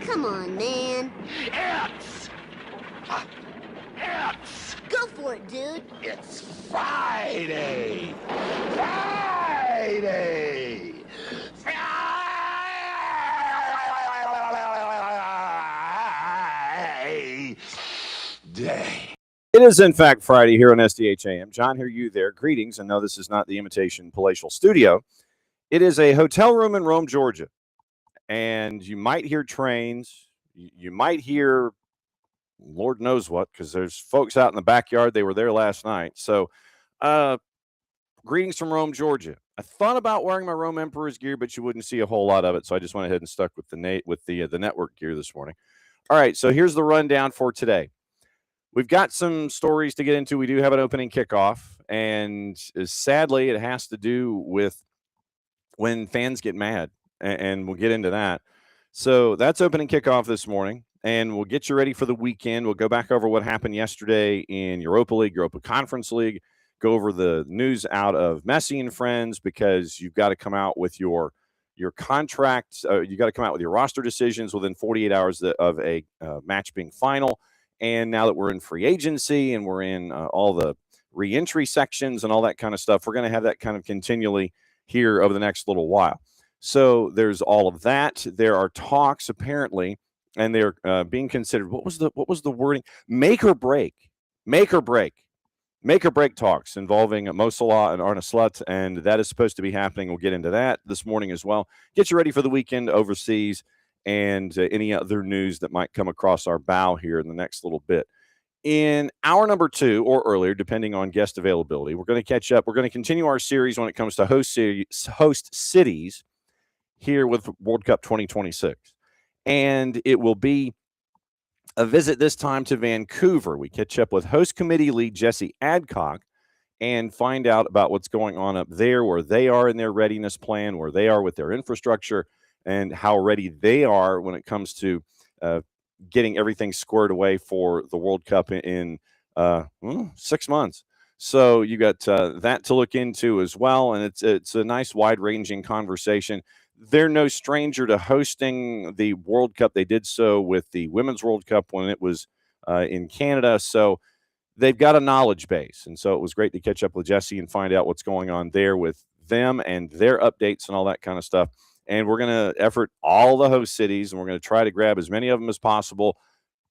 Come on, man. It's Go for it, dude. It's Friday! Friday! Friday! It is, in fact, Friday here on SDH AM. John, hear you there. Greetings. And no, this is not the imitation palatial studio. It is a hotel room in Rome, Georgia. And you might hear trains. You might hear Lord knows what, because there's folks out in the backyard. They were there last night. So, greetings from Rome, Georgia. I thought about wearing my Rome Emperor's gear, but you wouldn't see a whole lot of it. So I just went ahead and stuck with the network gear this morning. All right. So here's the rundown for today. We've got some stories to get into. We do have an opening kickoff, and sadly, it has to do with when fans get mad, and we'll get into that. So that's opening kickoff this morning, and we'll get you ready for the weekend. We'll go back over what happened yesterday in Europa League, Europa Conference League, go over the news out of Messi and friends, because you've got to come out with your contract. You got to come out with your roster decisions within 48 hours of a match being final. And now that we're in free agency and we're in all the reentry sections and all that kind of stuff, we're going to have that kind of continually here over the next little while. So there's all of that. There are talks apparently, and they're being considered. What was the wording? Make or break talks involving Mo Salah and Arne Slot, and that is supposed to be happening. We'll get into that this morning as well. Get you ready for the weekend overseas and any other news that might come across our bow here in the next little bit. In hour number 2 or earlier, depending on guest availability, we're going to catch up. We're going to continue our series when it comes to host cities here with World Cup 2026. And it will be a visit this time to Vancouver. We catch up with host committee lead Jessie Adcock and find out about what's going on up there, where they are in their readiness plan, where they are with their infrastructure, and how ready they are when it comes to getting everything squared away for the World Cup in 6 months. So you got that to look into as well, and it's a nice wide-ranging conversation. They're no stranger to hosting the World Cup. They did so with the Women's World Cup when it was in Canada, so they've got a knowledge base. And so it was great to catch up with Jessie and find out what's going on there with them and their updates and all that kind of stuff. And we're going to effort all the host cities, and we're going to try to grab as many of them as possible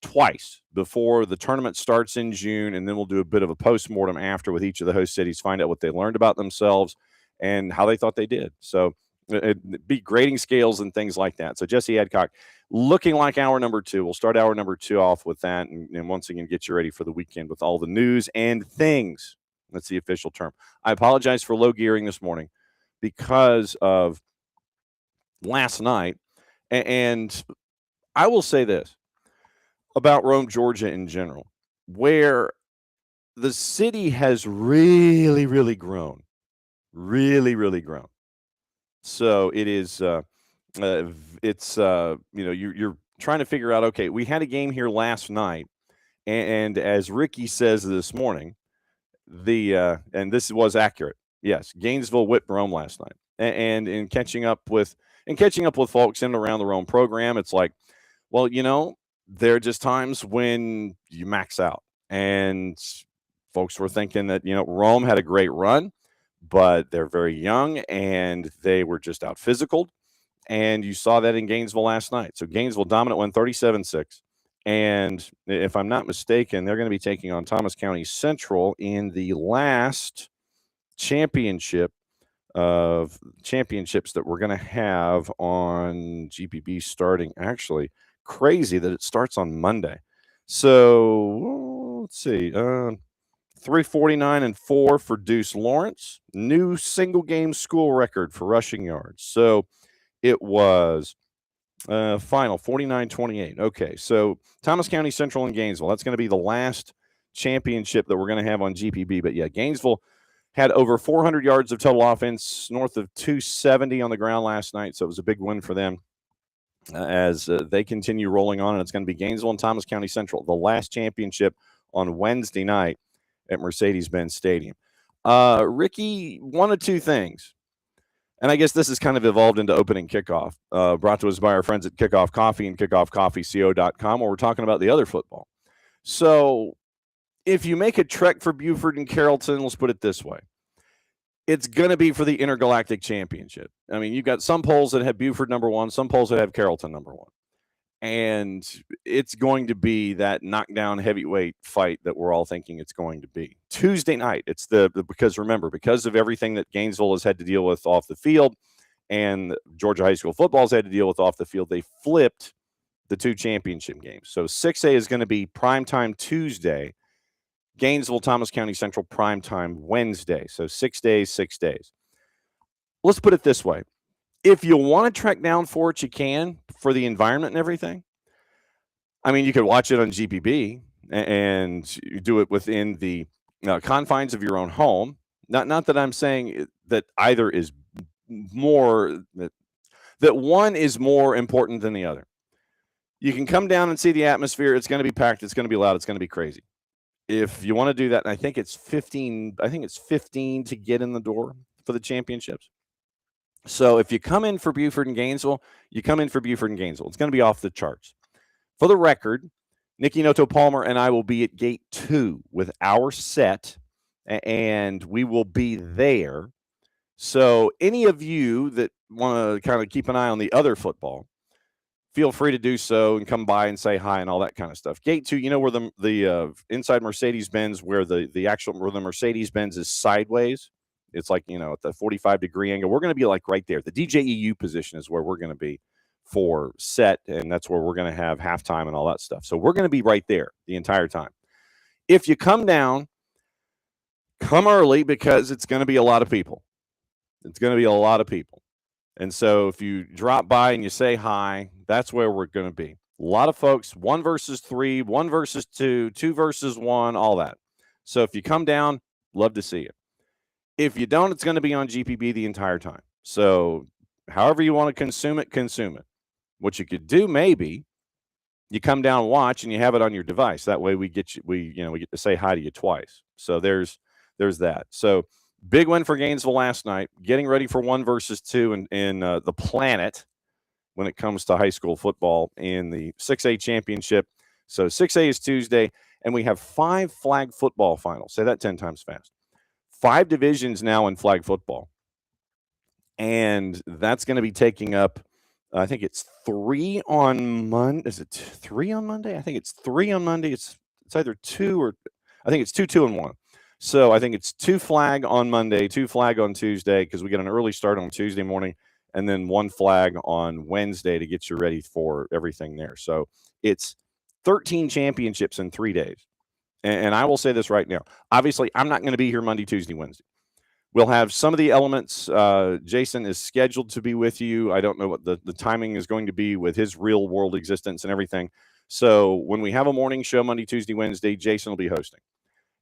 twice before the tournament starts in June. And then we'll do a bit of a postmortem after with each of the host cities, find out what they learned about themselves and how they thought they did. So it'd be grading scales and things like that. So Jessie Adcock, looking like hour number 2. We'll start hour number 2 off with that. And once again, get you ready for the weekend with all the news and things. That's the official term. I apologize for low gearing this morning because of last night. And I will say this about Rome, Georgia in general, where the city has really, really grown. Really, really grown. So it is, you're trying to figure out, okay, we had a game here last night. And as Ricky says this morning, and this was accurate. Yes, Gainesville whipped Rome last night. And in catching up with folks in and around the Rome program, it's like, well, there are just times when you max out. And folks were thinking that, Rome had a great run, but they're very young and they were just out physicaled. And you saw that in Gainesville last night. So Gainesville dominant won 37-6. And if I'm not mistaken, they're going to be taking on Thomas County Central in the last championship of championships that we're going to have on GPB starting. Actually, crazy that it starts on Monday. So let's see. 349-4 for Deuce Lawrence. New single-game school record for rushing yards. So it was final 49-28. Okay, so Thomas County Central and Gainesville. That's going to be the last championship that we're going to have on GPB. But, yeah, Gainesville had over 400 yards of total offense, north of 270 on the ground last night. So it was a big win for them as they continue rolling on. And it's going to be Gainesville and Thomas County Central, the last championship on Wednesday night at Mercedes-Benz Stadium. Ricky, one of two things. And I guess this has kind of evolved into opening kickoff, brought to us by our friends at Kickoff Coffee and kickoffcoffeeco.com, where we're talking about the other football. So if you make a trek for Buford and Carrollton, let's put it this way. It's going to be for the Intergalactic Championship. I mean, you've got some polls that have Buford number one, some polls that have Carrollton number one. And it's going to be that knockdown heavyweight fight that we're all thinking it's going to be. Tuesday night, it's because remember, because of everything that Gainesville has had to deal with off the field and Georgia High School football has had to deal with off the field, they flipped the two championship games. So 6A is going to be primetime Tuesday, Gainesville, Thomas County Central primetime Wednesday. So 6 days, 6 days. Let's put it this way. If you want to track down for it, you can, for the environment and everything. I mean, you could watch it on GPB and you do it within the confines of your own home. Not that I'm saying that either is more, that one is more important than the other. You can come down and see the atmosphere. It's going to be packed. It's going to be loud. It's going to be crazy. If you want to do that, and I think it's 15 to get in the door for the championships. So if you come in for Buford and Gainesville, you come in for Buford and Gainesville. It's going to be off the charts. For the record, Nikki Noto-Palmer and I will be at Gate 2 with our set, and we will be there. So any of you that want to kind of keep an eye on the other football, feel free to do so and come by and say hi and all that kind of stuff. Gate 2, you know where the inside Mercedes-Benz, where the Mercedes-Benz is sideways. It's like, at the 45-degree angle. We're going to be like right there. The DJEU position is where we're going to be for set, and that's where we're going to have halftime and all that stuff. So we're going to be right there the entire time. If you come down, come early because it's going to be a lot of people. It's going to be a lot of people. And so if you drop by and you say hi, that's where we're going to be. A lot of folks, 1 versus 3, 1 versus 2, 2 versus 1, all that. So if you come down, love to see you. If you don't, it's going to be on GPB the entire time. So however you want to consume it, consume it. What you could do, maybe, you come down and watch and you have it on your device. That way we get to say hi to you twice. So there's that. So big win for Gainesville last night, getting ready for 1 versus 2 in the planet when it comes to high school football in the 6A championship. So 6A is Tuesday, and we have 5 flag football finals. Say that 10 times fast. 5 divisions now in flag football. And that's going to be taking up, I think it's 3 on Monday. Is it 3 on Monday? I think it's 3 on Monday. It's either 2 or I think it's 2, 2, and 1. So I think it's 2 flag on Monday, 2 flag on Tuesday, because we get an early start on Tuesday morning, and then 1 flag on Wednesday to get you ready for everything there. So it's 13 championships in 3 days. And I will say this right now. Obviously, I'm not going to be here Monday, Tuesday, Wednesday. We'll have some of the elements. Jason is scheduled to be with you. I don't know what the timing is going to be with his real-world existence and everything. So when we have a morning show Monday, Tuesday, Wednesday, Jason will be hosting.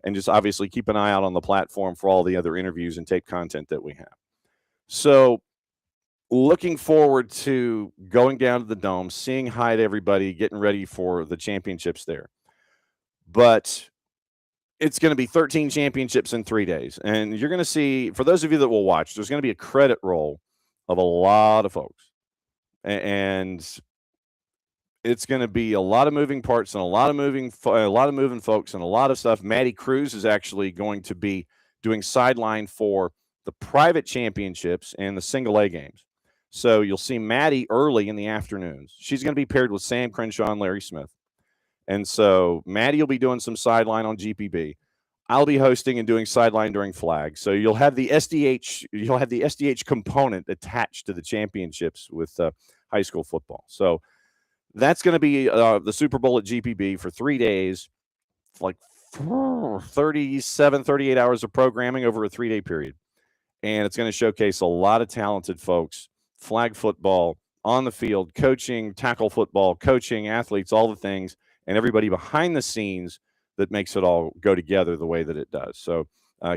And just obviously keep an eye out on the platform for all the other interviews and tape content that we have. So looking forward to going down to the Dome, seeing hi to everybody, getting ready for the championships there. But it's going to be 13 championships in 3 days. And you're going to see, for those of you that will watch, there's going to be a credit roll of a lot of folks. And it's going to be a lot of moving parts and a lot of moving folks and a lot of stuff. Maddie Cruz is actually going to be doing sideline for the private championships and the single A games. So you'll see Maddie early in the afternoons. She's going to be paired with Sam Crenshaw and Larry Smith. And so Maddie will be doing some sideline on GPB. I'll be hosting and doing sideline during flag. So you'll have the SDH component attached to the championships with high school football. So that's going to be the Super Bowl at GPB for 3 days, like 37, 38 hours of programming over a 3-day period. And it's going to showcase a lot of talented folks, flag football, on the field, coaching, tackle football, coaching, athletes, all the things, and everybody behind the scenes that makes it all go together the way that it does. So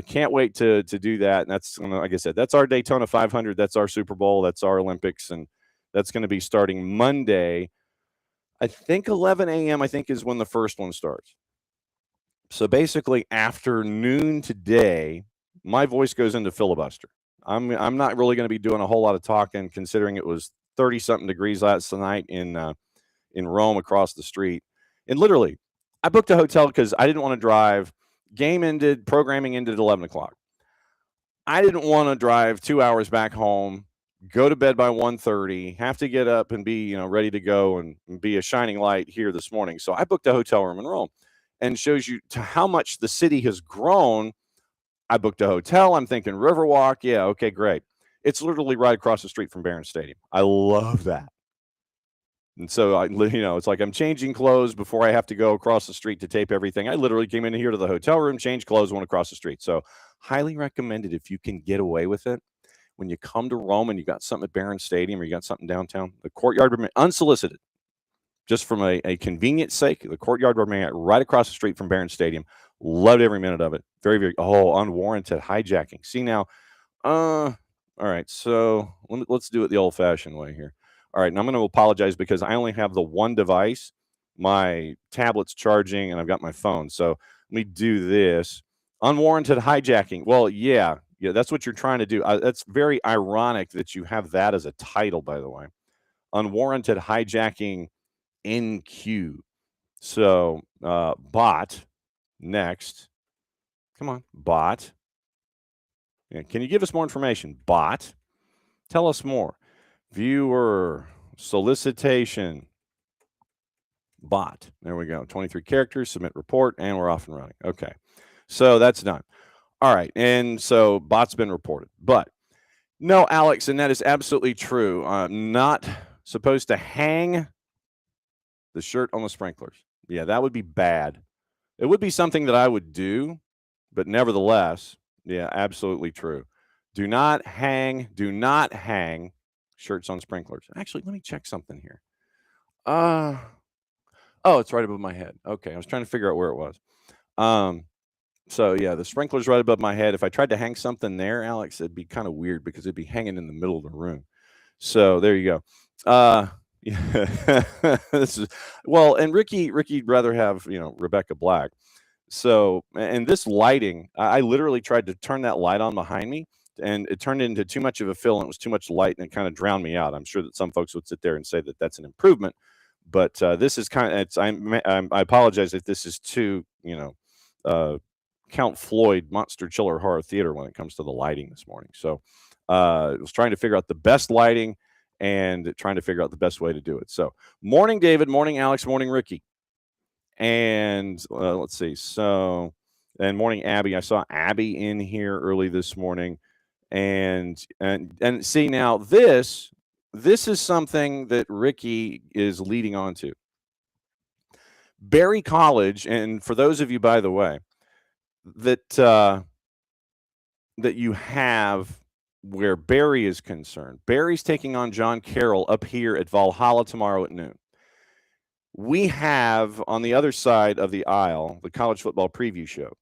can't wait to do that. And that's, like I said, that's our Daytona 500. That's our Super Bowl. That's our Olympics. And that's going to be starting Monday. I think 11 a.m. I think is when the first one starts. So basically afternoon today, my voice goes into filibuster. I'm not really going to be doing a whole lot of talking, considering it was 30-something degrees last night in Rome across the street. And literally, I booked a hotel because I didn't want to drive. Game ended, programming ended at 11 o'clock. I didn't want to drive 2 hours back home, go to bed by 1:30, have to get up and be ready to go and be a shining light here this morning. So I booked a hotel room in Rome, and shows you to how much the city has grown. I booked a hotel. I'm thinking Riverwalk. Yeah, okay, great. It's literally right across the street from Barron Stadium. I love that. And so it's like I'm changing clothes before I have to go across the street to tape everything. I literally came in here to the hotel room, changed clothes, went across the street. So highly recommended if you can get away with it. When you come to Rome and you got something at Barron Stadium or you got something downtown, the Courtyard, unsolicited, just from a convenience sake, the Courtyard Marriott right across the street from Barron Stadium. Loved every minute of it. Very, very, unwarranted hijacking. See now, all right, so let's do it the old-fashioned way here. All right, and I'm going to apologize because I only have the one device. My tablet's charging, and I've got my phone. So let me do this. Unwarranted hijacking. Well, yeah, that's what you're trying to do. That's very ironic that you have that as a title, by the way. Unwarranted hijacking NQ. So bot next. Come on, bot. Yeah, can you give us more information? Bot. Tell us more. Viewer solicitation. Bot. There we go. 23 characters, submit report, and we're off and running. Okay. So that's done. All right. And so bot's been reported. But no, Alex, and that is absolutely true. Not supposed to hang the shirt on the sprinklers. Yeah, that would be bad. It would be something that I would do, but nevertheless, yeah, absolutely true. Do not hang shirts on sprinklers. Actually, let me check something here. Oh, it's right above my head. Okay, I was trying to figure out where it was. So yeah, the sprinkler's right above my head. If I tried to hang something there, Alex, it'd be kind of weird because it'd be hanging in the middle of the room. So there you go. Yeah, this is and Ricky'd rather have Rebecca Black. So and this lighting, I literally tried to turn that light on behind me, and it turned into too much of a fill, and it was too much light, and it kind of drowned me out. I'm sure that some folks would sit there and say that that's an improvement, but this is kind of I apologize if this is too Count Floyd Monster Chiller Horror Theater when it comes to the lighting this morning. So I was trying to figure out the best lighting and trying to figure out the best way to do it. So morning, David. Morning, Alex. Morning, Ricky. And let's see. So, and morning, Abby. I saw Abby in here early this morning. And see, now this is something that Ricky is leading on to. Barry College, and for those of you, by the way, that you have where Barry is concerned. Barry's taking on John Carroll up here at Valhalla tomorrow at noon. We have on the other side of the aisle the college football preview show,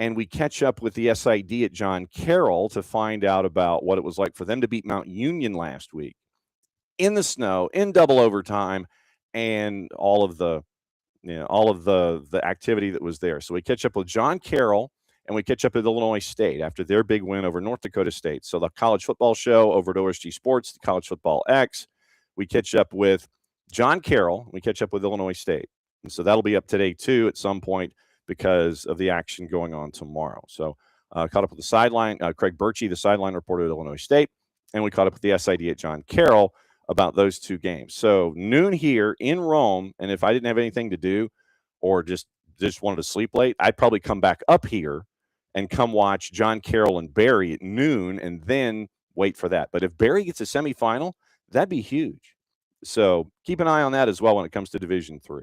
and we catch up with the SID at John Carroll to find out about what it was like for them to beat Mount Union last week in the snow, in double overtime, and all of the activity that was there. So we catch up with John Carroll, and we catch up with Illinois State after their big win over North Dakota State. So the college football show over at OSG Sports, the College Football X, we catch up with John Carroll. We catch up with Illinois State. And so that'll be up today, too, at some point because of the action going on tomorrow. So caught up with the sideline, Craig Birchie, the sideline reporter at Illinois State, and we caught up with the SID at John Carroll about those two games. So noon here in Rome, and if I didn't have anything to do or just wanted to sleep late, I'd probably come back up here and come watch John Carroll and Barry at noon and then wait for that. But if Barry gets a semifinal, that'd be huge. So keep an eye on that as well when it comes to Division III.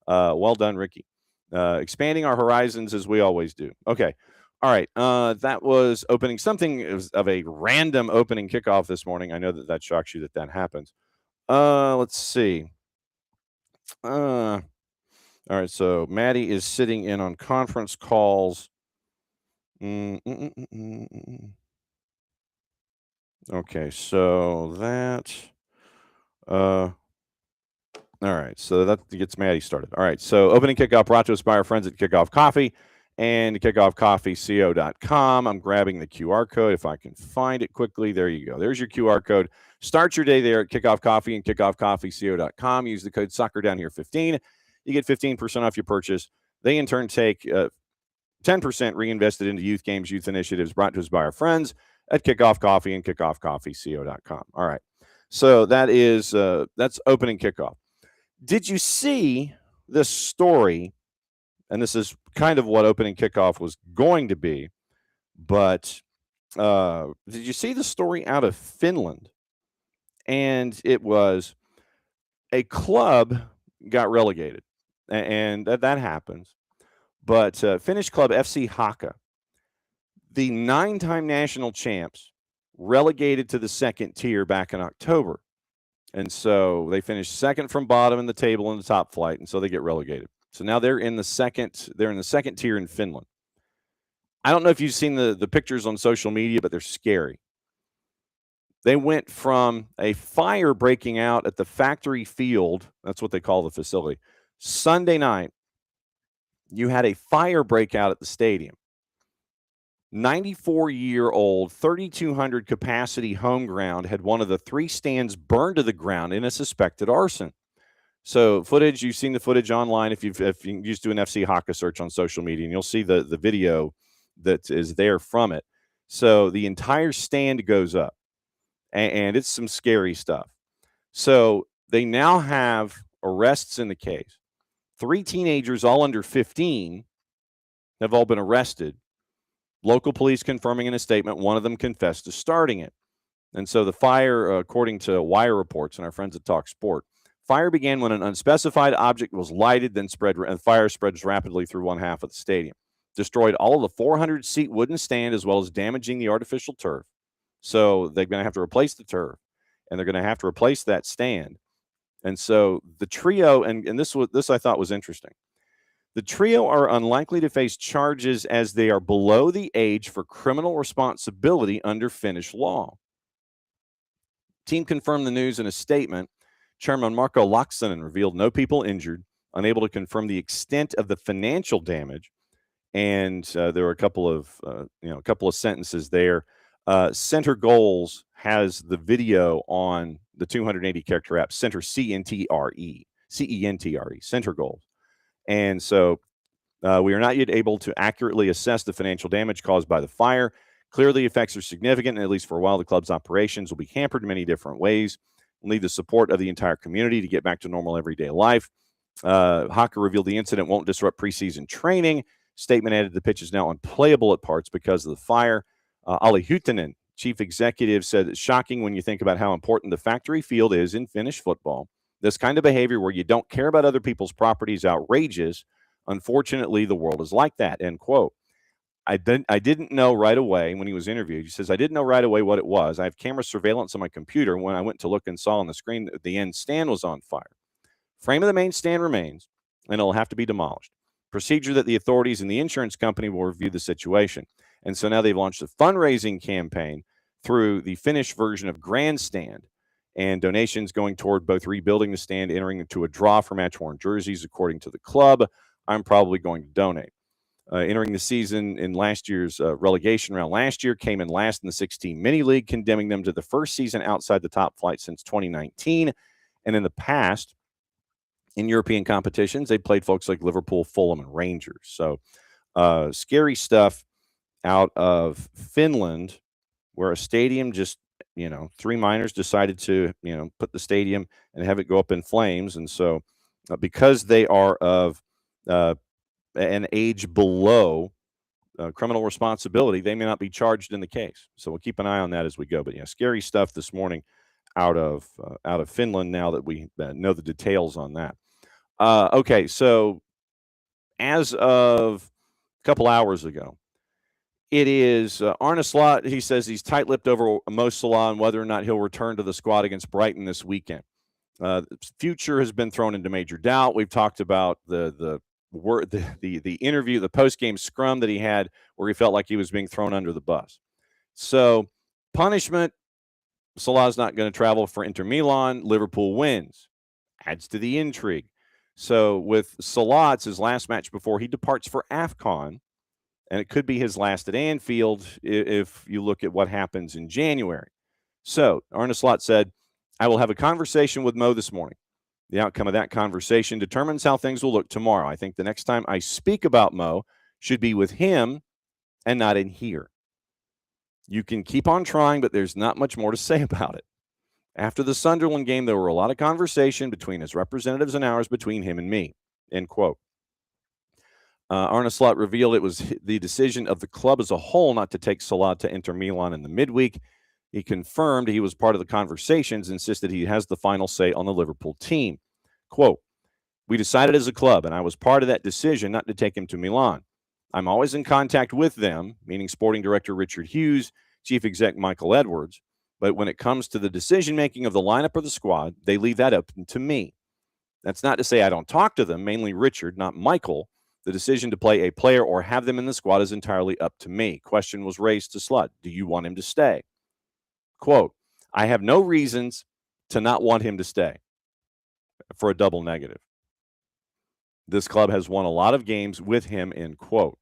Well done, Ricky. expanding our horizons as we always do. Okay. All right. That was opening something of a random opening kickoff this morning. I know that shocks you that happens. Let's see. All right. So Maddie is sitting in on conference calls. Okay. So that. All right, so that gets Maddie started. All right, so opening kickoff brought to us by our friends at Kickoff Coffee and kickoffcoffeeco.com. I'm grabbing the QR code if I can find it quickly. There you go. There's your QR code. Start your day there at Kickoff Coffee and kickoffcoffeeco.com. Use the code Sucker down here 15. You get 15% off your purchase. They in turn take 10% reinvested into youth games, youth initiatives brought to us by our friends at Kickoff Coffee and kickoffcoffeeco.com. All right, so that's opening kickoff. Did you see this story? And this is kind of what opening kickoff was going to be, but did you see the story out of Finland? And it was a club got relegated, and that happens. But Finnish club FC Haka, the 9-time national champs, relegated to the second tier back in October. And so they finished second from bottom in the table in the top flight, and so they get relegated. So now they're in the second tier in Finland. I don't know if you've seen the pictures on social media, but they're scary. They went from a fire breaking out at the factory field, that's what they call the facility. Sunday night, you had a fire break out at the stadium. 94-year-old, 3,200 capacity home ground had one of the 3 stands burned to the ground in a suspected arson. So footage, you've seen the footage online if you just do an FC Haka search on social media, and you'll see the video that is there from it. So the entire stand goes up, and it's some scary stuff. So they now have arrests in the case. 3 teenagers, all under 15, have all been arrested. Local police confirming in a statement, one of them confessed to starting it. And so the fire, according to Wire reports and our friends at Talk Sport, fire began when an unspecified object was lighted, then fire spreads rapidly through one half of the stadium. Destroyed all of the 400-seat wooden stand as well as damaging the artificial turf. So they're going to have to replace the turf, and they're going to have to replace that stand. And so the trio, and this I thought was interesting. The trio are unlikely to face charges as they are below the age for criminal responsibility under Finnish law. Team confirmed the news in a statement. Chairman Marko Laaksonen revealed no people injured, unable to confirm the extent of the financial damage. And there were a couple of sentences there. Center Goals has the video on the 280 character app. Center CENTRE, Center Goals. And so we are not yet able to accurately assess the financial damage caused by the fire. Clearly, the effects are significant, and at least for a while, the club's operations will be hampered in many different ways. We'll need the support of the entire community to get back to normal everyday life. Haka revealed the incident won't disrupt preseason training. Statement added the pitch is now unplayable at parts because of the fire. Ali Huhtinen, chief executive, said it's shocking when you think about how important the factory field is in Finnish football. This kind of behavior where you don't care about other people's property is outrageous. Unfortunately, the world is like that, end quote. I didn't know right away when he was interviewed. He says, I didn't know right away what it was. I have camera surveillance on my computer. When I went to look and saw on the screen that the end stand was on fire. Frame of the main stand remains, and it'll have to be demolished. Procedure that the authorities and the insurance company will review the situation. And so now they've launched a fundraising campaign through the Finnish version of Grandstand, and donations going toward both rebuilding the stand, entering into a draw for match-worn jerseys, according to the club. I'm probably going to donate. Entering the season in last year's relegation round last year, came in last in the 16 mini league, condemning them to the first season outside the top flight since 2019. And in the past, in European competitions, they played folks like Liverpool, Fulham, and Rangers. So scary stuff out of Finland, where a stadium just, 3 miners decided to, put the stadium and have it go up in flames. And so because they are of an age below criminal responsibility, they may not be charged in the case. So we'll keep an eye on that as we go. But scary stuff this morning out of Finland now that we know the details on that. Okay, so as of a couple hours ago, it is Arne Slot. He says he's tight-lipped over Mo Salah and whether or not he'll return to the squad against Brighton this weekend. Future has been thrown into major doubt. We've talked about the interview, the post-game scrum that he had where he felt like he was being thrown under the bus. So punishment, Salah's not going to travel for Inter Milan. Liverpool wins. Adds to the intrigue. So with Salah, it's his last match before he departs for AFCON, and it could be his last at Anfield if you look at what happens in January. So Arne Slot said, I will have a conversation with Mo this morning. The outcome of that conversation determines how things will look tomorrow. I think the next time I speak about Mo should be with him and not in here. You can keep on trying, but there's not much more to say about it. After the Sunderland game, there were a lot of conversation between his representatives and ours between him and me, end quote. Arne Slot revealed it was the decision of the club as a whole not to take Salah to Inter Milan in the midweek. He confirmed he was part of the conversations, insisted he has the final say on the Liverpool team. Quote, we decided as a club, and I was part of that decision not to take him to Milan. I'm always in contact with them, meaning sporting director Richard Hughes, chief exec Michael Edwards. But when it comes to the decision-making of the lineup or the squad, they leave that up to me. That's not to say I don't talk to them, mainly Richard, not Michael. The decision to play a player or have them in the squad is entirely up to me. Question was raised to Slot. Do you want him to stay? Quote, I have no reasons to not want him to stay for a double negative. This club has won a lot of games with him, end quote.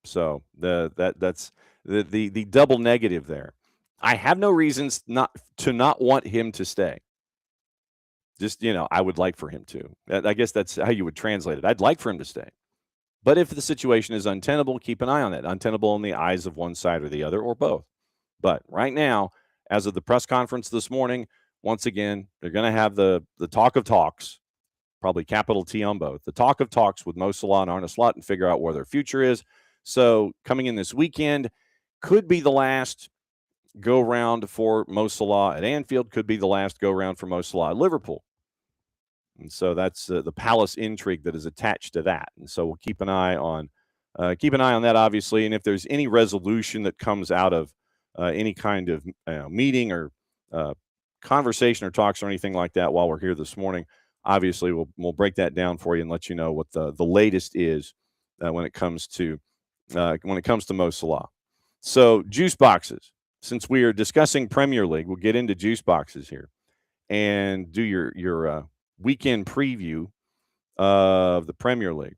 So that's the double negative there. I have no reasons not want him to stay. Just, I would like for him to. I guess that's how you would translate it. I'd like for him to stay. But if the situation is untenable, keep an eye on that. Untenable in the eyes of one side or the other or both. But right now, as of the press conference this morning, once again, they're going to have the talk of talks, probably capital T on both, the talk of talks with Mo Salah and Arne Slot and figure out where their future is. So coming in this weekend could be the last go-round for Mo Salah at Anfield, could be the last go-round for Mo Salah at Liverpool. And so that's the Palace intrigue that is attached to that. And so we'll keep an eye on that, obviously. And if there's any resolution that comes out of any kind of meeting or conversation or talks or anything like that while we're here this morning, obviously we'll break that down for you and let you know what the latest is when it comes to Mo Salah. So juice boxes. Since we are discussing Premier League, we'll get into juice boxes here and do your weekend preview of the Premier League.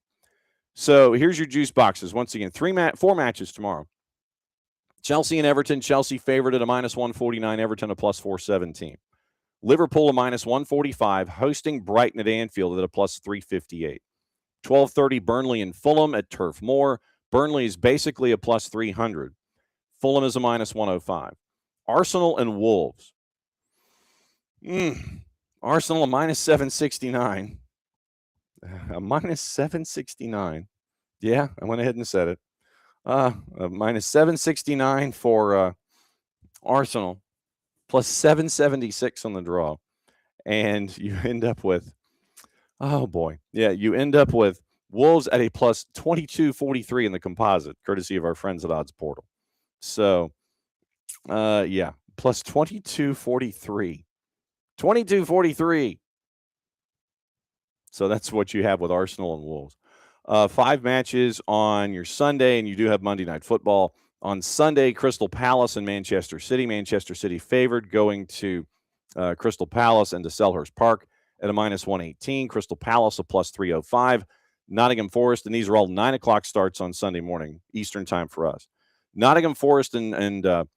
So here's your juice boxes. Once again, 4 matches tomorrow. Chelsea and Everton. Chelsea favored at a -149. Everton a +417. Liverpool a -145. Hosting Brighton at Anfield at a +358. 12:30 Burnley and Fulham at Turf Moor. Burnley is basically a +300. Fulham is a -105. Arsenal and Wolves. Arsenal a -769. A -769. Yeah, I went ahead and said it. A -769 for Arsenal, +776 on the draw. And you end up with, you end up with Wolves at a +2243 in the composite, courtesy of our friends at Odds Portal. So, +2243. 2243. So that's what you have with Arsenal and Wolves. 5 matches on your Sunday, and you do have Monday Night Football. On Sunday, Crystal Palace and Manchester City. Manchester City favored going to Crystal Palace and to Selhurst Park at a -118. Crystal Palace a +305. Nottingham Forest, and these are all 9 o'clock starts on Sunday morning, Eastern time for us. Nottingham Forest and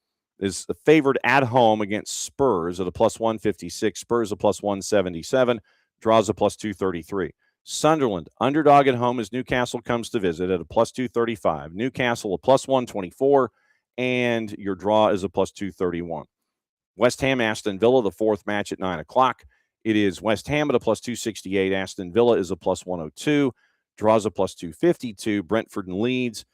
is favored at home against Spurs at a +156. Spurs a +177. Draws a +233. Sunderland, underdog at home as Newcastle comes to visit at a +235. Newcastle a +124, and your draw is a +231. West Ham, Aston Villa, the 4th match at 9 o'clock. It is West Ham at a +268. Aston Villa is a +102. Draws a +252. Brentford and Leeds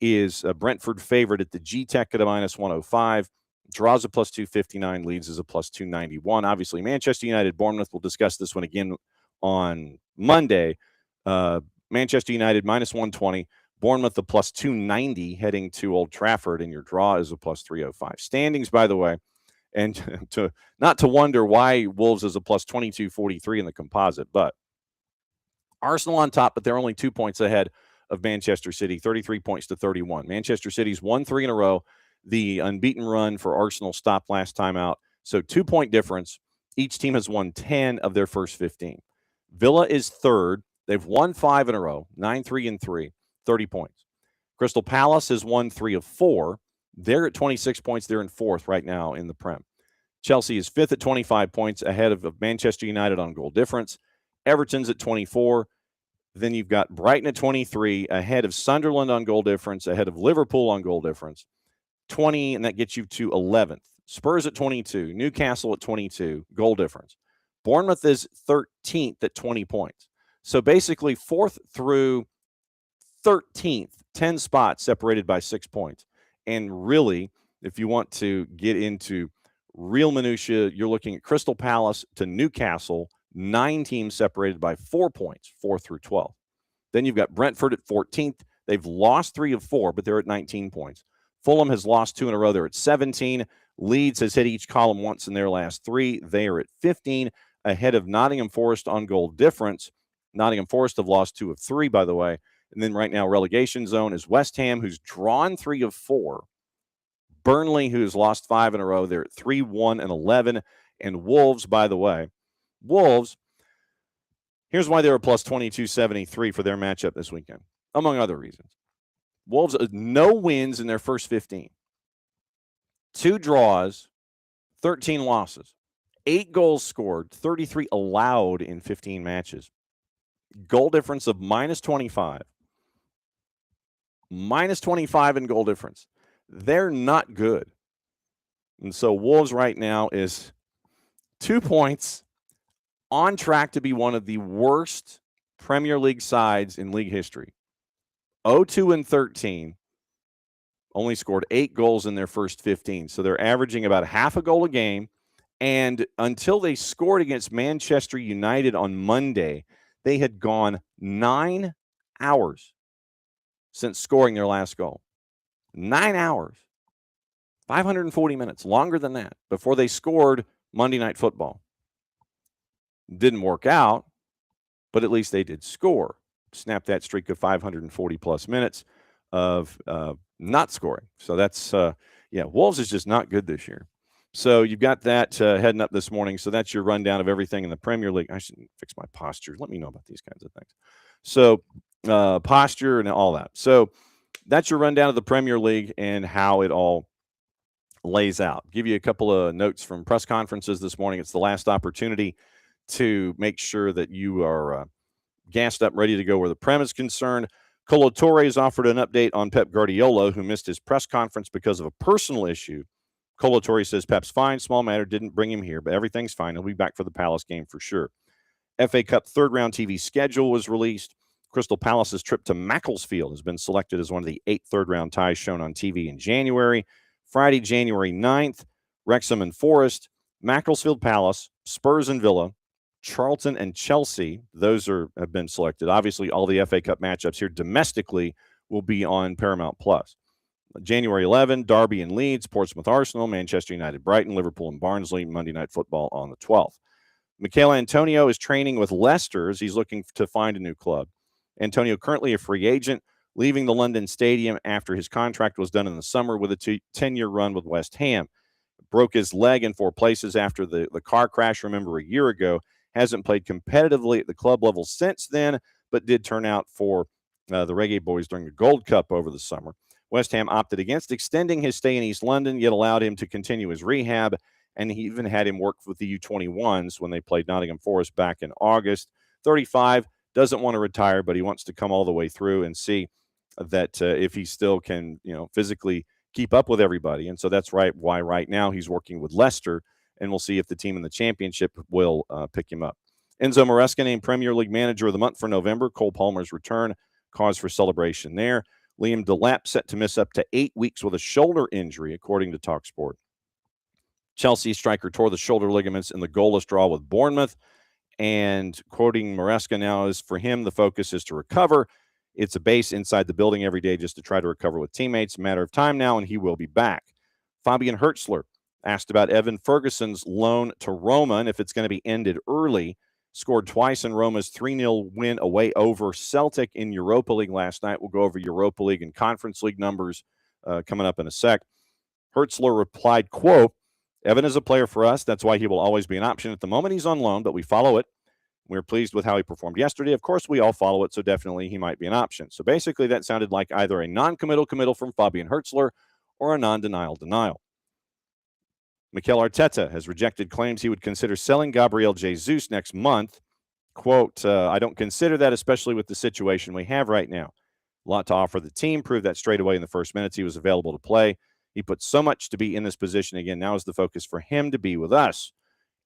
is Brentford favored at the G-Tech at a -105. Draws a +259. Leeds is a +291. Obviously, Manchester United, Bournemouth. We'll discuss this one again on Monday. Manchester United minus 120. Bournemouth a plus 290 heading to Old Trafford, and your draw is a plus 305. Standings, by the way, and to not to wonder why Wolves is a plus 2243 in the composite, but Arsenal on top, but they're only 2 points ahead of Manchester City, 33 points to 31. Manchester City's won 3 in a row. The unbeaten run for Arsenal stopped last time out. So 2-point difference. Each team has won 10 of their first 15. Villa is third. They've won 5 in a row, 9-3-3, 30 points. Crystal Palace has won 3 of 4. They're at 26 points. They're in fourth right now in the Prem. Chelsea is fifth at 25 points ahead of Manchester United on goal difference. Everton's at 24. Then you've got Brighton at 23, ahead of Sunderland on goal difference, ahead of Liverpool on goal difference. 20, and that gets you to 11th. Spurs at 22, Newcastle at 22, goal difference. Bournemouth is 13th at 20 points. So basically 4th through 13th, 10 spots separated by 6 points. And really, if you want to get into real minutia, you're looking at Crystal Palace to Newcastle, 9 teams separated by 4 points, 4 through 12. Then you've got Brentford at 14th. They've lost 3 of 4, but they're at 19 points. Fulham has lost 2 in a row. They're at 17. Leeds has hit each column once in their last 3. They are at 15, ahead of Nottingham Forest on goal difference. Nottingham Forest have lost 2 of 3, by the way. And then right now, relegation zone is West Ham, who's drawn 3 of 4. Burnley, who's lost 5 in a row. They're at 3-1-11. And Wolves, by the way, Wolves, here's why they're a plus 2273 for their matchup this weekend, among other reasons. Wolves, no wins in their first 15. 2 draws, 13 losses. 8 goals scored, 33 allowed in 15 matches. Goal difference of minus 25. Minus 25 in goal difference. They're not good. And so Wolves right now is 2 points on track to be one of the worst Premier League sides in league history. 0-2-13. Only scored 8 goals in their first 15. So they're averaging about half a goal a game. And until they scored against Manchester United on Monday, they had gone 9 hours since scoring their last goal. 9 hours. 540 minutes, longer than that, before they scored Monday Night Football. Didn't work out, but at least they did score. Snap that streak of 540-plus minutes of not scoring. So that's, Wolves is just not good this year. So you've got that heading up this morning. So that's your rundown of everything in the Premier League. I should fix my posture. Let me know about these kinds of things. So posture and all that. So that's your rundown of the Premier League and how it all lays out. Give you a couple of notes from press conferences this morning. It's the last opportunity to make sure that you are gassed up, ready to go where the Prem is concerned. Colo Torre has offered an update on Pep Guardiola, who missed his press conference because of a personal issue. Colo Torre says Pep's fine, small matter, didn't bring him here, but everything's fine. He'll be back for the Palace game for sure. FA Cup third-round TV schedule was released. Crystal Palace's trip to Macclesfield has been selected as one of the 8 third-round ties shown on TV in January. Friday, January 9th, Wrexham and Forest, Macclesfield Palace, Spurs and Villa, Charlton and Chelsea. Those have been selected. Obviously, all the FA Cup matchups here domestically will be on Paramount Plus. January 11, Derby and Leeds, Portsmouth Arsenal, Manchester United Brighton, Liverpool and Barnsley, Monday Night Football on the 12th. Mikel Antonio is training with Leicester as he's looking to find a new club. Antonio currently a free agent, leaving the London Stadium after his contract was done in the summer with a 10-year run with West Ham. Broke his leg in 4 places after the car crash, remember, a year ago. Hasn't played competitively at the club level since then, but did turn out for the Reggae Boys during the Gold Cup over the summer. West Ham opted against extending his stay in East London, yet allowed him to continue his rehab, and he even had him work with the U21s when they played Nottingham Forest back in August. 35, doesn't want to retire, but he wants to come all the way through and see that if he still can, physically keep up with everybody. And so that's why right now he's working with Leicester, and we'll see if the team in the championship will pick him up. Enzo Maresca named Premier League Manager of the Month for November. Cole Palmer's return, cause for celebration there. Liam Delap set to miss up to 8 weeks with a shoulder injury, according to TalkSport. Chelsea striker tore the shoulder ligaments in the goalless draw with Bournemouth, And quoting Maresca now is, for him, the focus is to recover. It's a base inside the building every day just to try to recover with teammates. A matter of time now, and he will be back. Fabian Hertzler asked about Evan Ferguson's loan to Roma and if it's going to be ended early. Scored twice in Roma's 3-0 win away over Celtic in Europa League last night. We'll go over Europa League and Conference League numbers coming up in a sec. Hertzler replied, quote, Evan is a player for us. That's why he will always be an option. At the moment, he's on loan, but we follow it. We're pleased with how he performed yesterday. Of course, we all follow it, so definitely he might be an option. So basically, that sounded like either a non-committal committal from Fabian Hertzler or a non-denial denial. Mikel Arteta has rejected claims he would consider selling Gabriel Jesus next month. Quote, I don't consider that, especially with the situation we have right now. A lot to offer the team. Proved that straight away in the first minutes he was available to play. He put so much to be in this position again. Now is the focus for him to be with us.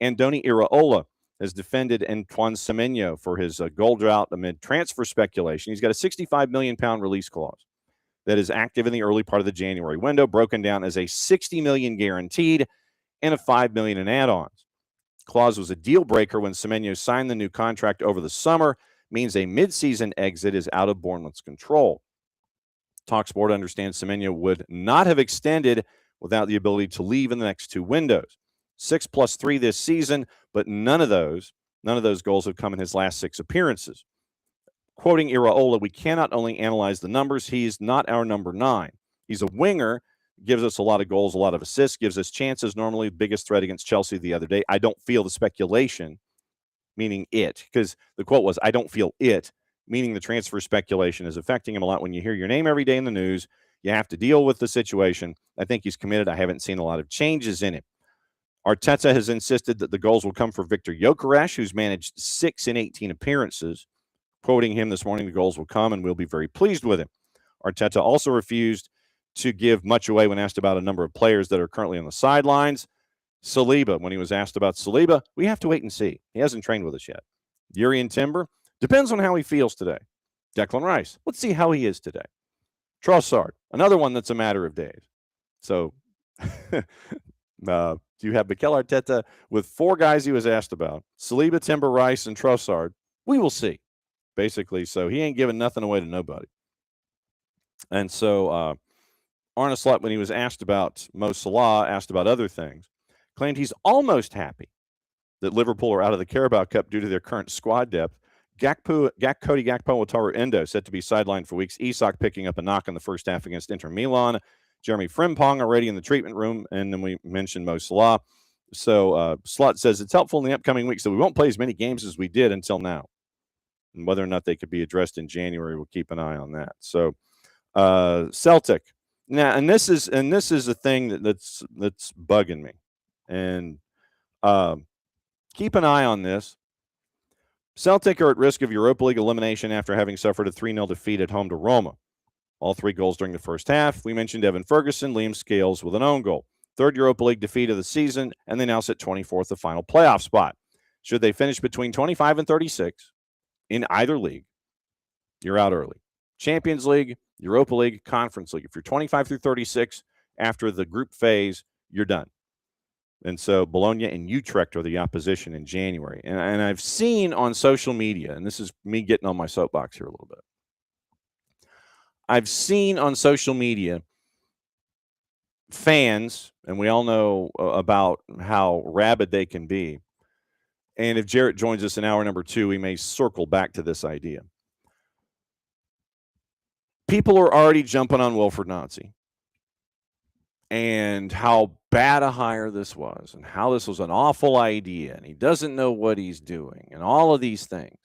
Andoni Iraola has defended Antoine Semenyo for his goal drought amid transfer speculation. He's got a £65 million release clause that is active in the early part of the January window, broken down as a $60 million guaranteed and a $5 million in add-ons. Clause was a deal breaker when Semenyo signed the new contract over the summer, means a midseason exit is out of Bournemouth's control. TalkSport understands Semenyo would not have extended without the ability to leave in the next two windows. 6+3 this season, but none of those goals have come in his last 6 appearances. Quoting Iraola, we cannot only analyze the numbers. He's not our number 9. He's a winger, gives us a lot of goals, a lot of assists, gives us chances. Normally, biggest threat against Chelsea the other day. I don't feel the speculation, meaning it, because the quote was, I don't feel it, meaning the transfer speculation is affecting him a lot. When you hear your name every day in the news, you have to deal with the situation. I think he's committed. I haven't seen a lot of changes in him. Arteta has insisted that the goals will come for Victor Gyökeres, who's managed 6 in 18 appearances. Quoting him this morning, the goals will come and we'll be very pleased with him. Arteta also refused to give much away when asked about a number of players that are currently on the sidelines. Saliba, when he was asked about Saliba, we have to wait and see. He hasn't trained with us yet. Jurrien Timber, depends on how he feels today. Declan Rice, let's see how he is today. Trossard, another one that's a matter of days. So you have Mikel Arteta with 4 guys he was asked about. Saliba, Timber, Rice, and Trossard. We will see, basically. So he ain't giving nothing away to nobody. And so Arne Slot, when he was asked about Mo Salah, asked about other things, claimed he's almost happy that Liverpool are out of the Carabao Cup due to their current squad depth. Cody Gakpo and Wataru Endo set to be sidelined for weeks. Isak picking up a knock in the first half against Inter Milan. Jeremy Frimpong already in the treatment room. And then we mentioned Mo Salah. So Slot says it's helpful in the upcoming weeks that we won't play as many games as we did until now. And whether or not they could be addressed in January, we'll keep an eye on that. So Celtic. Now, and this is a thing that's bugging me. And keep an eye on this. Celtic are at risk of Europa League elimination after having suffered a 3-0 defeat at home to Roma. All 3 goals during the first half. We mentioned Evan Ferguson, Liam Scales with an own goal. 3rd Europa League defeat of the season, and they now sit 24th, the final playoff spot. Should they finish between 25 and 36 in either league, you're out early. Champions League, Europa League, Conference League. If you're 25 through 36 after the group phase, you're done. And so Bologna and Utrecht are the opposition in January. And I've seen on social media, and this is me getting on my soapbox here a little bit. I've seen on social media fans, and we all know about how rabid they can be. And if Jarrett joins us in hour number 2, we may circle back to this idea. People are already jumping on Wilfried Nancy and how bad a hire this was and how this was an awful idea and he doesn't know what he's doing and all of these things.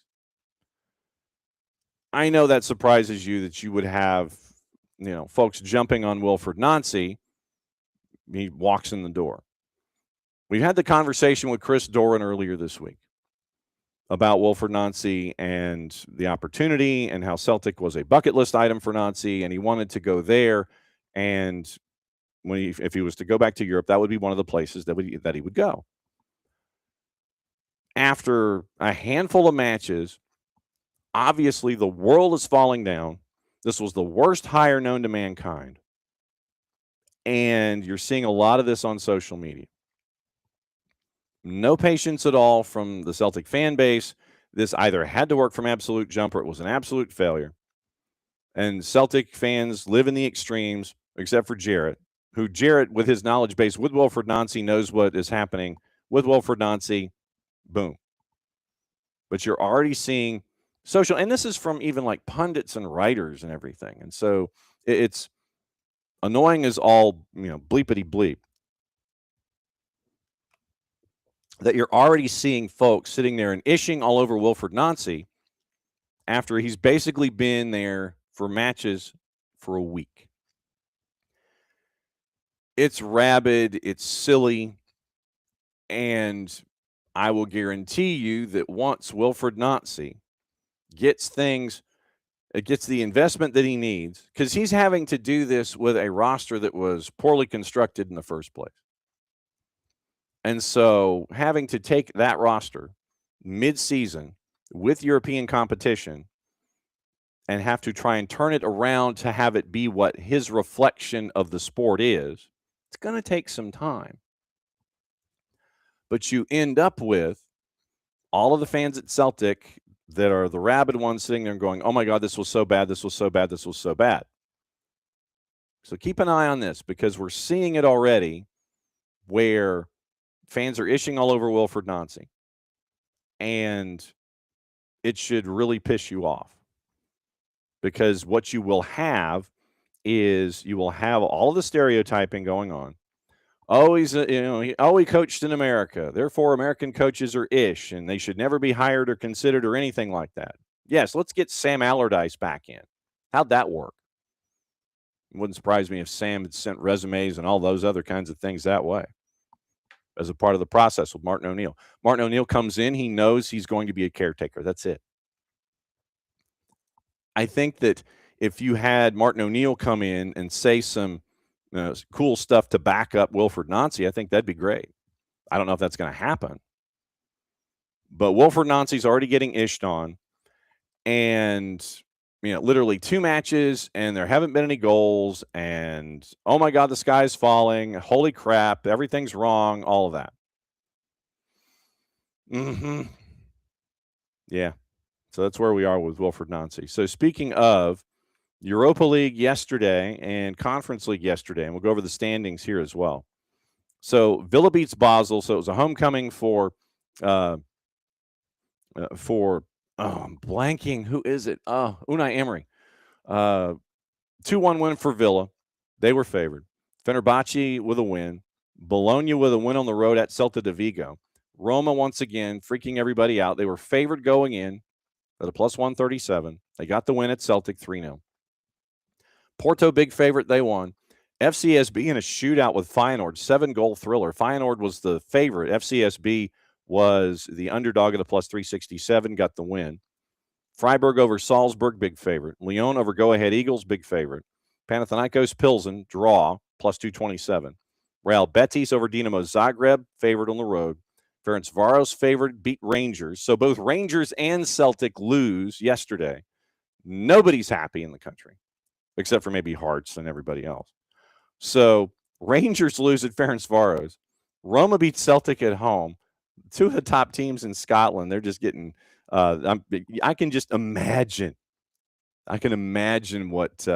I know that surprises you that you would have, folks jumping on Wilfried Nancy. He walks in the door. We had the conversation with Chris Doran earlier this week about Wilfried Nancy and the opportunity and how Celtic was a bucket list item for Nancy and he wanted to go there. And if he was to go back to Europe, that would be one of the places that he would go. After a handful of matches, obviously the world is falling down. This was the worst hire known to mankind. And you're seeing a lot of this on social media. No patience at all from the Celtic fan base. This either had to work from absolute jump or it was an absolute failure. And Celtic fans live in the extremes, except for Jarrett, who Jarrett, with his knowledge base with Wilfred Nancy, knows what is happening with Wilfred Nancy. Boom. But you're already seeing social, and this is from even like pundits and writers and everything. And so it's annoying as all, bleepity bleep, that you're already seeing folks sitting there and ishing all over Wilfred Nancy after he's basically been there for matches for a week. It's rabid, it's silly, and I will guarantee you that once Wilfred Nancy gets the investment that he needs, because he's having to do this with a roster that was poorly constructed in the first place. And so having to take that roster mid-season with European competition and have to try and turn it around to have it be what his reflection of the sport is, it's going to take some time. But you end up with all of the fans at Celtic that are the rabid ones sitting there and going, oh my God, this was so bad, this was so bad, this was so bad. So keep an eye on this, because we're seeing it already where fans are ishing all over Wilfred Nancy. And it should really piss you off, because what you will have is you will have all of the stereotyping going on. Oh, he coached in America. Therefore, American coaches are ish, and they should never be hired or considered or anything like that. Yes, let's get Sam Allardyce back in. How'd that work? It wouldn't surprise me if Sam had sent resumes and all those other kinds of things that way as a part of the process with Martin O'Neill. Martin O'Neill comes in. He knows he's going to be a caretaker. That's it. I think that if you had Martin O'Neill come in and say some cool stuff to back up Wilfred Nancy, I think that'd be great. I don't know if that's going to happen. But Wilfred Nancy's already getting ished on. And, literally 2 matches, and there haven't been any goals. And, oh, my God, the sky's falling. Holy crap, everything's wrong, all of that. Yeah. So that's where we are with Wilfred Nancy. So speaking of Europa League yesterday and Conference League yesterday, and we'll go over the standings here as well. So Villa beats Basel, so it was a homecoming for I'm blanking. Who is it? Unai Emery. 2-1 win for Villa. They were favored. Fenerbahce with a win. Bologna with a win on the road at Celta de Vigo. Roma once again freaking everybody out. They were favored going in at a plus 137. They got the win at Celtic 3-0. Porto, big favorite, they won. FCSB in a shootout with Feyenoord, 7-goal thriller. Feyenoord was the favorite. FCSB was the underdog at a plus 367, got the win. Freiburg over Salzburg, big favorite. Lyon over Go Ahead Eagles, big favorite. Panathinaikos Pilsen, draw, plus 227. Real Betis over Dinamo Zagreb, favorite on the road. Ferencvaros favored, beat Rangers. So both Rangers and Celtic lose yesterday. Nobody's happy in the country, except for maybe Hearts and everybody else. So Rangers lose at Ferencvaros. Roma beats Celtic at home. 2 of the top teams in Scotland. They're just getting I can just imagine. I can imagine what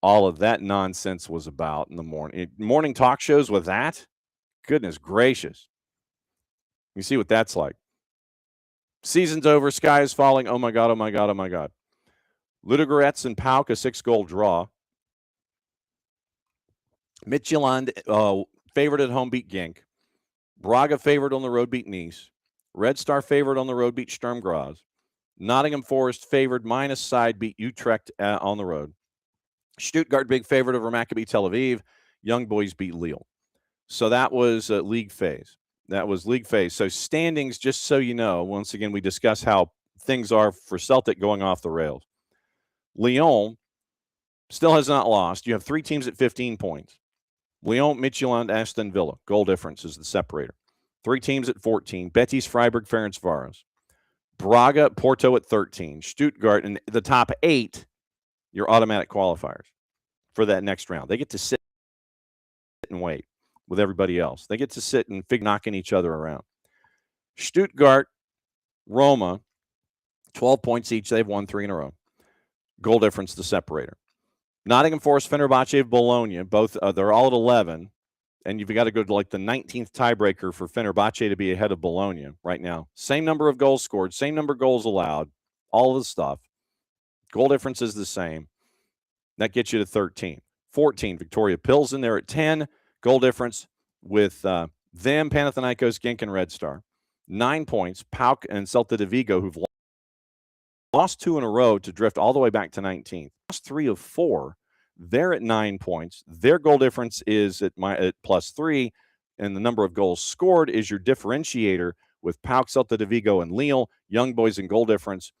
all of that nonsense was about in the morning talk shows with that. Goodness gracious. You see what that's like. Season's over. Sky is falling. Oh, my God, oh, my God, oh, my God. Ludogorets and PAOK, a 6-goal draw. Midtjylland, favored at home, beat Genk. Braga, favored on the road, beat Nice. Red Star, favored on the road, beat Sturm Graz. Nottingham Forest, favored minus side, beat Utrecht on the road. Stuttgart, big favorite over Maccabi Tel Aviv. Young Boys beat Lille. So that was league phase. So standings, just so you know, once again, we discuss how things are for Celtic going off the rails. Lyon still has not lost. You have 3 teams at 15 points. Lyon, Midtjylland, Aston Villa. Goal difference is the separator. 3 teams at 14. Betis, Freiburg, Ferencvaros. Braga, Porto at 13. Stuttgart, and the top 8, your automatic qualifiers for that next round. They get to sit and wait with everybody else. They get to sit and knocking each other around. Stuttgart, Roma, 12 points each. They've won 3 in a row. Goal difference, the separator. Nottingham Forest, Fenerbahce, Bologna, both they're all at 11. And you've got to go to like the 19th tiebreaker for Fenerbahce to be ahead of Bologna right now. Same number of goals scored, same number of goals allowed, all of the stuff. Goal difference is the same. That gets you to 13. 14, Victoria Pilsen, they're at 10. Goal difference with them, Panathinaikos, Genk, and Red Star. 9 points, PAOK and Celta de Vigo, who've lost 2 in a row to drift all the way back to 19th. Lost 3 of 4. They're at 9 points. Their goal difference is at +3, and the number of goals scored is your differentiator with PAOK, Celta de Vigo, and Lille. Young boys in goal difference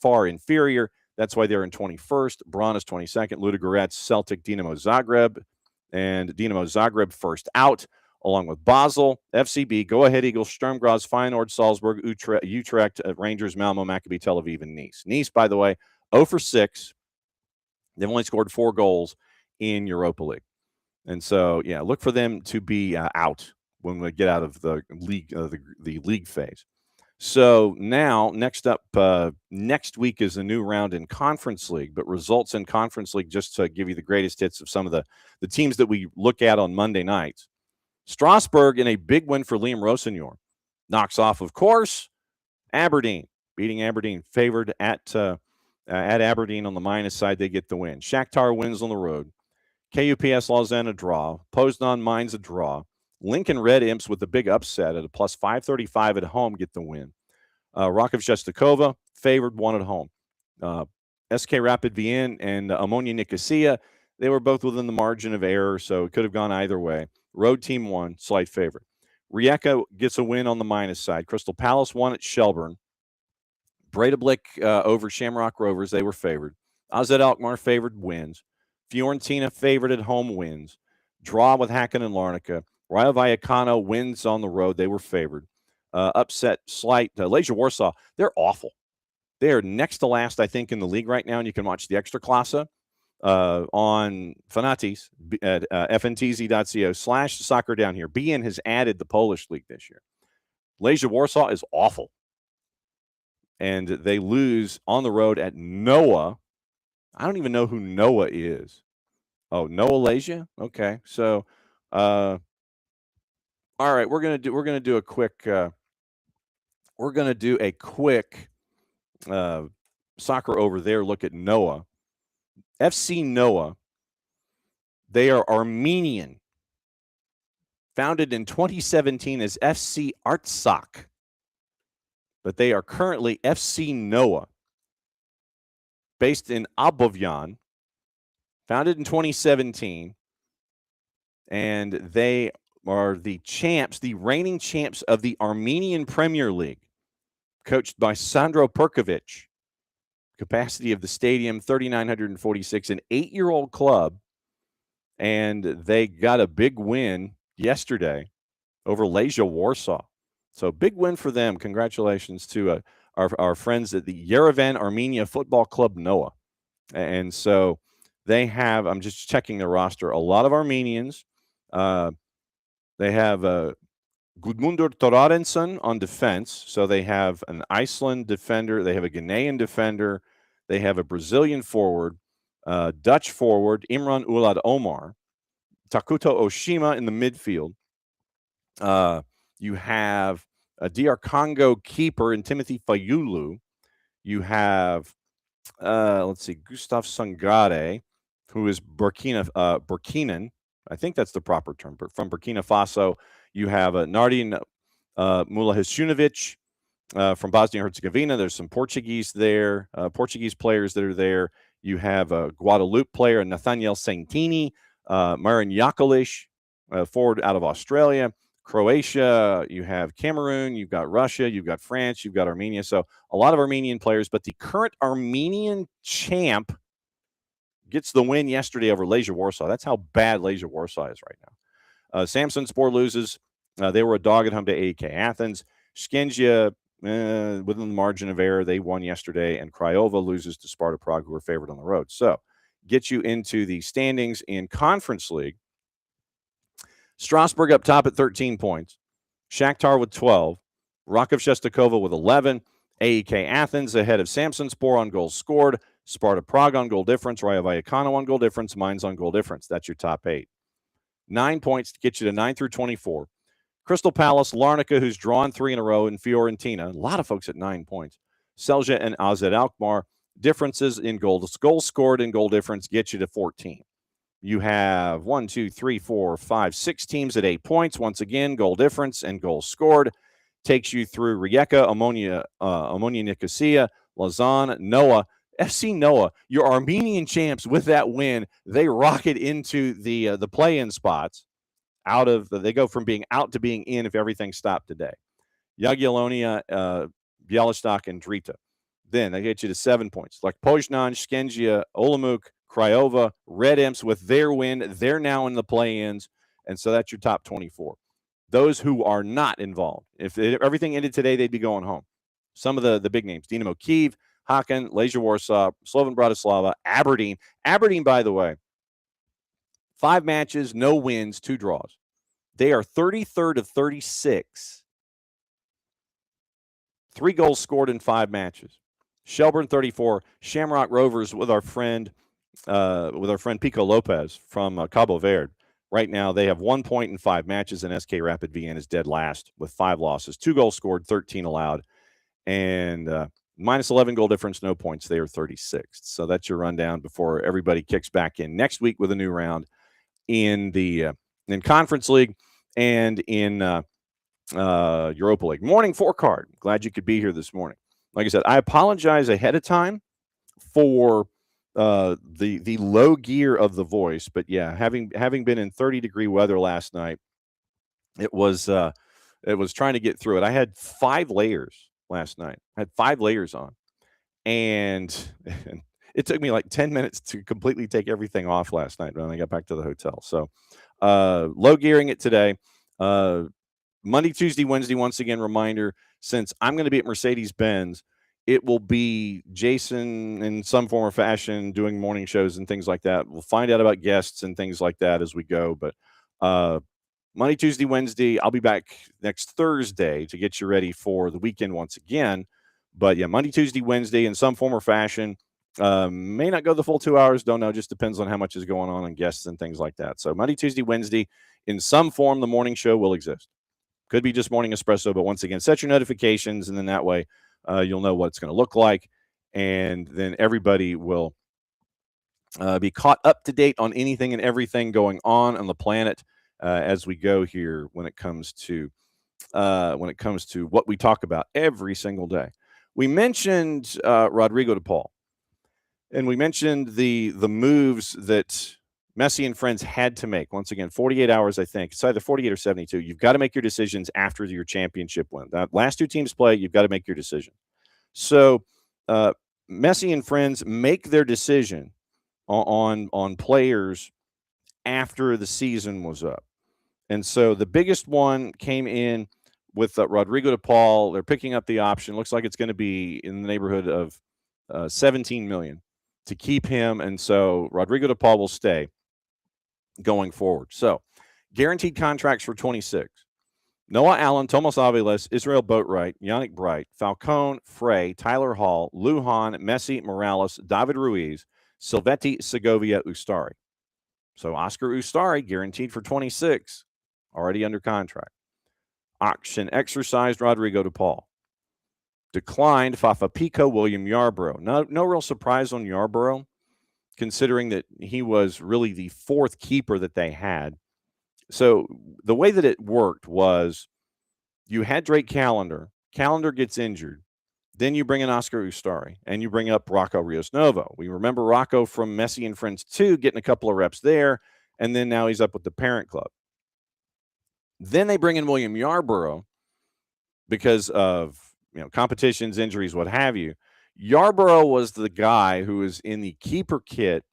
far inferior. That's why they're in 21st. Braun is 22nd. Ludogorets, Celtic, Dinamo Zagreb, and Dinamo Zagreb first out, along with Basel, FCB, Go Ahead Eagles, Sturm Graz, Feyenoord, Salzburg, Utrecht, Rangers, Malmo, Maccabi Tel Aviv, and Nice. Nice, by the way, 0 for 6. They've only scored 4 goals in Europa League. And so, yeah, look for them to be out when we get out of the league, the league phase. So now, next up, next week is a new round in Conference League, but results in Conference League, just to give you the greatest hits of some of the teams that we look at on Monday nights. Strasbourg in a big win for Liam Rossignol. Knocks off, of course, Aberdeen, beating Aberdeen, favored at Aberdeen on the minus side. They get the win. Shakhtar wins on the road. KUPS Lausanne a draw. Poznan Mainz a draw. Lincoln Red Imps with the big upset at a plus 535 at home get the win. Rakov Shestakova favored, 1 at home. SK Rapid Vienna and Ammonia Nicosia, they were both within the margin of error, so it could have gone either way. Road team won, slight favorite. Rijeka gets a win on the minus side. Crystal Palace won at Shelburne. Breidablik over Shamrock Rovers, they were favored. AZ Alkmaar favored, wins. Fiorentina favored at home, wins. Draw with Häcken and Larnaca. Rayo Vallecano wins on the road, they were favored. Upset, slight. Legia Warsaw, they're awful. They are next to last, I think, in the league right now, and you can watch the Ekstraklasa on Fanatis at fntz.co/soccer down here. BN has added the Polish league this year. Legia Warsaw is awful. And they lose on the road at Noah. I don't even know who Noah is. Oh, Noah Legia? Okay. So all right, we're gonna do a quick soccer over there look at Noah. FC Noah. They are Armenian. Founded in 2017 as FC Artsakh. But they are currently FC Noah, based in Abovyan, founded in 2017, and they are the champs, the reigning champs of the Armenian Premier League, coached by Sandro Perkovic. Capacity of the stadium, 3,946, an 8-year-old club, and they got a big win yesterday over Legia Warsaw. So big win for them. Congratulations to our friends at the Yerevan Armenia Football Club Noah. And so they have, I'm just checking the roster, a lot of Armenians. They have Gudmundur Thorarinsson on defense. So they have an Iceland defender. They have a Ghanaian defender. They have a Brazilian forward, Dutch forward, Imran Ulad Omar, Takuto Oshima in the midfield. You have a DR Congo keeper in Timothy Fayulu. You have, Gustav Sangare, who is Burkinan. I think that's the proper term, but from Burkina Faso. You have Nardin Mulahisunovic from Bosnia-Herzegovina. There's some Portuguese there, Portuguese players that are there. You have a Guadeloupe player, Nathaniel Santini, Marin Jakolic, forward out of Australia. Croatia, you have Cameroon, you've got Russia, you've got France, you've got Armenia. So a lot of Armenian players, but the current Armenian champ gets the win yesterday over Legia Warsaw. That's how bad Legia Warsaw is right now. Samsunspor loses. They were a dog at home to AEK Athens. Skengia, within the margin of error, they won yesterday. And Craiova loses to Sparta Prague, who are favored on the road. So get you into the standings in Conference League. Strasbourg up top at 13 points. Shakhtar with 12. Rakov Shestakova with 11. AEK Athens ahead of Samsonspor on goals scored. Sparta Prague on goal difference. Raya Vallecano on goal difference. Mainz on goal difference. That's your top 8. 9 points to get you to 9 through 24. Crystal Palace, Larnaca, who's drawn 3 in a row, and Fiorentina. A lot of folks at 9 points. Celje and AZ Alkmaar. Differences in goals scored and goal difference get you to 14. You have 1, 2, 3, 4, 5, 6 teams at 8 points. Once again, goal difference and goals scored takes you through Rijeka, Omonia Nicosia, Lausanne, Noah. FC Noah, your Armenian champs with that win, they rocket into the play-in spots. They go from being out to being in if everything stopped today. Jagiellonia, Bialystok, and Drita. Then they get you to 7 points. Like Poznan, Skengia, Olomouc, Craiova, Red Imps with their win. They're now in the play-ins, and so that's your top 24. Those who are not involved. If everything ended today, they'd be going home. Some of the big names: Dynamo Kyiv, Haken, Legia Warsaw, Slovan Bratislava, Aberdeen. Aberdeen, by the way, 5 matches, no wins, 2 draws. They are 33rd of 36. 3 goals scored in 5 matches. Shelburne 34. Shamrock Rovers with our friend Pico Lopez from Cabo Verde. Right now, they have 1 point in 5 matches, and SK Rapid Vienna is dead last with 5 losses. 2 goals scored, 13 allowed, and minus 11 goal difference, no points. They are 36th. So that's your rundown before everybody kicks back in next week with a new round in Conference League and in Europa League. Morning 4 card. Glad you could be here this morning. Like I said, I apologize ahead of time for the low gear of the voice, but yeah, having been in 30-degree weather last night, it was trying to get through it. I had 5 layers last night. I had 5 layers on, and it took me like 10 minutes to completely take everything off last night when I got back to the hotel. So low gearing it today. Monday, Tuesday, Wednesday, once again, reminder, since I'm going to be at Mercedes-Benz, it will be Jason in some form or fashion doing morning shows and things like that. We'll find out about guests and things like that as we go. But Monday, Tuesday, Wednesday, I'll be back next Thursday to get you ready for the weekend once again. But yeah, Monday, Tuesday, Wednesday in some form or fashion. May not go the full 2 hours. Don't know. Just depends on how much is going on and guests and things like that. So Monday, Tuesday, Wednesday, in some form, the morning show will exist. Could be just morning espresso, but once again, set your notifications, and then that way you'll know what it's going to look like, and then everybody will be caught up to date on anything and everything going on the planet as we go here when it comes to what we talk about every single day. We mentioned Rodrigo de Paul, and we mentioned the moves that Messi and friends had to make. Once again, 48 hours, I think. It's either 48 or 72. You've got to make your decisions after your championship win. That last 2 teams play, you've got to make your decision. So Messi and friends make their decision on players after the season was up. And so the biggest one came in with Rodrigo de Paul. They're picking up the option. Looks like it's going to be in the neighborhood of $17 million to keep him. And so Rodrigo de Paul will stay going forward. So guaranteed contracts for 26. Noah Allen, Tomas Aviles, Israel Boatwright, Yannick Bright, Falcone, Frey, Tyler Hall, Lujan, Messi, Morales, David Ruiz, Silvetti, Segovia, Ustari. So Oscar Ustari guaranteed for 26, already under contract. Auction exercised Rodrigo de Paul. Declined Fafa Pico, William Yarbrough. No real surprise on Yarbrough, considering that he was really the 4th keeper that they had. So the way that it worked was you had Drake Callender. Callender gets injured. Then you bring in Oscar Ustari, and you bring up Rocco Rios Novo. We remember Rocco from Messi and Friends 2, getting a couple of reps there, and then now he's up with the parent club. Then they bring in William Yarbrough because of competitions, injuries, what have you. Yarbrough was the guy who was in the keeper kit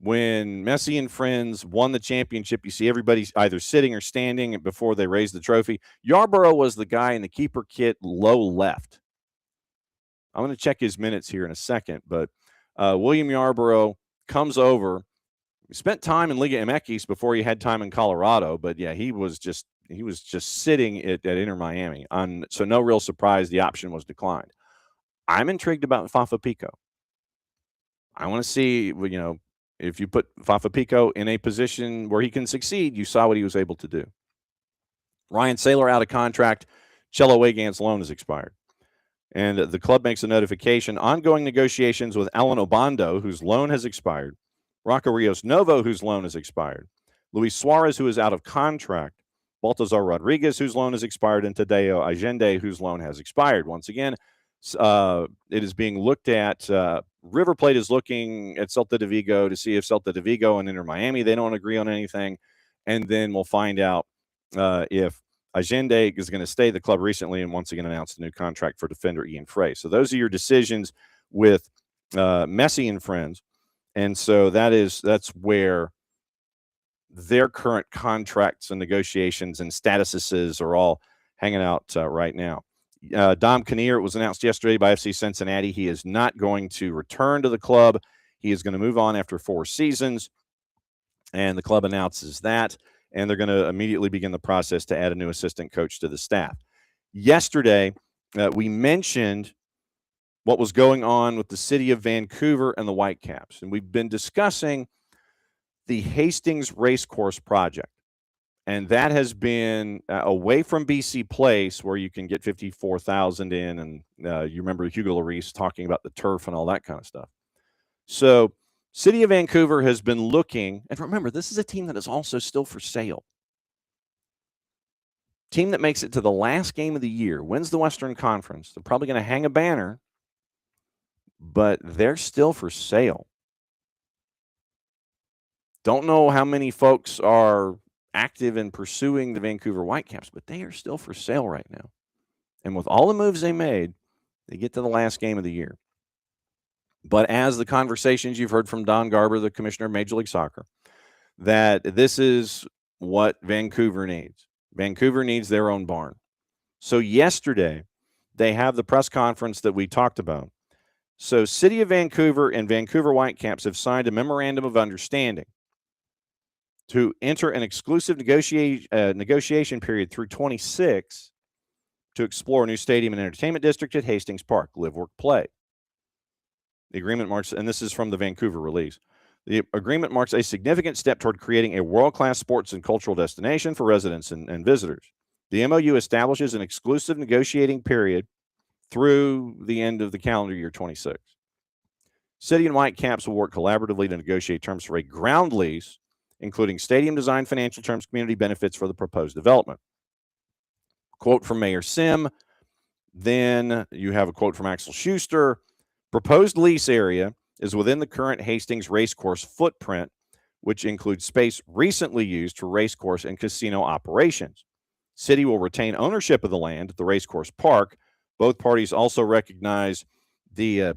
when Messi and friends won the championship. You see everybody either sitting or standing before they raise the trophy. Yarbrough was the guy in the keeper kit low left. I'm going to check his minutes here in a second, but William Yarbrough comes over. He spent time in Liga MX before he had time in Colorado, but yeah, he was just he was just sitting at Inter Miami. So no real surprise the option was declined. I'm intrigued about Fafa Pico. I want to see, if you put Fafa Pico in a position where he can succeed, you saw what he was able to do. Ryan Saylor out of contract. Cello Wagant's loan has expired. And the club makes a notification. Ongoing negotiations with Alan Obando, whose loan has expired. Rocco Rios Novo, whose loan has expired. Luis Suarez, who is out of contract. Baltazar Rodriguez, whose loan has expired. And Tadeo Allende, whose loan has expired. Once again, it is being looked at. River Plate is looking at Celta de Vigo to see if Celta de Vigo and Inter Miami, they don't agree on anything. And then we'll find out if Allende is going to stay. The club recently and once again announced a new contract for defender Ian Frey. So those are your decisions with Messi and friends. And so that's where their current contracts and negotiations and statuses are all hanging out right now. Dom Kinnear, it was announced yesterday by FC Cincinnati. He is not going to return to the club. He is going to move on after 4 seasons. And the club announces that. And they're going to immediately begin the process to add a new assistant coach to the staff. Yesterday, we mentioned what was going on with the city of Vancouver and the Whitecaps. And we've been discussing the Hastings Racecourse project. And that has been away from BC Place, where you can get 54,000 in. And you remember Hugo Lloris talking about the turf and all that kind of stuff. So City of Vancouver has been looking, and remember, this is a team that is also still for sale. Team that makes it to the last game of the year, wins the Western Conference. They're probably going to hang a banner, but they're still for sale. Don't know how many folks are active in pursuing the Vancouver Whitecaps, but they are still for sale right now. And with all the moves they made, they get to the last game of the year. But as the conversations you've heard from Don Garber, the commissioner of Major League Soccer, that this is what Vancouver needs. Vancouver needs their own barn. So yesterday, they have the press conference that we talked about. So City of Vancouver and Vancouver Whitecaps have signed a memorandum of understanding to enter an exclusive negotiation period through 26 to explore a new stadium and entertainment district at Hastings Park, live, work, play. The agreement marks, and this is from the Vancouver release, the agreement marks a significant step toward creating a world-class sports and cultural destination for residents and visitors. The MOU establishes an exclusive negotiating period through the end of the calendar year 26. City and Whitecaps will work collaboratively to negotiate terms for a ground lease, including stadium design, financial terms, community benefits for the proposed development. Quote from Mayor Sim. Then you have a quote from Axel Schuster. Proposed lease area is within the current Hastings Racecourse footprint, which includes space recently used for racecourse and casino operations. City will retain ownership of the land at the Racecourse Park. Both parties also recognize the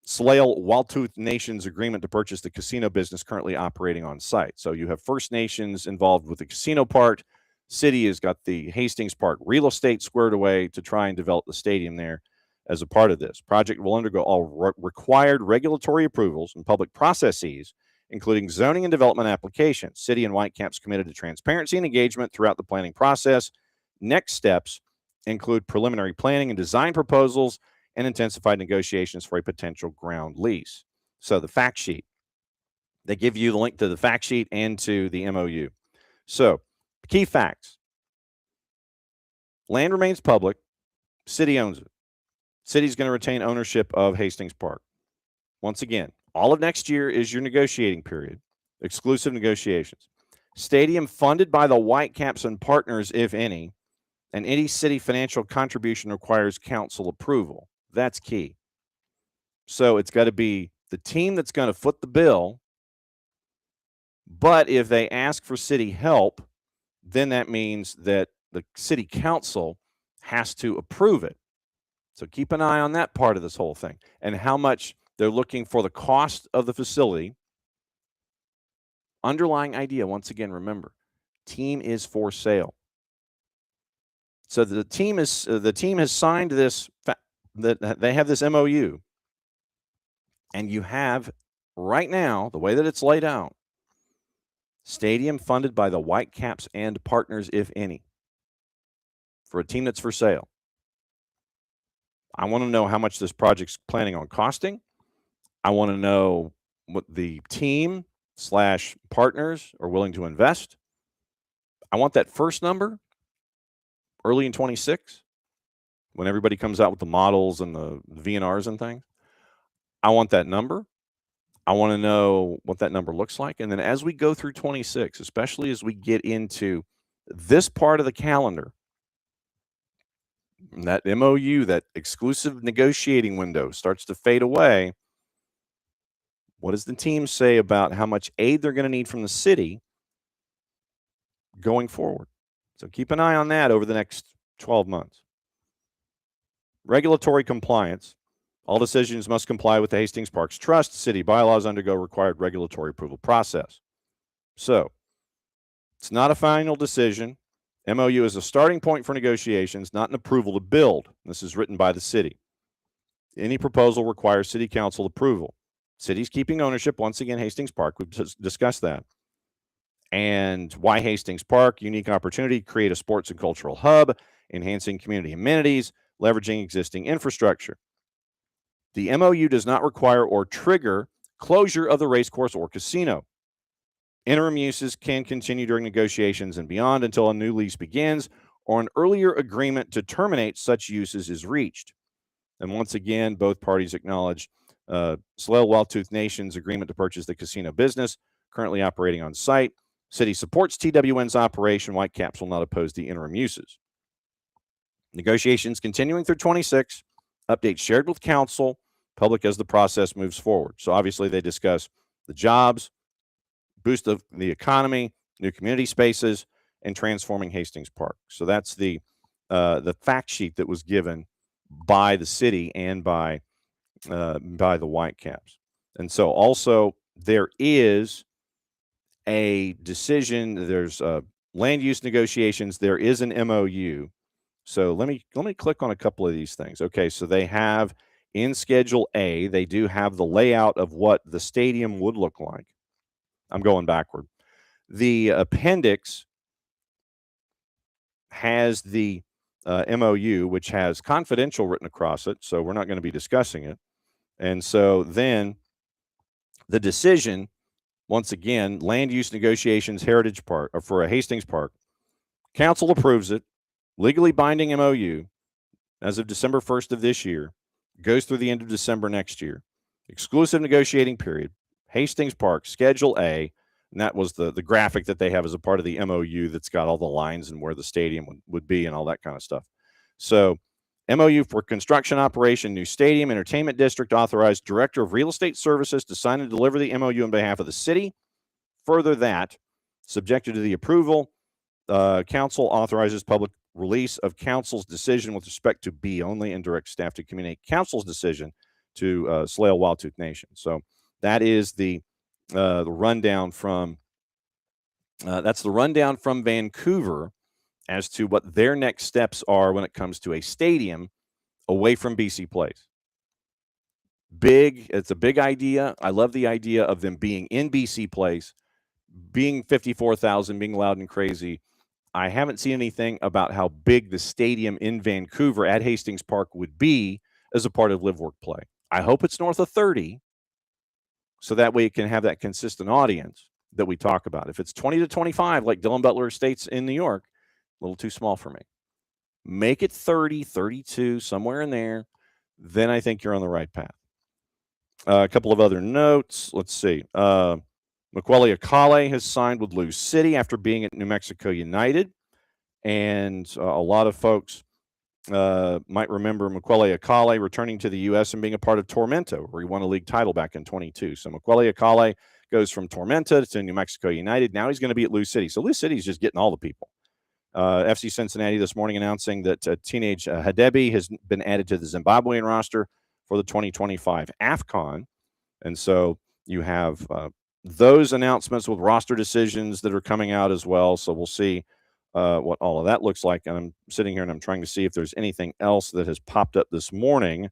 Tsleil-Waututh Nations agreement to purchase the casino business currently operating on site. So you have First Nations involved with the casino part. City has got the Hastings Park real estate squared away to try and develop the stadium there as a part of this. Project will undergo all required regulatory approvals and public processes, including zoning and development applications. City and Whitecaps committed to transparency and engagement throughout the planning process. Next steps include preliminary planning and design proposals and intensified negotiations for a potential ground lease. So the fact sheet, they give you the link to the fact sheet and to the MOU. So key facts. Land remains public. City owns it. City's going to retain ownership of Hastings Park. Once again, all of next year is your negotiating period. Exclusive negotiations. Stadium funded by the Whitecaps and partners, if any, and any city financial contribution requires council approval. That's key. So it's got to be the team that's going to foot the bill. But if they ask for city help, then that means that the city council has to approve it. So keep an eye on that part of this whole thing and how much they're looking for the cost of the facility. Underlying idea, once again, remember, team is for sale. So the team has signed this, that they have this MOU, and you have right now, the way that it's laid out, stadium funded by the Whitecaps and partners, if any. for a team that's for sale. I want to know how much this project's planning on costing. I want to know what the team / partners are willing to invest. I want that first number early in 26 when everybody comes out with the models and the VNRs and things. I want that number. I want to know what that number looks like. And then as we go through 26, especially as we get into this part of the calendar, that MOU, that exclusive negotiating window starts to fade away. What does the team say about how much aid they're going to need from the city going forward? So keep an eye on that over the next 12 months. Regulatory compliance. All decisions must comply with the Hastings Parks Trust. City bylaws undergo required regulatory approval process. So it's not a final decision. MOU is a starting point for negotiations, not an approval to build. This is written by the city. Any proposal requires city council approval. City's keeping ownership. Once again, Hastings Park. We've discussed that. And why Hastings Park? Unique opportunity to create a sports and cultural hub, enhancing community amenities, leveraging existing infrastructure. The MOU does not require or trigger closure of the racecourse or casino. Interim uses can continue during negotiations and beyond until a new lease begins or an earlier agreement to terminate such uses is reached. And once again, both parties acknowledge Tsleil-Waututh Nation's agreement to purchase the casino business currently operating on site. City supports TWN's operation. Whitecaps will not oppose the interim uses. Negotiations continuing through 26. Updates shared with council, public as the process moves forward. So obviously they discuss the jobs, boost of the economy, new community spaces, and transforming Hastings Park. So that's the fact sheet that was given by the city and by the Whitecaps. And so also there is a decision. There's land use negotiations. There is an MOU. So let me click on a couple of these things. Okay, so they have in Schedule A, they do have the layout of what the stadium would look like. I'm going backward. The appendix has the MOU, which has confidential written across it, so we're not going to be discussing it. And so then the decision, once again, land use negotiations, Heritage Park, or for a Hastings Park, council approves it, legally binding MOU as of December 1st of this year, goes through the end of December next year. Exclusive negotiating period, Hastings Park, Schedule A, and that was the graphic that they have as a part of the MOU that's got all the lines and where the stadium would be and all that kind of stuff. So MOU for construction operation, new stadium, entertainment district, authorized director of real estate services to sign and deliver the MOU on behalf of the city. Further that, subjected to the approval, council authorizes public release of council's decision with respect to B only and direct staff to communicate council's decision to Tsleil-Waututh Nation. So that is the rundown from that's the rundown from Vancouver as to what their next steps are when it comes to a stadium away from BC Place. It's a big idea. I love the idea of them being in BC Place, being 54,000, being loud and crazy. I haven't seen anything about how big the stadium in Vancouver at Hastings Park would be as a part of Live, Work, Play. I hope it's north of 30, so that way it can have that consistent audience that we talk about. If it's 20 to 25, like Dillon Butler Estates in New York, a little too small for me. Make it 30, 32, somewhere in there. Then I think you're on the right path. A couple of other notes. Let's see. Macaulay Akale has signed with Lou City after being at New Mexico United. And a lot of folks might remember Macaulay Akale returning to the U.S. and being a part of Tormenta, where he won a league title back in 22. So Macaulay Akale goes from Tormenta to New Mexico United. Now he's going to be at Lou City. So Lou City is just getting all the people. FC Cincinnati this morning announcing that teenage Hadebi has been added to the Zimbabwean roster for the 2025 AFCON. And so you have those announcements with roster decisions that are coming out as well. So we'll see what all of that looks like. And I'm sitting here and I'm trying to see if there's anything else that has popped up this morning.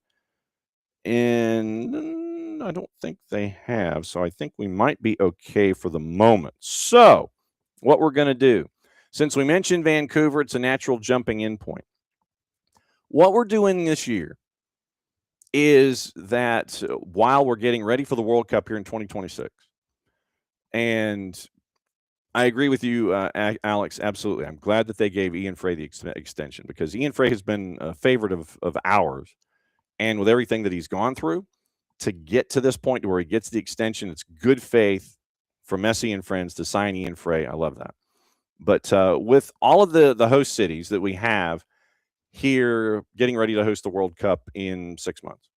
And I don't think they have. So I think we might be okay for the moment. So what we're going to do, since we mentioned Vancouver, it's a natural jumping in point. What we're doing this year is that while we're getting ready for the World Cup here in 2026, and I agree with you, Alex, absolutely. I'm glad that they gave Ian Frey the extension, because Ian Frey has been a favorite of ours. And with everything that he's gone through, to get to this point to where he gets the extension, it's good faith from Messi and friends to sign Ian Frey. I love that. But with all of the host cities that we have here getting ready to host the World Cup in 6 months,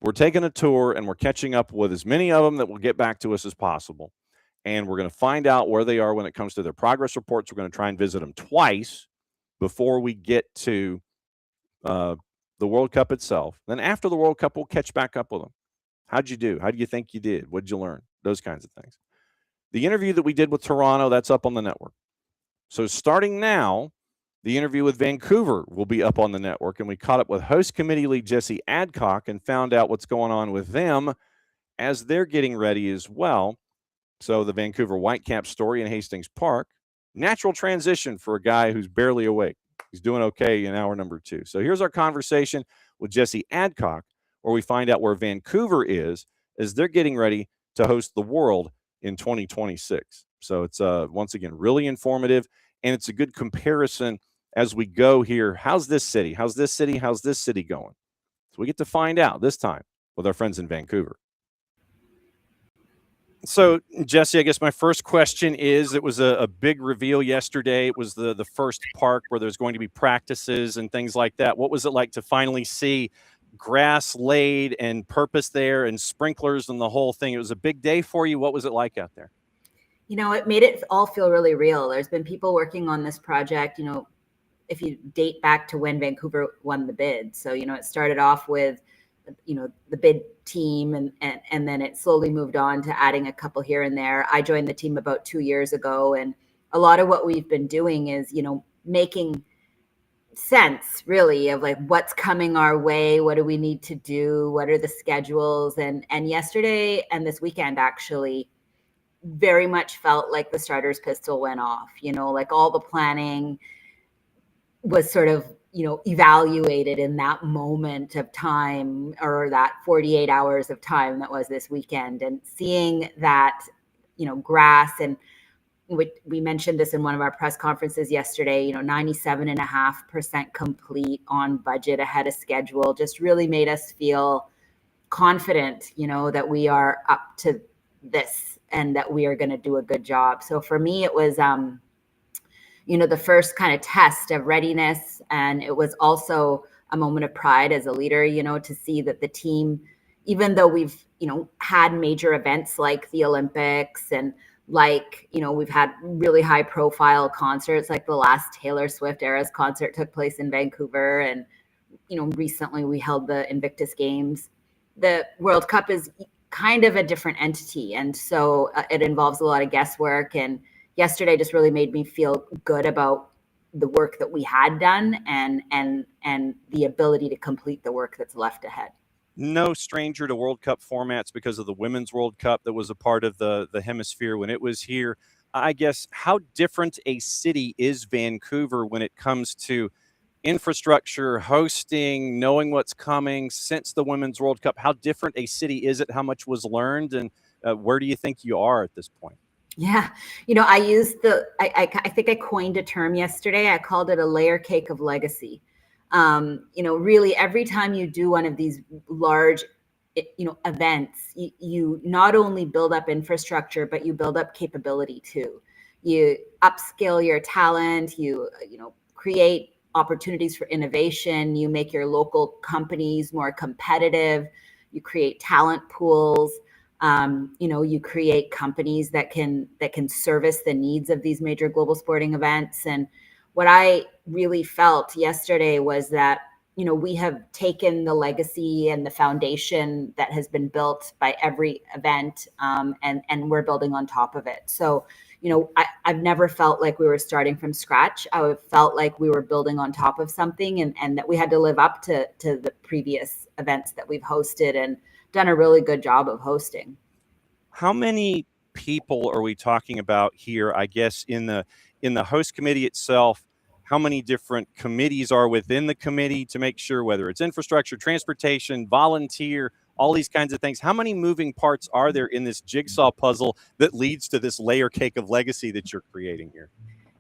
we're taking a tour and we're catching up with as many of them that will get back to us as possible. And we're going to find out where they are when it comes to their progress reports. We're going to try and visit them twice before we get to the World Cup itself. Then after the World Cup, we'll catch back up with them. How'd you do? How do you think you did? What'd you learn? Those kinds of things. The interview that we did with Toronto, that's up on the network. So starting now, the interview with Vancouver will be up on the network. And we caught up with host committee lead Jessie Adcock and found out what's going on with them as they're getting ready as well. So the Vancouver Whitecaps story in Hastings Park, natural transition for a guy who's barely awake. He's doing okay in hour number 2. So here's our conversation with Jessie Adcock, where we find out where Vancouver is as they're getting ready to host the World in 2026. So it's, once again, really informative, and it's a good comparison as we go here. How's this city? How's this city? How's this city going? So we get to find out this time with our friends in Vancouver. So, Jessie, I guess my first question is, it was a big reveal yesterday. It was the first park where there's going to be practices and things like that. What was it like to finally see grass laid and purpose there and sprinklers and the whole thing? It was a big day for you. What was it like out there? It made it all feel really real. There's been people working on this project, if you date back to when Vancouver won the bid. So, it started off with the bid team and then it slowly moved on to adding a couple here and there. I joined the team about 2 years ago, and a lot of what we've been doing is, making sense really of like what's coming our way, what do we need to do, what are the schedules, and yesterday and this weekend actually very much felt like the starter's pistol went off. Like all the planning was sort of evaluated in that moment of time, or that 48 hours of time that was this weekend, and seeing that, grass, and we mentioned this in one of our press conferences yesterday, 97.5% complete, on budget, ahead of schedule, just really made us feel confident, that we are up to this and that we are going to do a good job. So for me, it was, the first kind of test of readiness. And it was also a moment of pride as a leader, to see that the team, even though we've, had major events like the Olympics and we've had really high profile concerts, like the last Taylor Swift Eras concert took place in Vancouver. And, recently we held the Invictus Games. The World Cup is kind of a different entity. And so it involves a lot of guesswork, and yesterday just really made me feel good about the work that we had done and the ability to complete the work that's left ahead. No stranger to World Cup formats because of the Women's World Cup that was a part of the hemisphere when it was here. I guess, how different a city is Vancouver when it comes to infrastructure, hosting, knowing what's coming since the Women's World Cup? How different a city is it? How much was learned? And where do you think you are at this point? Yeah. I used I think I coined a term yesterday. I called it a layer cake of legacy. Really every time you do one of these large, events, you not only build up infrastructure, but you build up capability too. You upskill your talent, you create opportunities for innovation, you make your local companies more competitive, you create talent pools. You create companies that can service the needs of these major global sporting events. And what I really felt yesterday was that, we have taken the legacy and the foundation that has been built by every event, and we're building on top of it. So, I've never felt like we were starting from scratch. I felt like we were building on top of something, and that we had to live up to the previous events that we've hosted and done a really good job of hosting. How many people are we talking about here? I guess in the host committee itself, how many different committees are within the committee to make sure whether it's infrastructure, transportation, volunteer, all these kinds of things. How many moving parts are there in this jigsaw puzzle that leads to this layer cake of legacy that you're creating here?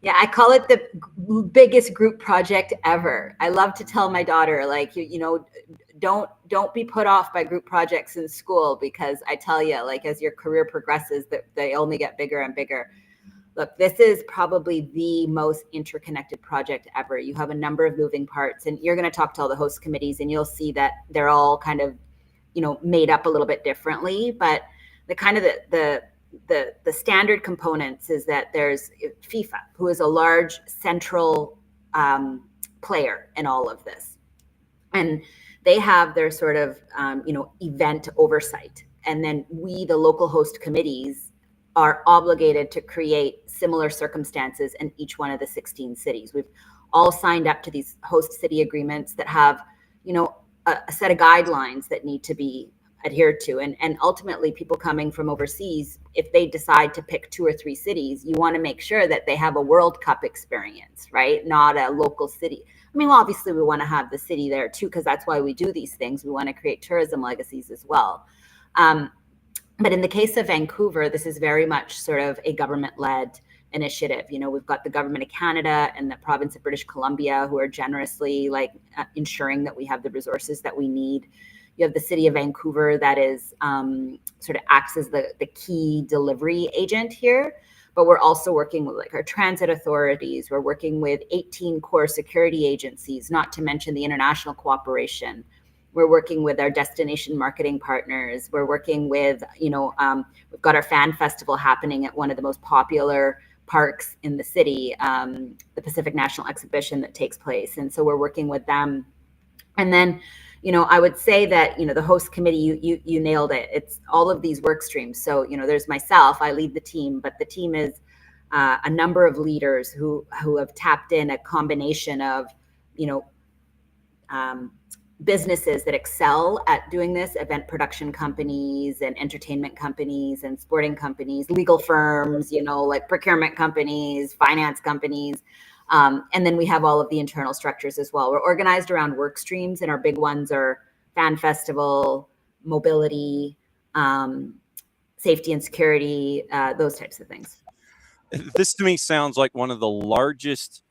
Yeah, I call it the biggest group project ever. I love to tell my daughter, like, don't be put off by group projects in school, because I tell you, like, as your career progresses, that they only get bigger and bigger. Look, this is probably the most interconnected project ever. You have a number of moving parts, and you're going to talk to all the host committees, and you'll see that they're all kind of, made up a little bit differently. But the kind of the standard components is that there's FIFA, who is a large central player in all of this, and they have their sort of event oversight, and then we, the local host committees, are obligated to create similar circumstances in each one of the 16 cities. We've all signed up to these host city agreements that have, a set of guidelines that need to be adhered to. And ultimately, people coming from overseas, if they decide to pick 2 or 3 cities, you want to make sure that they have a World Cup experience, right? Not a local city. I mean, obviously, we want to have the city there too, because that's why we do these things. We want to create tourism legacies as well. But in the case of Vancouver, this is very much sort of a government-led initiative. We've got the government of Canada and the province of British Columbia, who are generously ensuring that we have the resources that we need. You have the city of Vancouver that is sort of acts as the key delivery agent here. But we're also working with our transit authorities. We're working with 18 core security agencies, not to mention the international cooperation. We're working with our destination marketing partners. We're working with, we've got our fan festival happening at one of the most popular parks in the city, the Pacific National Exhibition that takes place. And so we're working with them. And then, I would say that, the host committee, you nailed it. It's all of these work streams. So, there's myself, I lead the team, but the team is a number of leaders who have tapped in a combination of, businesses that excel at doing this, event production companies and entertainment companies and sporting companies, legal firms, like procurement companies, finance companies. And then we have all of the internal structures as well. We're organized around work streams, and our big ones are fan festival, mobility, safety and security, those types of things. This to me sounds like one of the largest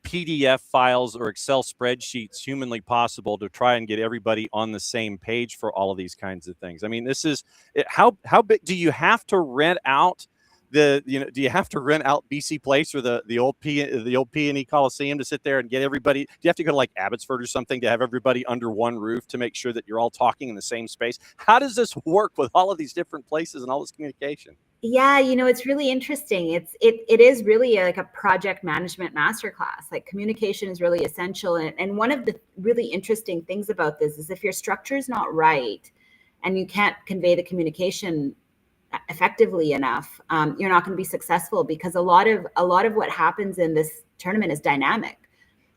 PDF files or Excel spreadsheets humanly possible to try and get everybody on the same page for all of these kinds of things. I mean, this is how big do you have to rent out do you have to rent out BC Place or the old P&E Coliseum to sit there and get everybody? Do you have to go to like Abbotsford or something to have everybody under one roof to make sure that you're all talking in the same space? How does this work with all of these different places and all this communication? Yeah, it's really interesting. It is really like a project management masterclass. Like, communication is really essential. And one of the really interesting things about this is if your structure is not right and you can't convey the communication effectively enough, you're not going to be successful, because a lot of what happens in this tournament is dynamic.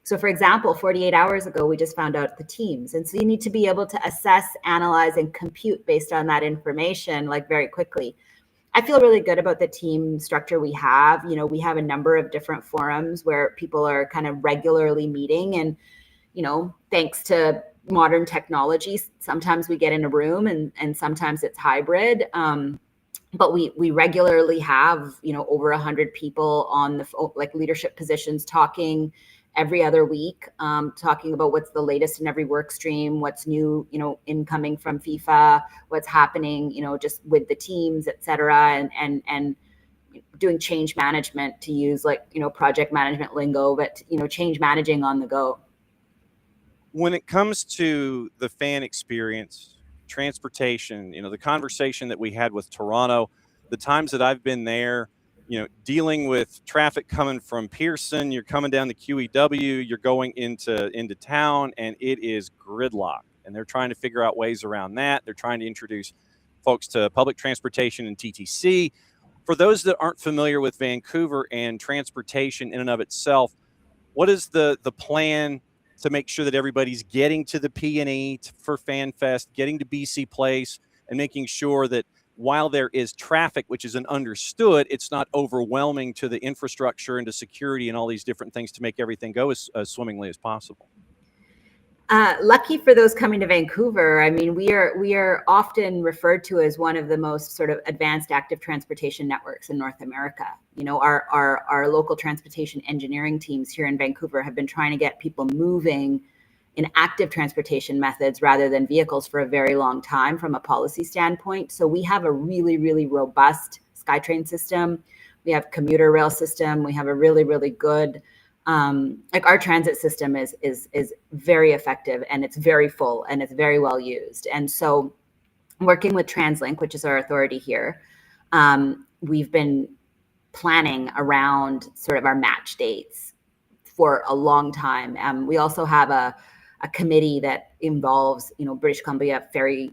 So, for example, 48 hours ago, we just found out the teams. And so you need to be able to assess, analyze, and compute based on that information, like, very quickly. I feel really good about the team structure we have. We have a number of different forums where people are kind of regularly meeting, and, thanks to modern technology, sometimes we get in a room and sometimes it's hybrid. But we regularly have, over 100 people on the leadership positions talking every other week, talking about what's the latest in every work stream, what's new, incoming from FIFA, what's happening, just with the teams, et cetera, and doing change management, to use project management lingo, but, change managing on the go. When it comes to the fan experience, transportation, the conversation that we had with Toronto, the times that I've been there, dealing with traffic coming from Pearson, you're coming down the QEW, you're going into town, and it is gridlock. And they're trying to figure out ways around that. They're trying to introduce folks to public transportation and TTC. For those that aren't familiar with Vancouver and transportation in and of itself, what is the plan to make sure that everybody's getting to the P&E for FanFest, getting to BC Place, and making sure that while there is traffic, which is understood, it's not overwhelming to the infrastructure and to security and all these different things to make everything go as swimmingly as possible. Lucky for those coming to Vancouver, I mean, we are often referred to as one of the most sort of advanced active transportation networks in North America. You know, our local transportation engineering teams here in Vancouver have been trying to get people moving in active transportation methods rather than vehicles for a very long time from a policy standpoint. So we have a really, really robust SkyTrain system. We have commuter rail system. We have a really, really good like our transit system is very effective, and it's very full, and it's very well used. And so working with TransLink, which is our authority here, we've been planning around sort of our match dates for a long time. We also have a committee that involves, you know, British Columbia Ferry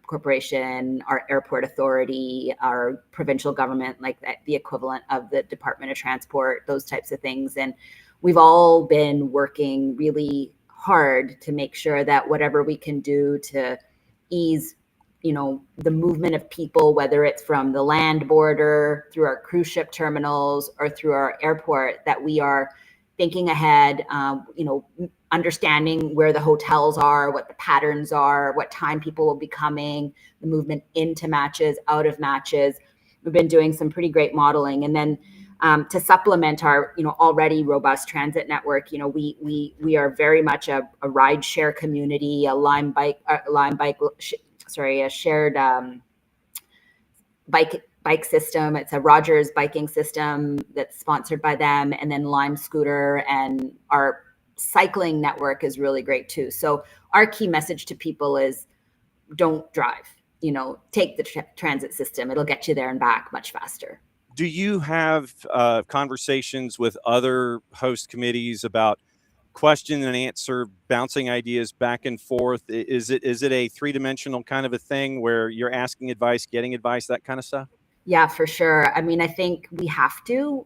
Corporation, our airport authority, our provincial government, like the equivalent of the Department of Transport, those types of things. And we've all been working really hard to make sure that whatever we can do to ease, you know, the movement of people, whether it's from the land border, through our cruise ship terminals, or through our airport, that we are thinking ahead, you know, understanding where the hotels are, what the patterns are, what time people will be coming, the movement into matches, out of matches. We've been doing some pretty great modeling. And then to supplement our, you know, already robust transit network, you know, we are very much a ride share community, a shared bike system. It's a Rogers biking system that's sponsored by them, and then Lime Scooter, and our cycling network is really great too. So our key message to people is don't drive, you know, take the transit system. It'll get you there and back much faster. Do you have conversations with other host committees about question and answer, bouncing ideas back and forth? Is it a three-dimensional kind of a thing where you're asking advice, getting advice, that kind of stuff? Yeah, for sure. I mean, I think we have to.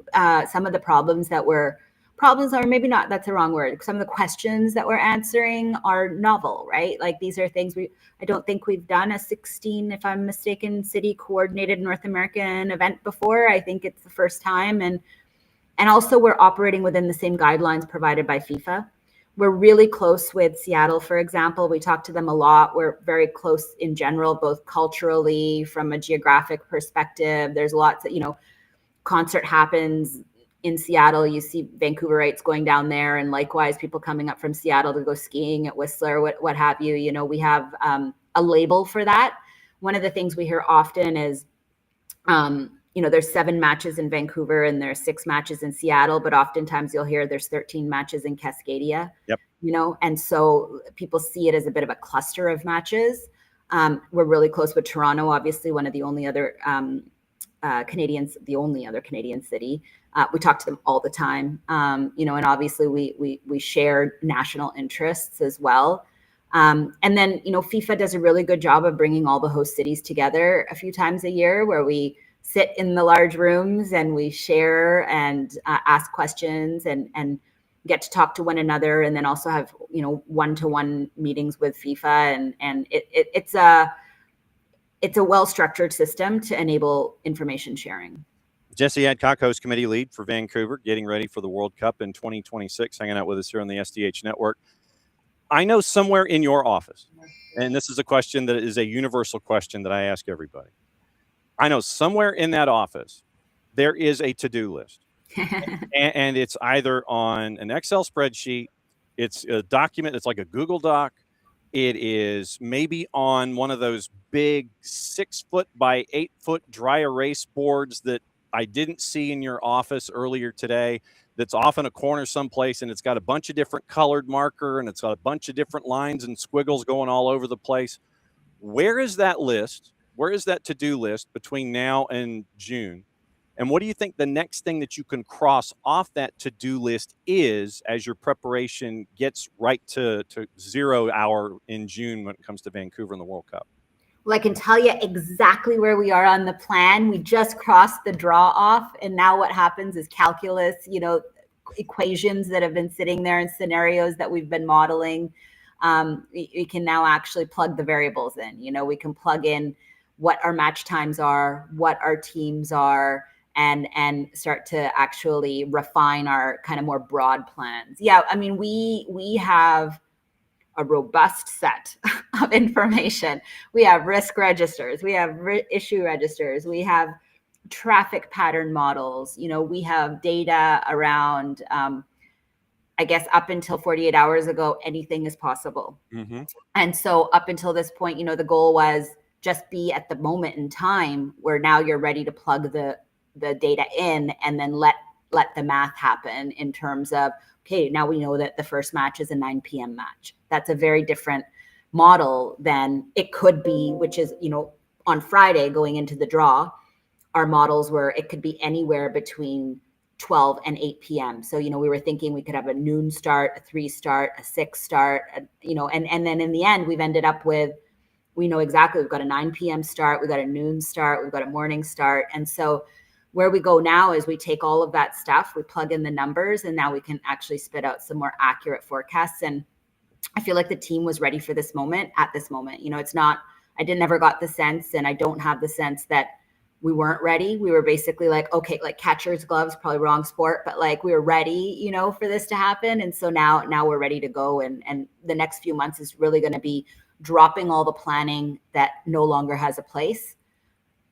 Some of the problems, or maybe not, that's the wrong word. Some of the questions that we're answering are novel, right? Like these are things I don't think we've done a 16, if I'm mistaken, city coordinated North American event before. I think it's the first time. And also we're operating within the same guidelines provided by FIFA. We're really close with Seattle, for example. We talk to them a lot. We're very close in general, both culturally, from a geographic perspective. There's lots of, you know, concert happens in Seattle, you see Vancouverites going down there, and likewise people coming up from Seattle to go skiing at Whistler, what have you. You know, we have a label for that. One of the things we hear often is, you know, there's 7 matches in Vancouver and there's 6 matches in Seattle, but oftentimes you'll hear there's 13 matches in Cascadia. Yep. You know, and so people see it as a bit of a cluster of matches. We're really close with Toronto, obviously one of the only other the only other Canadian city. We talk to them all the time, you know, and obviously we share national interests as well. And then, you know, FIFA does a really good job of bringing all the host cities together a few times a year, where we sit in the large rooms and we share and ask questions and get to talk to one another, and then also have, you know, one-to-one meetings with FIFA. And it's a well-structured system to enable information sharing. Jessie Adcock, host committee lead for Vancouver, getting ready for the World Cup in 2026, hanging out with us here on the SDH network. I know somewhere in your office, and this is a question that is a universal question that I ask everybody. I know somewhere in that office, there is a to-do list. and it's either on an Excel spreadsheet, it's a document, it's like a Google Doc, it is maybe on one of those big 6-foot by 8-foot dry erase boards that I didn't see in your office earlier today, that's off in a corner someplace, and it's got a bunch of different colored marker, and it's got a bunch of different lines and squiggles going all over the place. Where is that list? Where is that to-do list between now and June? And what do you think the next thing that you can cross off that to-do list is as your preparation gets right to 0 hour in June when it comes to Vancouver and the World Cup? Well, I can tell you exactly where we are on the plan. We just crossed the draw off, and now what happens is calculus, you know, equations that have been sitting there and scenarios that we've been modeling. We can now actually plug the variables in. You know, we can plug in what our match times are, what our teams are, and start to actually refine our kind of more broad plans. Yeah, I mean, we have a robust set of information. We have risk registers, we have issue registers, we have traffic pattern models. We have data around, I guess up until 48 hours ago, anything is possible. Mm-hmm. And so up until this point, the goal was just be at the moment in time where now you're ready to plug the data in and then let the math happen in terms of, okay, now we know that the first match is a 9 p.m. match. That's a very different model than it could be, which is, on Friday going into the draw, our models were, it could be anywhere between 12 and 8 p.m. So, we were thinking we could have a noon start, a 3 start, a 6 start, and then in the end, we've ended up with, we know exactly, we've got a 9 p.m. start, we've got a noon start, we've got a morning start. And so where we go now is we take all of that stuff, we plug in the numbers, and now we can actually spit out some more accurate forecasts. And I feel like the team was ready for this moment at this moment. It's not, I never got the sense, and I don't have the sense that we weren't ready. We were basically like, okay, like catcher's gloves, probably wrong sport, but like we were ready, for this to happen. And so now we're ready to go. And the next few months is really going to be dropping all the planning that no longer has a place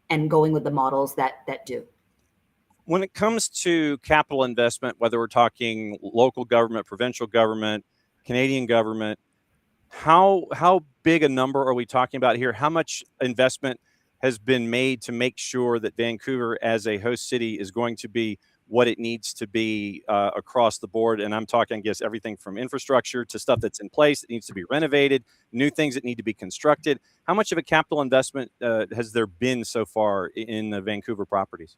and going with the models that do. When it comes to capital investment, whether we're talking local government, provincial government, Canadian government, how big a number are we talking about here? How much investment has been made to make sure that Vancouver as a host city is going to be what it needs to be across the board? And I'm talking, I guess, everything from infrastructure to stuff that's in place that needs to be renovated, new things that need to be constructed. How much of a capital investment has there been so far in the Vancouver properties?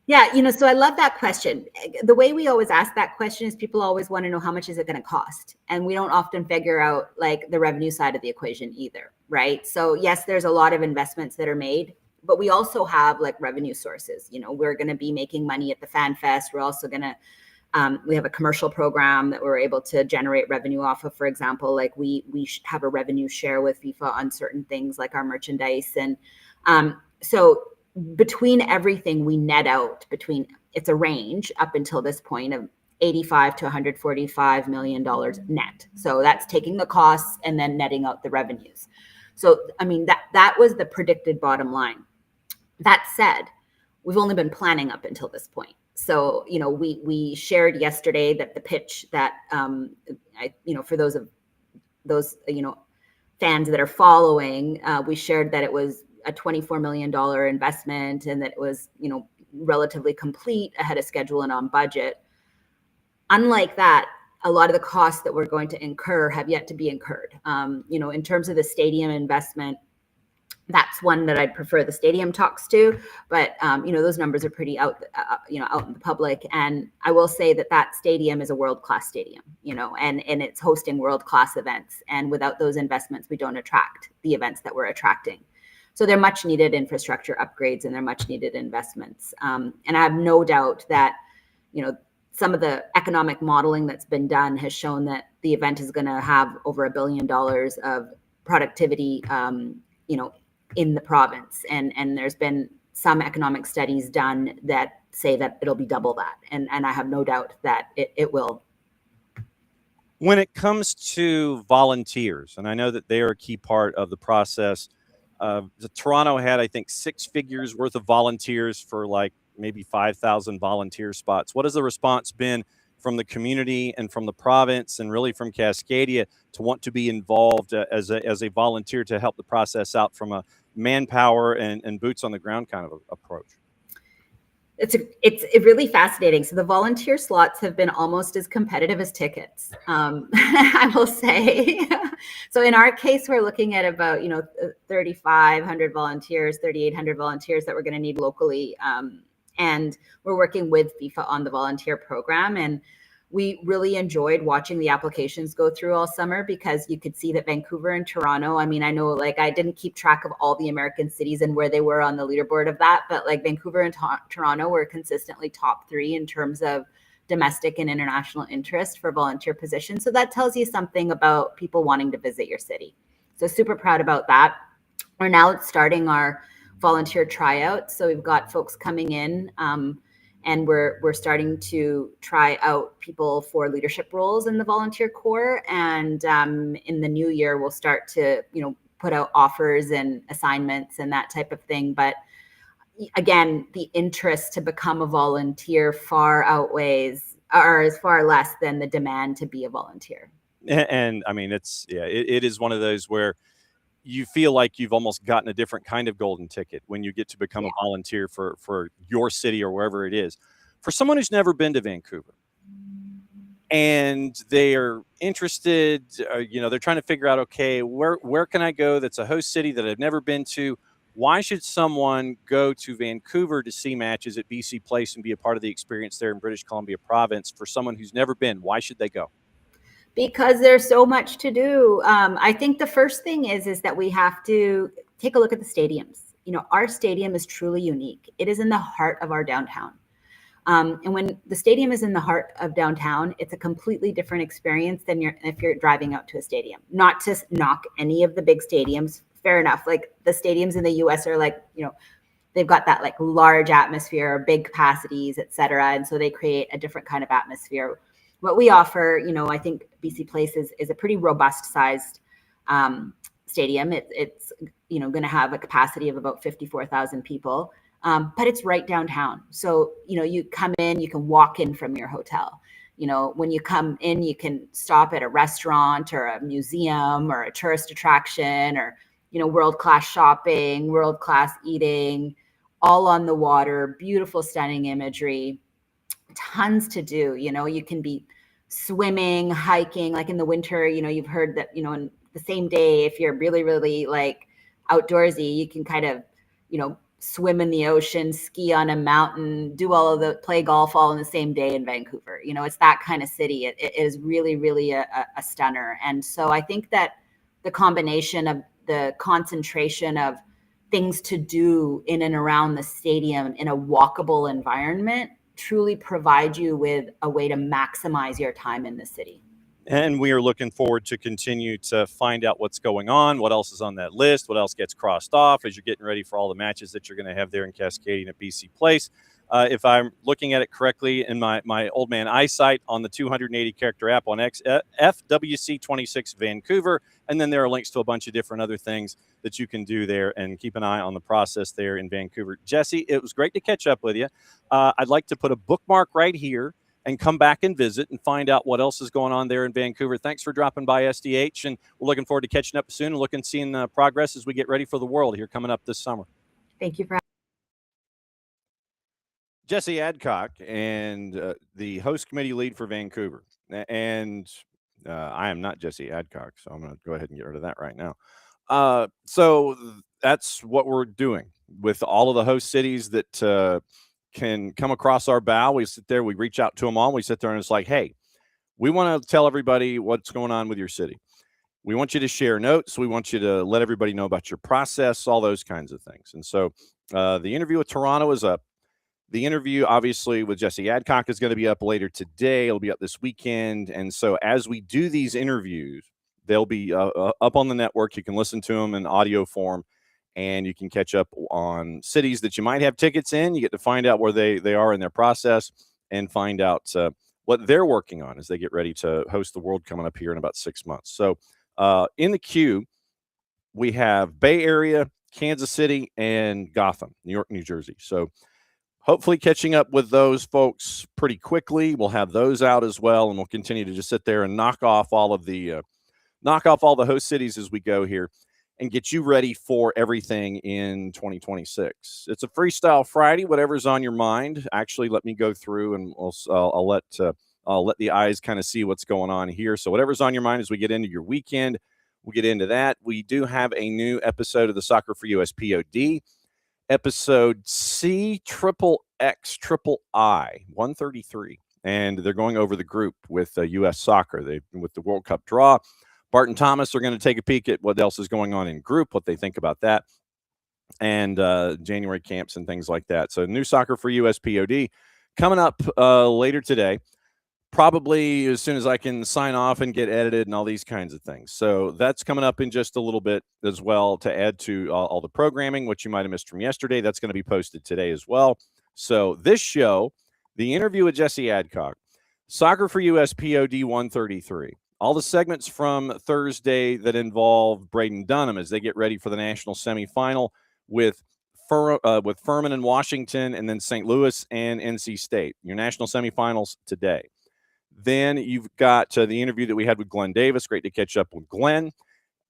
Yeah, so I love that question. The way we always ask that question is people always want to know how much is it going to cost? And we don't often figure out like the revenue side of the equation either, right? So yes, there's a lot of investments that are made, but we also have like revenue sources. We're going to be making money at the Fan Fest. We're also going to, we have a commercial program that we're able to generate revenue off of. For example, like we have a revenue share with FIFA on certain things like our merchandise. And so between everything we net out between, it's a range up until this point of $85 to $145 million net. So that's taking the costs and then netting out the revenues. So, I mean, that was the predicted bottom line. That said, we've only been planning up until this point. So, we shared yesterday that the pitch that, for those fans that are following, we shared that it was a $24 million investment and that it was, relatively complete, ahead of schedule and on budget. Unlike that, a lot of the costs that we're going to incur have yet to be incurred. In terms of the stadium investment, that's one that I'd prefer the stadium talks to, but those numbers are pretty out in the public. And I will say that stadium is a world-class stadium, and it's hosting world-class events. And without those investments, we don't attract the events that we're attracting. So they're much needed infrastructure upgrades and they're much needed investments. And I have no doubt that, some of the economic modeling that's been done has shown that the event is going to have over $1 billion of productivity, in the province. And there's been some economic studies done that say that it'll be double that. And I have no doubt that it will. When it comes to volunteers, and I know that they are a key part of the process, Toronto had, I think, 6 figures worth of volunteers for like maybe 5,000 volunteer spots. What has the response been from the community and from the province and really from Cascadia to want to be involved as a volunteer to help the process out from a manpower and boots on the ground kind of approach? It's really fascinating. So the volunteer slots have been almost as competitive as tickets, I will say. So in our case, we're looking at about 3,500 volunteers, 3,800 volunteers that we're going to need locally, and we're working with FIFA on the volunteer program. And we really enjoyed watching the applications go through all summer because you could see that Vancouver and Toronto, I mean, I know like I didn't keep track of all the American cities and where they were on the leaderboard of that, but like Vancouver and Toronto were consistently top 3 in terms of domestic and international interest for volunteer positions. So that tells you something about people wanting to visit your city. So super proud about that. We're now starting our volunteer tryouts. So we've got folks coming in, and we're starting to try out people for leadership roles in the volunteer corps. And in the new year, we'll start to, put out offers and assignments and that type of thing. But again, the interest to become a volunteer far outweighs, or is far less than the demand to be a volunteer. And I mean, it is one of those where you feel like you've almost gotten a different kind of golden ticket when you get to become a volunteer for your city or wherever it is. For someone who's never been to Vancouver and they're interested, they're trying to figure out, okay, where can I go that's a host city that I've never been to? Why should someone go to Vancouver to see matches at BC Place and be a part of the experience there in British Columbia province? For someone who's never been, why should they go? Because there's so much to do. I think the first thing is that we have to take a look at the stadiums. Our stadium is truly unique. It is in the heart of our downtown. And when the stadium is in the heart of downtown, it's a completely different experience than if you're driving out to a stadium. Not to knock any of the big stadiums, fair enough. Like the stadiums in the US are like, they've got that like large atmosphere, big capacities, et cetera. And so they create a different kind of atmosphere. What we offer, I think BC Place is a pretty robust sized stadium. It's going to have a capacity of about 54,000 people. But it's right downtown. So, you come in, you can walk in from your hotel. When you come in, you can stop at a restaurant or a museum or a tourist attraction or, world-class shopping, world-class eating, all on the water, beautiful, stunning imagery, tons to do. You can be swimming, hiking, like in the winter, you've heard that, in the same day, if you're really, really like outdoorsy, you can kind of, swim in the ocean, ski on a mountain, play golf all in the same day in Vancouver. It's that kind of city. It is really, really a stunner. And so I think that the combination of the concentration of things to do in and around the stadium in a walkable environment truly provide you with a way to maximize your time in the city. And we are looking forward to continue to find out what's going on, what else is on that list, what else gets crossed off as you're getting ready for all the matches that you're going to have there in Cascading at BC Place. If I'm looking at it correctly in my old man eyesight on the 280 character app on FWC26 Vancouver, and then there are links to a bunch of different other things that you can do there, and keep an eye on the process there in Vancouver. Jessie, it was great to catch up with you. I'd like to put a bookmark right here and come back and visit and find out what else is going on there in Vancouver. Thanks for dropping by, SDH, and we're looking forward to catching up soon and seeing progress as we get ready for the World here coming up this summer. Thank you for Jessie Adcock, and the host committee lead for Vancouver. And I am not Jessie Adcock, so I'm going to go ahead and get rid of that right now. So that's what we're doing with all of the host cities that can come across our bow. We sit there, we reach out to them all. We sit there and it's like, hey, we want to tell everybody what's going on with your city. We want you to share notes. We want you to let everybody know about your process, all those kinds of things. And so the interview with Toronto is up. The interview, obviously, with Jessie Adcock is going to be up later today. It'll be up this weekend. And so as we do these interviews, they'll be up on the network. You can listen to them in audio form, and you can catch up on cities that you might have tickets in. You get to find out where they are in their process and find out what they're working on as they get ready to host the World coming up here in about 6 months. So in the queue, we have Bay Area, Kansas City, and Gotham, New York, New Jersey. So hopefully catching up with those folks pretty quickly. We'll have those out as well, and we'll continue to just sit there and knock off all the host cities as we go here and get you ready for everything in 2026. It's a Freestyle Friday, whatever's on your mind. Actually, let me go through and I'll let the eyes kind of see what's going on here. So whatever's on your mind as we get into your weekend, we'll get into that. We do have a new episode of the Soccer for US POD, episode CXXI 133. And they're going over the group with U.S. soccer. With the World Cup draw, Bart and Thomas are going to take a peek at what else is going on in group, what they think about that, and January camps and things like that. So new Soccer for US POD coming up later today. probably as soon as I can sign off and get edited and all these kinds of things. So that's coming up in just a little bit as well to add to all the programming, which you might have missed from yesterday. That's going to be posted today as well. So this show, the interview with Jessie Adcock, Soccer for US POD 133, all the segments from Thursday that involve Braden Dunham as they get ready for the national semifinal with Furman and Washington, and then St. Louis and NC State. Your national semifinals today. Then you've got the interview that we had with Glenn Davis. Great to catch up with Glenn.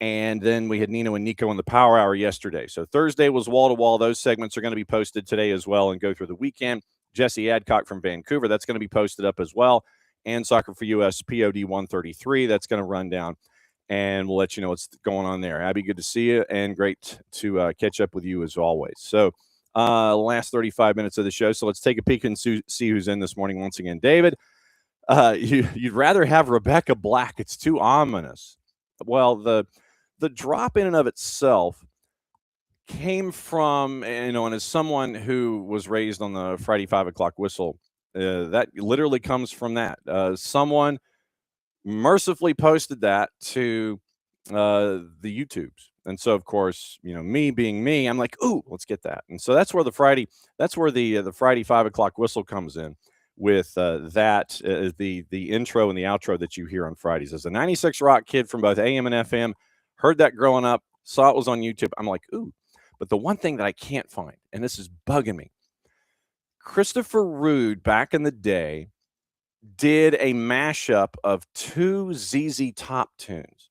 And then we had Nino and Nico in the Power Hour yesterday. So Thursday was wall-to-wall. Those segments are going to be posted today as well and go through the weekend. Jessie Adcock from Vancouver, that's going to be posted up as well. And Soccer for US POD 133, that's going to run down. And we'll let you know what's going on there. Abby, good to see you, and great to catch up with you as always. So last 35 minutes of the show. So let's take a peek and see who's in this morning once again. David, you'd rather have Rebecca Black. It's too ominous. Well, the drop in and of itself came from, and as someone who was raised on the Friday 5 o'clock whistle, that literally comes from that. Someone mercifully posted that to the YouTubes. And so, of course, me being me, I'm like, ooh, let's get that. And so that's where the Friday 5 o'clock whistle comes in with the intro and the outro that you hear on Fridays. As a 96 Rock kid from both AM and FM, heard that growing up, saw it was on YouTube. I'm like, ooh. But the one thing that I can't find, and this is bugging me, Christopher Rude back in the day did a mashup of two ZZ Top tunes.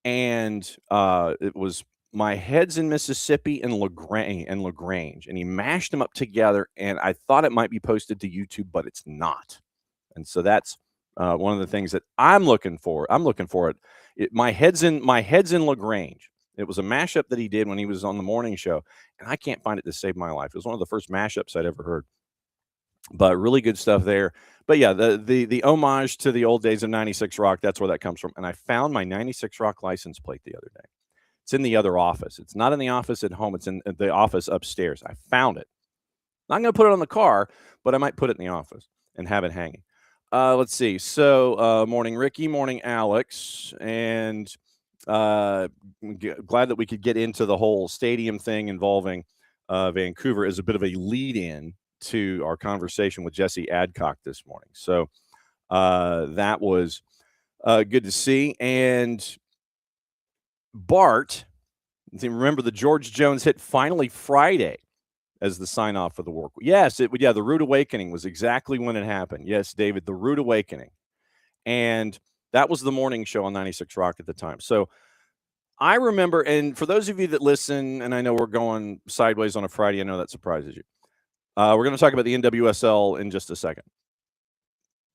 And it was My Head's in Mississippi and LaGrange. And he mashed them up together, and I thought it might be posted to YouTube, but it's not. And so that's one of the things that I'm looking for. I'm looking for it. My Head's in LaGrange. It was a mashup that he did when he was on the morning show, and I can't find it to save my life. It was one of the first mashups I'd ever heard. But really good stuff there. But yeah, the homage to the old days of 96 Rock, that's where that comes from. And I found my 96 Rock license plate the other day. It's in the other office. It's not in the office at home. It's in the office upstairs. I found it. Not going to put it on the car, but I might put it in the office and have it hanging. Let's see. So morning, Ricky. Morning, Alex. And glad that we could get into the whole stadium thing involving Vancouver as a bit of a lead-in to our conversation with Jessie Adcock this morning. So that was good to see. And Bart, remember the George Jones hit finally Friday as the sign-off for the work. Yes, the Rude Awakening was exactly when it happened. Yes, David, the Rude Awakening. And that was the morning show on 96 Rock at the time. So I remember, and for those of you that listen, and I know we're going sideways on a Friday, I know that surprises you. We're going to talk about the NWSL in just a second.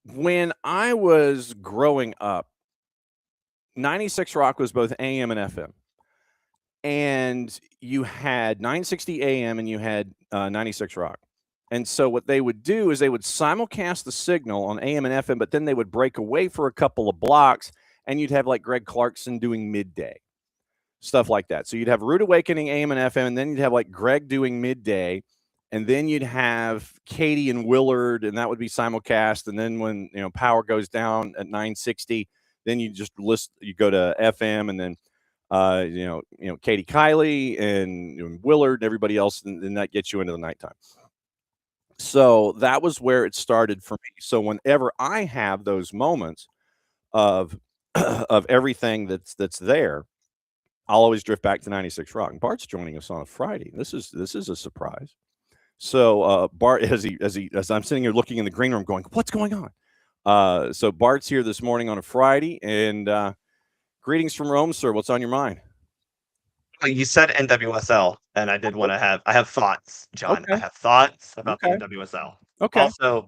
When I was growing up, 96 Rock was both AM and FM. And you had 960 AM and you had 96 Rock. And so what they would do is they would simulcast the signal on AM and FM, but then they would break away for a couple of blocks, and you'd have like Greg Clarkson doing midday, stuff like that. So you'd have Rude Awakening, AM and FM, and then you'd have like Greg doing midday. And then you'd have Katie and Willard, and that would be simulcast. And then when power goes down at 960, then you go to FM, and then Katie Kiley and Willard and everybody else, and then that gets you into the nighttime. So that was where it started for me. So whenever I have those moments of everything that's there, I'll always drift back to 96 Rock. And Bart's joining us on a Friday. This is a surprise. So Bart, as I'm sitting here looking in the green room going, what's going on? So Bart's here this morning on a Friday, and greetings from Rome, sir. What's on your mind? You said NWSL, and I did want to I have thoughts, John. Okay. I have thoughts about the NWSL. Okay. Also,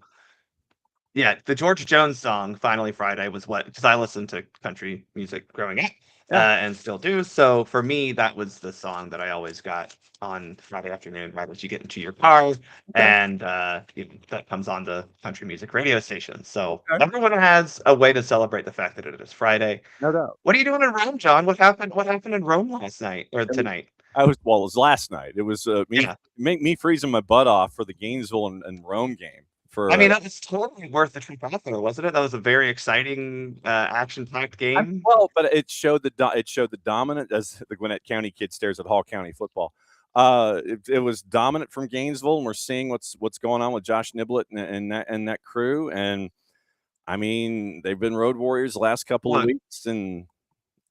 yeah, the George Jones song, Finally Friday, was because I listened to country music growing up. And still do. So for me, that was the song that I always got on Friday afternoon, right as you get into your car, and that comes on the country music radio station. So everyone has a way to celebrate the fact that it is Friday. No doubt. What are you doing in Rome, John? What happened in Rome last night or tonight? It was last night. It was me freezing my butt off for the Gainesville and Rome game. for. I mean, that was totally worth the trip out there, wasn't it? That was a very exciting, action-packed game. Well, but it showed the dominant, as the Gwinnett County kid stares at Hall County football. It was dominant from Gainesville, and we're seeing what's going on with Josh Niblett and that crew. And I mean, they've been road warriors the last couple of weeks, and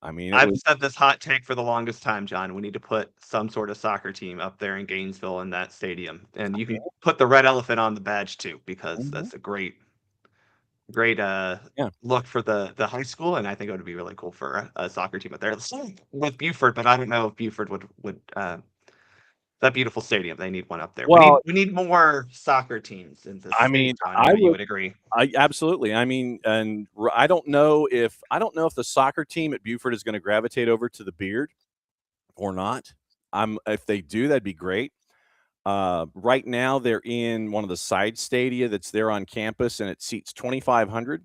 I mean, I've said this hot take for the longest time, John. We need to put some sort of soccer team up there in Gainesville in that stadium, and you can put the red elephant on the badge too, because that's a great look for the high school, and I think it would be really cool for a soccer team up there. Same with Buford, but I don't know if Buford would that beautiful stadium. They need one up there. Well, we need more soccer teams in this. I mean, you would agree. Absolutely. I mean, and I don't know if the soccer team at Buford is going to gravitate over to the Beard or not. If they do, that'd be great. Right now, they're in one of the side stadia that's there on campus, and it seats 2,500.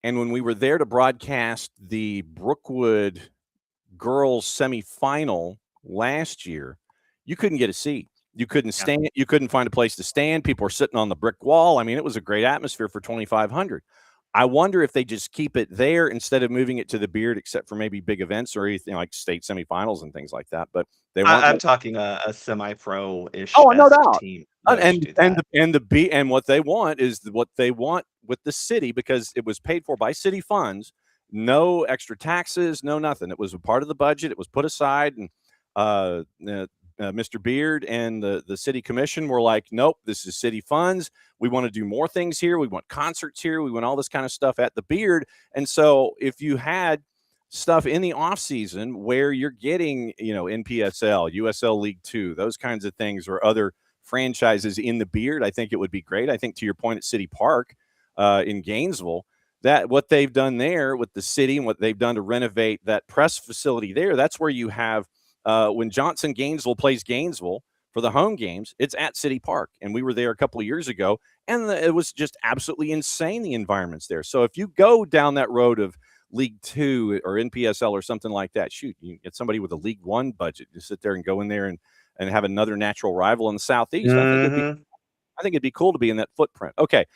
And when we were there to broadcast the Brookwood girls semifinal last year, you couldn't get a seat. You couldn't stand. You couldn't find a place to stand. People were sitting on the brick wall. I mean, it was a great atmosphere for 2,500. I wonder if they just keep it there instead of moving it to the Beard, except for maybe big events or anything like state semifinals and things like that. But they want. I'm talking a semi-pro-ish. Oh, no doubt. Team. And what they want is what they want with the city, because it was paid for by city funds. No extra taxes, no nothing. It was a part of the budget. It was put aside, and Mr. Beard and the city commission were like, nope, this is city funds. We want to do more things here. We want concerts here. We want all this kind of stuff at the Beard. And so if you had stuff in the off season where you're getting, NPSL, USL League 2, those kinds of things, or other franchises in the Beard, I think it would be great. I think to your point at City Park in Gainesville, that what they've done there with the city and what they've done to renovate that press facility there, that's where you have when Johnson Gainesville plays Gainesville for the home games, it's at City Park. And we were there a couple of years ago, and it was just absolutely insane, the environments there. So if you go down that road of League 2 or NPSL or something like that, shoot, you get somebody with a League 1 budget to sit there and go in there and have another natural rival in the Southeast. I think it'd be cool to be in that footprint. Okay.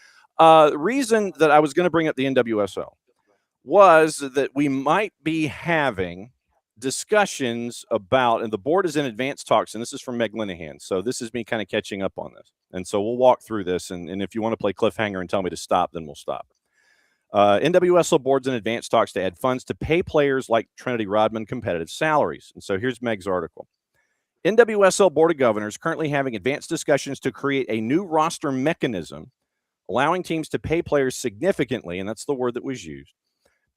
The reason that I was going to bring up the NWSL was that we might be having discussions about, and the board is in advanced talks, and this is from Meg Linehan, so this is me kind of catching up on this, and so we'll walk through this, and if you want to play cliffhanger and tell me to stop, then we'll stop. NWSL board's in advanced talks to add funds to pay players like Trinity Rodman competitive salaries, and so here's Meg's article. NWSL Board of Governors currently having advanced discussions to create a new roster mechanism allowing teams to pay players significantly, and that's the word that was used,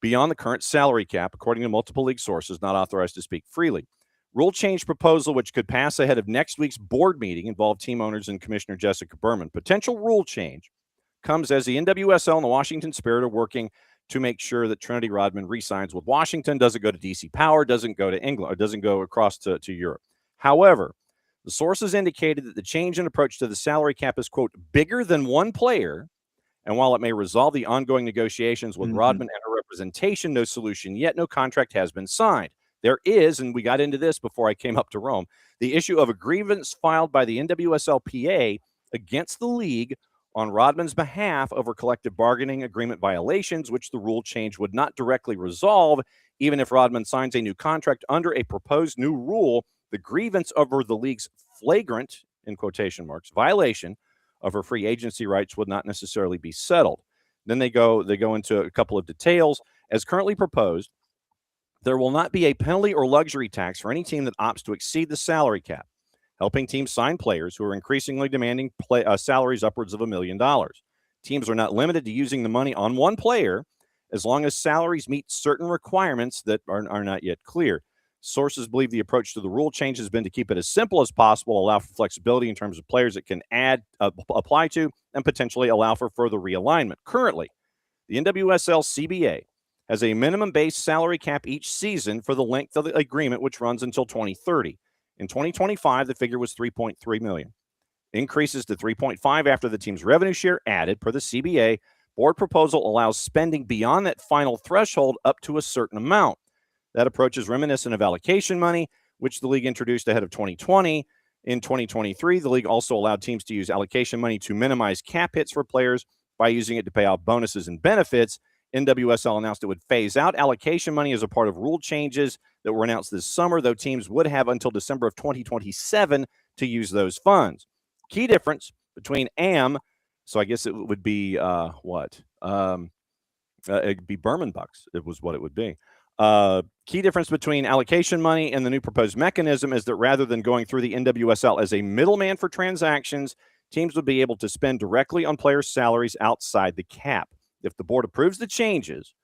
beyond the current salary cap, according to multiple league sources not authorized to speak freely. Rule change proposal, which could pass ahead of next week's board meeting, involved team owners and Commissioner Jessica Berman. Potential rule change comes as the NWSL and the Washington Spirit are working to make sure that Trinity Rodman re-signs with Washington, doesn't go to DC Power, doesn't go to England, or doesn't go across to Europe. However, the sources indicated that the change in approach to the salary cap is, quote, bigger than one player. And while it may resolve the ongoing negotiations with Rodman and her representation, no solution yet, no contract has been signed. There is, and we got into this before I came up to Rome, the issue of a grievance filed by the NWSLPA against the league on Rodman's behalf over collective bargaining agreement violations, which the rule change would not directly resolve. Even if Rodman signs a new contract under a proposed new rule, the grievance over the league's flagrant, in quotation marks, violation of her free agency rights would not necessarily be settled. Then they go into a couple of details. As currently proposed, there will not be a penalty or luxury tax for any team that opts to exceed the salary cap, helping teams sign players who are increasingly demanding salaries upwards of $1 million. Teams are not limited to using the money on one player as long as salaries meet certain requirements that are not yet clear. Sources believe the approach to the rule change has been to keep it as simple as possible, allow for flexibility in terms of players it can apply to, and potentially allow for further realignment. Currently, the NWSL CBA has a minimum base salary cap each season for the length of the agreement, which runs until 2030. In 2025, the figure was $3.3 million. Increases to $3.5 after the team's revenue share added per the CBA. Board proposal allows spending beyond that final threshold up to a certain amount. That approach is reminiscent of allocation money, which the league introduced ahead of 2020. In 2023, the league also allowed teams to use allocation money to minimize cap hits for players by using it to pay out bonuses and benefits. NWSL announced it would phase out allocation money as a part of rule changes that were announced this summer, though teams would have until December of 2027 to use those funds. Key difference between AM, so I guess it would be it'd be Berman bucks. It was what it would be. Key difference between allocation money and the new proposed mechanism is that rather than going through the NWSL as a middleman for transactions, teams would be able to spend directly on players' salaries outside the cap. If the board approves the changes,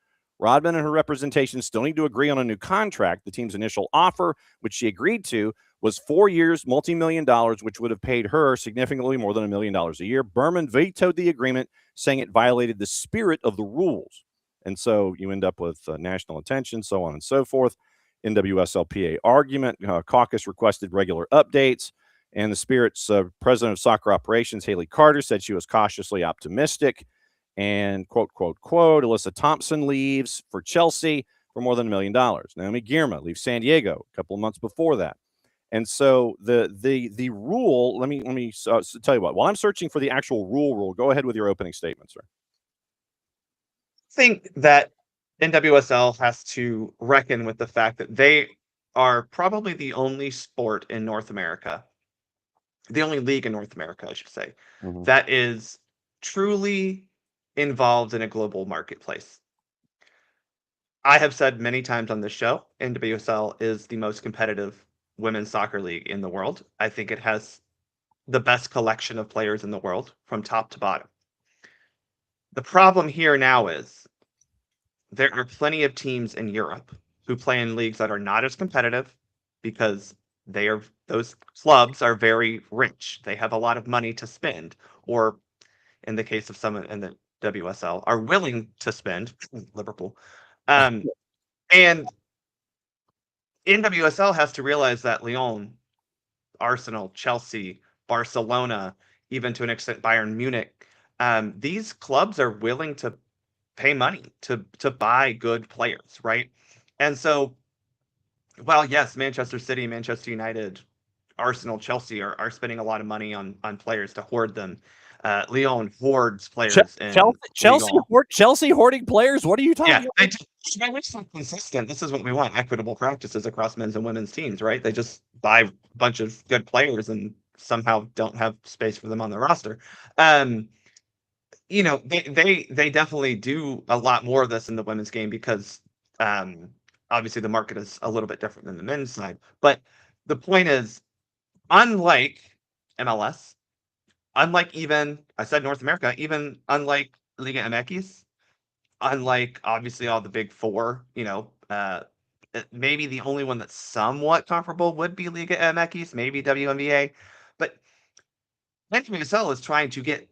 Rodman and her representation still need to agree on a new contract. The team's initial offer, which she agreed to, was 4 years, multi-million dollars, which would have paid her significantly more than $1 million a year. Berman vetoed the agreement, saying it violated the spirit of the rules. And so you end up with national attention, so on and so forth. NWSLPA argument. Caucus requested regular updates. And the Spirit's president of soccer operations, Haley Carter, said she was cautiously optimistic. And quote, quote, quote, Alyssa Thompson leaves for Chelsea for more than $1 million. Naomi Girma leaves San Diego a couple of months before that. And so the rule, let me tell you what, while I'm searching for the actual rule, go ahead with your opening statement, sir. I think that NWSL has to reckon with the fact that they are probably the only sport in North America, the only league in North America, I should say, that is truly involved in a global marketplace. I have said many times on this show, NWSL is the most competitive women's soccer league in the world. I think it has the best collection of players in the world from top to bottom. The problem here now is there are plenty of teams in Europe who play in leagues that are not as competitive because those clubs are very rich. They have a lot of money to spend, or in the case of some in the WSL, are willing to spend. Liverpool. And NWSL has to realize that Lyon, Arsenal, Chelsea, Barcelona, even to an extent Bayern Munich, these clubs are willing to pay money to buy good players, right? And so, while yes, Manchester City, Manchester United, Arsenal, Chelsea are spending a lot of money on players to hoard them. Lyon hoards players. Chelsea hoarding players? What are you talking about? Yeah, we're so consistent. This is what we want: equitable practices across men's and women's teams, right? They just buy a bunch of good players and somehow don't have space for them on the roster. They definitely do a lot more of this in the women's game because obviously the market is a little bit different than the men's side. But the point is, unlike MLS, unlike even, I said North America, even unlike Liga MX, unlike obviously all the big four, maybe the only one that's somewhat comparable would be Liga MX, maybe WNBA. But NWSL is trying to get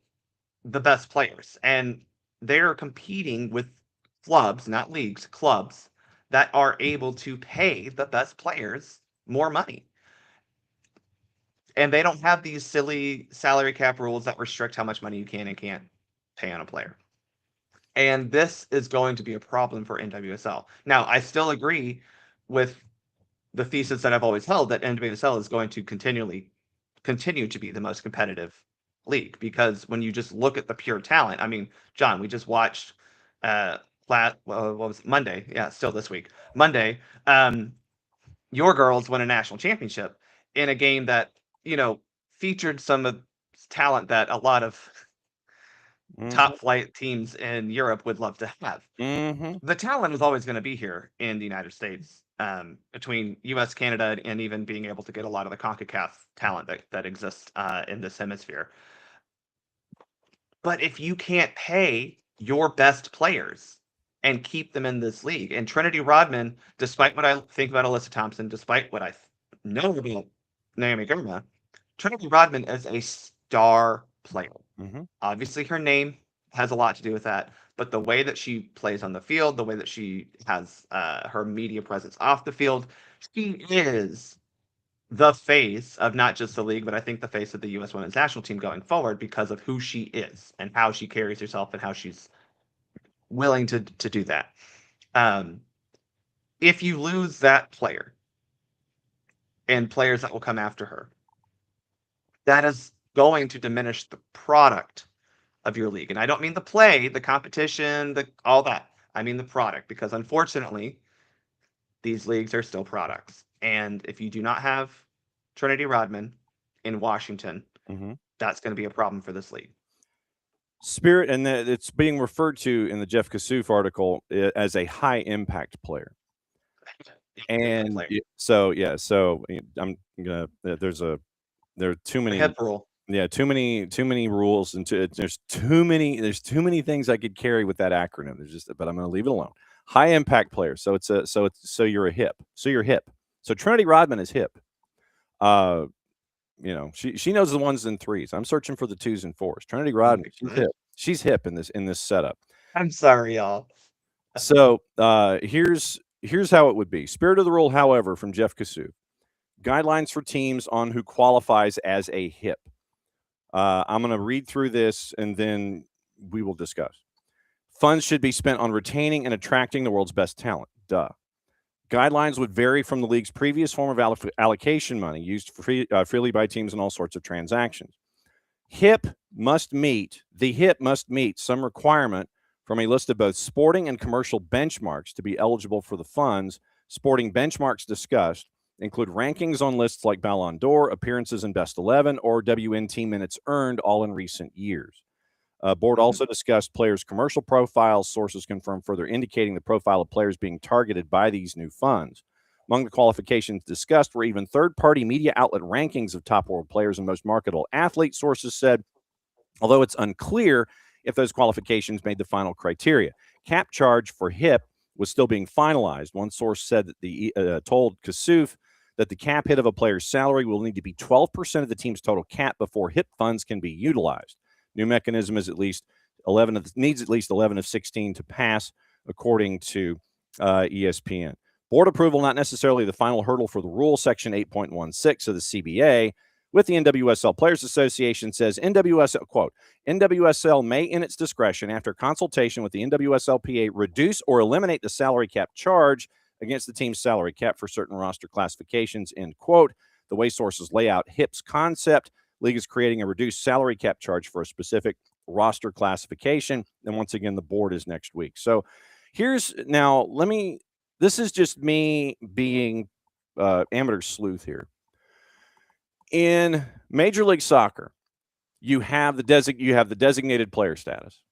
the best players, and they're competing with clubs, not leagues, clubs that are able to pay the best players more money. And they don't have these silly salary cap rules that restrict how much money you can and can't pay on a player. And this is going to be a problem for NWSL. Now, I still agree with the thesis that I've always held that NWSL is going to continue to be the most competitive league, because when you just look at the pure talent, I mean, John, we just watched what was it? Monday? Yeah, still this week. Monday, your girls won a national championship in a game that, featured some of talent that a lot of top flight teams in Europe would love to have. The talent is always going to be here in the United States, between US, Canada, and even being able to get a lot of the CONCACAF talent that exists in this hemisphere. But if you can't pay your best players and keep them in this league, and Trinity Rodman, despite what I think about Alyssa Thompson, despite what I know about Naomi Girma, Trinity Rodman is a star player. Obviously, her name has a lot to do with that, but the way that she plays on the field, the way that she has her media presence off the field, she is the face of not just the league, but I think the face of the U.S. women's national team going forward because of who she is and how she carries herself and how she's willing to do that. If you lose that player and players that will come after her, that is going to diminish the product of your league. And I don't mean the play, the competition, all that. I mean the product, because unfortunately, these leagues are still products. And if you do not have Trinity Rodman in Washington, that's going to be a problem for this league. Spirit, and it's being referred to in the Jeff Kassouf article as a high impact player. And so I'm gonna. There are too many. Hip rule. Yeah, too many rules, and there's too many things I could carry with that acronym. But I'm going to leave it alone. High impact player. So you're a hip. So you're hip. So Trinity Rodman is hip. She knows the ones and threes. I'm searching for the twos and fours. Trinity Rodman, she's hip. She's hip in this setup. I'm sorry, y'all. So here's how it would be. Spirit of the rule, however, from Jeff Kassouf. Guidelines for teams on who qualifies as a hip. I'm going to read through this and then we will discuss. Funds should be spent on retaining and attracting the world's best talent. Duh. Guidelines would vary from the league's previous form of allocation money used freely by teams in all sorts of transactions. The hip must meet some requirement from a list of both sporting and commercial benchmarks to be eligible for the funds. Sporting benchmarks discussed include rankings on lists like Ballon d'Or, appearances in Best 11, or WNT minutes earned, all in recent years. Board also discussed players' commercial profiles. Sources confirmed further indicating the profile of players being targeted by these new funds. Among the qualifications discussed were even third-party media outlet rankings of top world players and most marketable athletes, sources said, although it's unclear if those qualifications made the final criteria. Cap charge for HIP was still being finalized. One source said that told Kassouf that the cap hit of a player's salary will need to be 12% of the team's total cap before HIP funds can be utilized. New mechanism is needs at least 11 of 16 to pass, according to ESPN. Board approval, not necessarily the final hurdle for the rule. Section 8.16 of the CBA with the NWSL Players Association says NWSL, quote, NWSL may, in its discretion, after consultation with the NWSLPA, reduce or eliminate the salary cap charge against the team's salary cap for certain roster classifications, end quote. The way sources lay out HIP's concept, league is creating a reduced salary cap charge for a specific roster classification. And once again, the board is next week. So this is just me being amateur sleuth here. In Major League Soccer, you have the designated player status.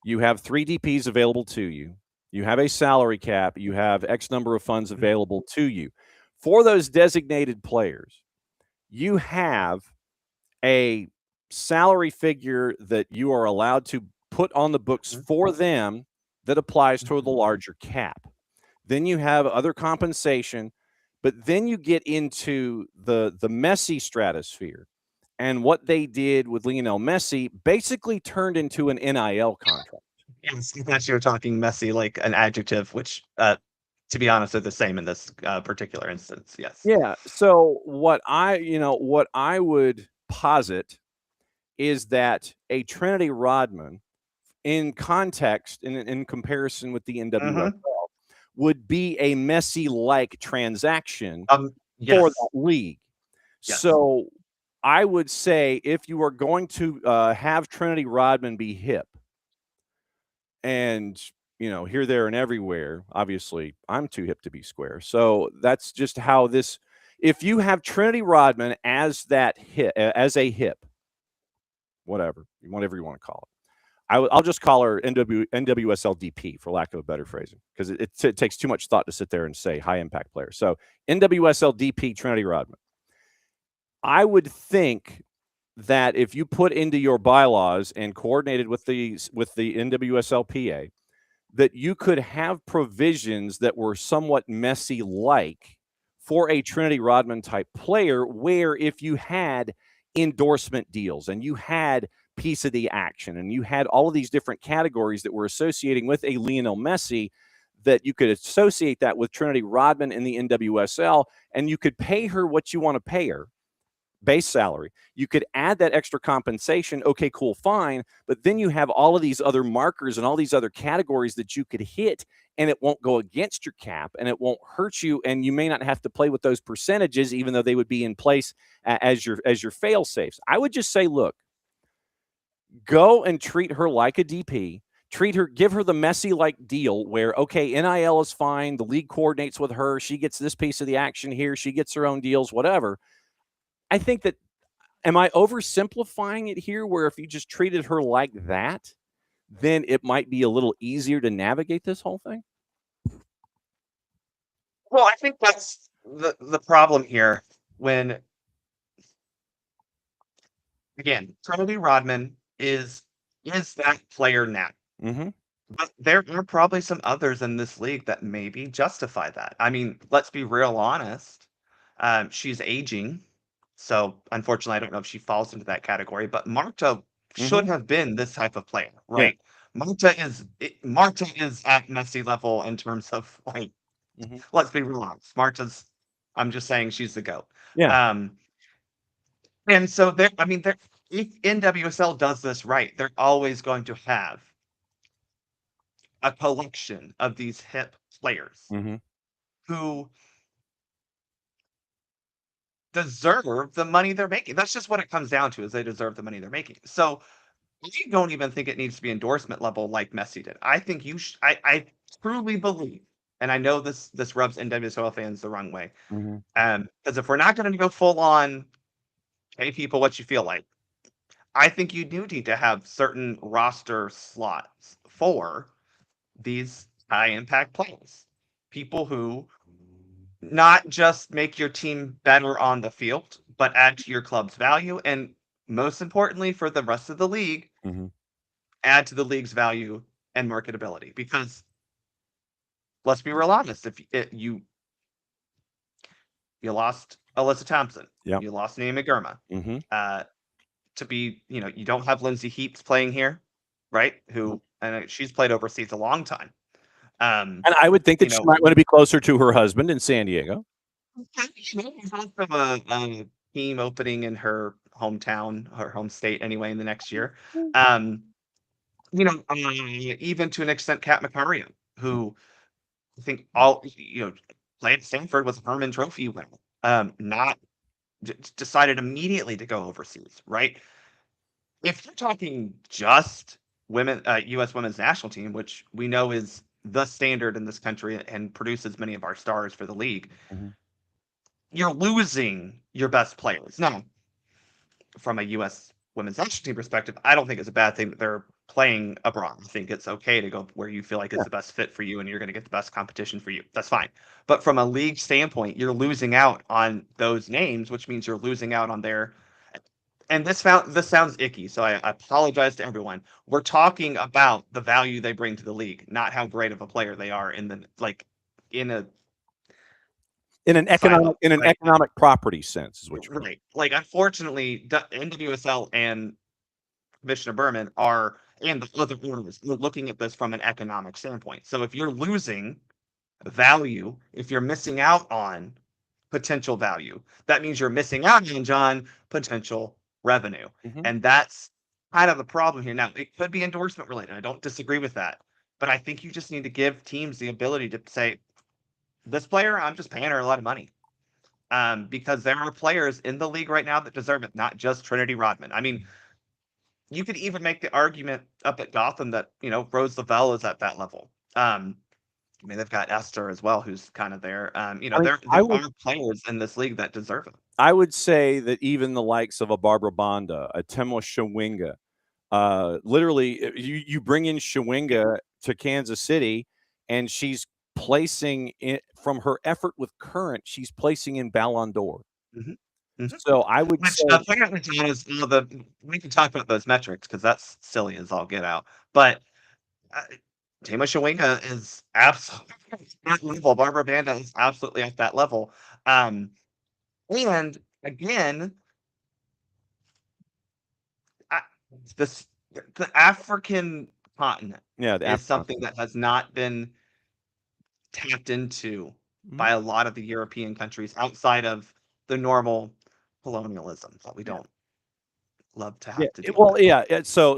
You have 3 DPs available to you. You have a salary cap. You have X number of funds available to you. For those designated players, you have a salary figure that you are allowed to put on the books for them that applies to the larger cap. Then you have other compensation, but then you get into the Messi stratosphere. And what they did with Lionel Messi basically turned into an NIL contract. Yes, I thought you were talking Messi like an adjective, which, to be honest, are the same in this particular instance. Yes. Yeah. So what I would posit is that a Trinity Rodman, in context, in comparison with the NWSL, would be a Messi-like transaction for that league. Yes. So I would say if you are going to have Trinity Rodman be hip, and here, there, and everywhere, obviously I'm too hip to be square. So that's just how this. If you have Trinity Rodman as a hip, whatever you want to call it, I'll just call her NWSL DP for lack of a better phrasing, because it takes too much thought to sit there and say high impact player. So NWSL DP Trinity Rodman. I would think that if you put into your bylaws and coordinated with the NWSLPA, that you could have provisions that were somewhat Messi-like for a Trinity Rodman type player, where if you had endorsement deals and you had piece of the action and you had all of these different categories that were associating with a Lionel Messi, that you could associate that with Trinity Rodman in the NWSL, and you could pay her what you want to pay her base salary. You could add that extra compensation. Okay, cool, fine. But then you have all of these other markers and all these other categories that you could hit, and it won't go against your cap and it won't hurt you. And you may not have to play with those percentages, even though they would be in place as your fail safes. I would just say, look, go and treat her like a DP. Treat her, give her the Messi-like deal where, okay, NIL is fine. The league coordinates with her. She gets this piece of the action here. She gets her own deals, whatever. I think that, am I oversimplifying it here where if you just treated her like that, then it might be a little easier to navigate this whole thing? Well, I think that's the problem here when, again, Trinity Rodman is that player now. Mm-hmm. But there are probably some others in this league that maybe justify that. I mean, let's be real honest. She's aging. So unfortunately, I don't know if she falls into that category, but Marta should have been this type of player, right? Marta is at Messi level in terms of like, let's be real honest. I'm just saying she's the GOAT. Yeah. And so if NWSL does this right, they're always going to have a collection of these hip players who deserve the money they're making. That's just what it comes down to, is they deserve the money they're making. So I don't even think it needs to be endorsement level like Messi did. I think I truly believe, and I know this rubs NWSL fans the wrong way, because if we're not going to go full on pay people what you feel like, I think you do need to have certain roster slots for these high impact players, people who not just make your team better on the field, but add to your club's value. And most importantly, for the rest of the league, add to the league's value and marketability. Because let's be real honest, if you lost Alyssa Thompson, you lost Naomi Girma, to be, you don't have Lindsay Heaps playing here, right? Who, and she's played overseas a long time. And I would think that she might want to be closer to her husband in San Diego. From a team opening in her hometown, her home state anyway, in the next year. Even to an extent, Kat Macario, who I think played at Stanford, was a Herman Trophy winner. Not decided immediately to go overseas, right? If you're talking just women, U.S. women's national team, which we know is the standard in this country and produces many of our stars for the league, you're losing your best players. Now, from a U.S. women's national team perspective, I don't think it's a bad thing that they're playing abroad. I think it's okay to go where you feel like it's the best fit for you and you're going to get the best competition for you. That's fine. But from a league standpoint, you're losing out on those names, which means you're losing out on their. And this sounds icky, so I apologize to everyone. We're talking about the value they bring to the league, not how great of a player they are in an economic property sense, is what you're right. Like, unfortunately, NWSL and Commissioner Berman and the other owners looking at this from an economic standpoint. So if you're losing value, if you're missing out on potential value, that means you're missing out on, John, potential revenue. And that's kind of the problem here. Now, it could be endorsement related. I don't disagree with that. But I think you just need to give teams the ability to say, this player, I'm just paying her a lot of money. Because there are players in the league right now that deserve it, not just Trinity Rodman. I mean, you could even make the argument up at Gotham that, Rose Lavelle is at that level. They've got Esther as well, who's kind of there. There are players in this league that deserve it. I would say that even the likes of a Barbara Banda, a Temwa Shawinga, literally, you bring in Shawinga to Kansas City, and she's placing it from her effort with Current. She's placing in Ballon d'Or. So I would say, we can talk about those metrics because that's silly as all get out. But Tama Shawinga is absolutely at that level. Barbara Banda is absolutely at that level. And again, the African continent is something that has not been tapped into by a lot of the European countries outside of the normal colonialism that we don't love to Yeah. have to deal Well, with. yeah. So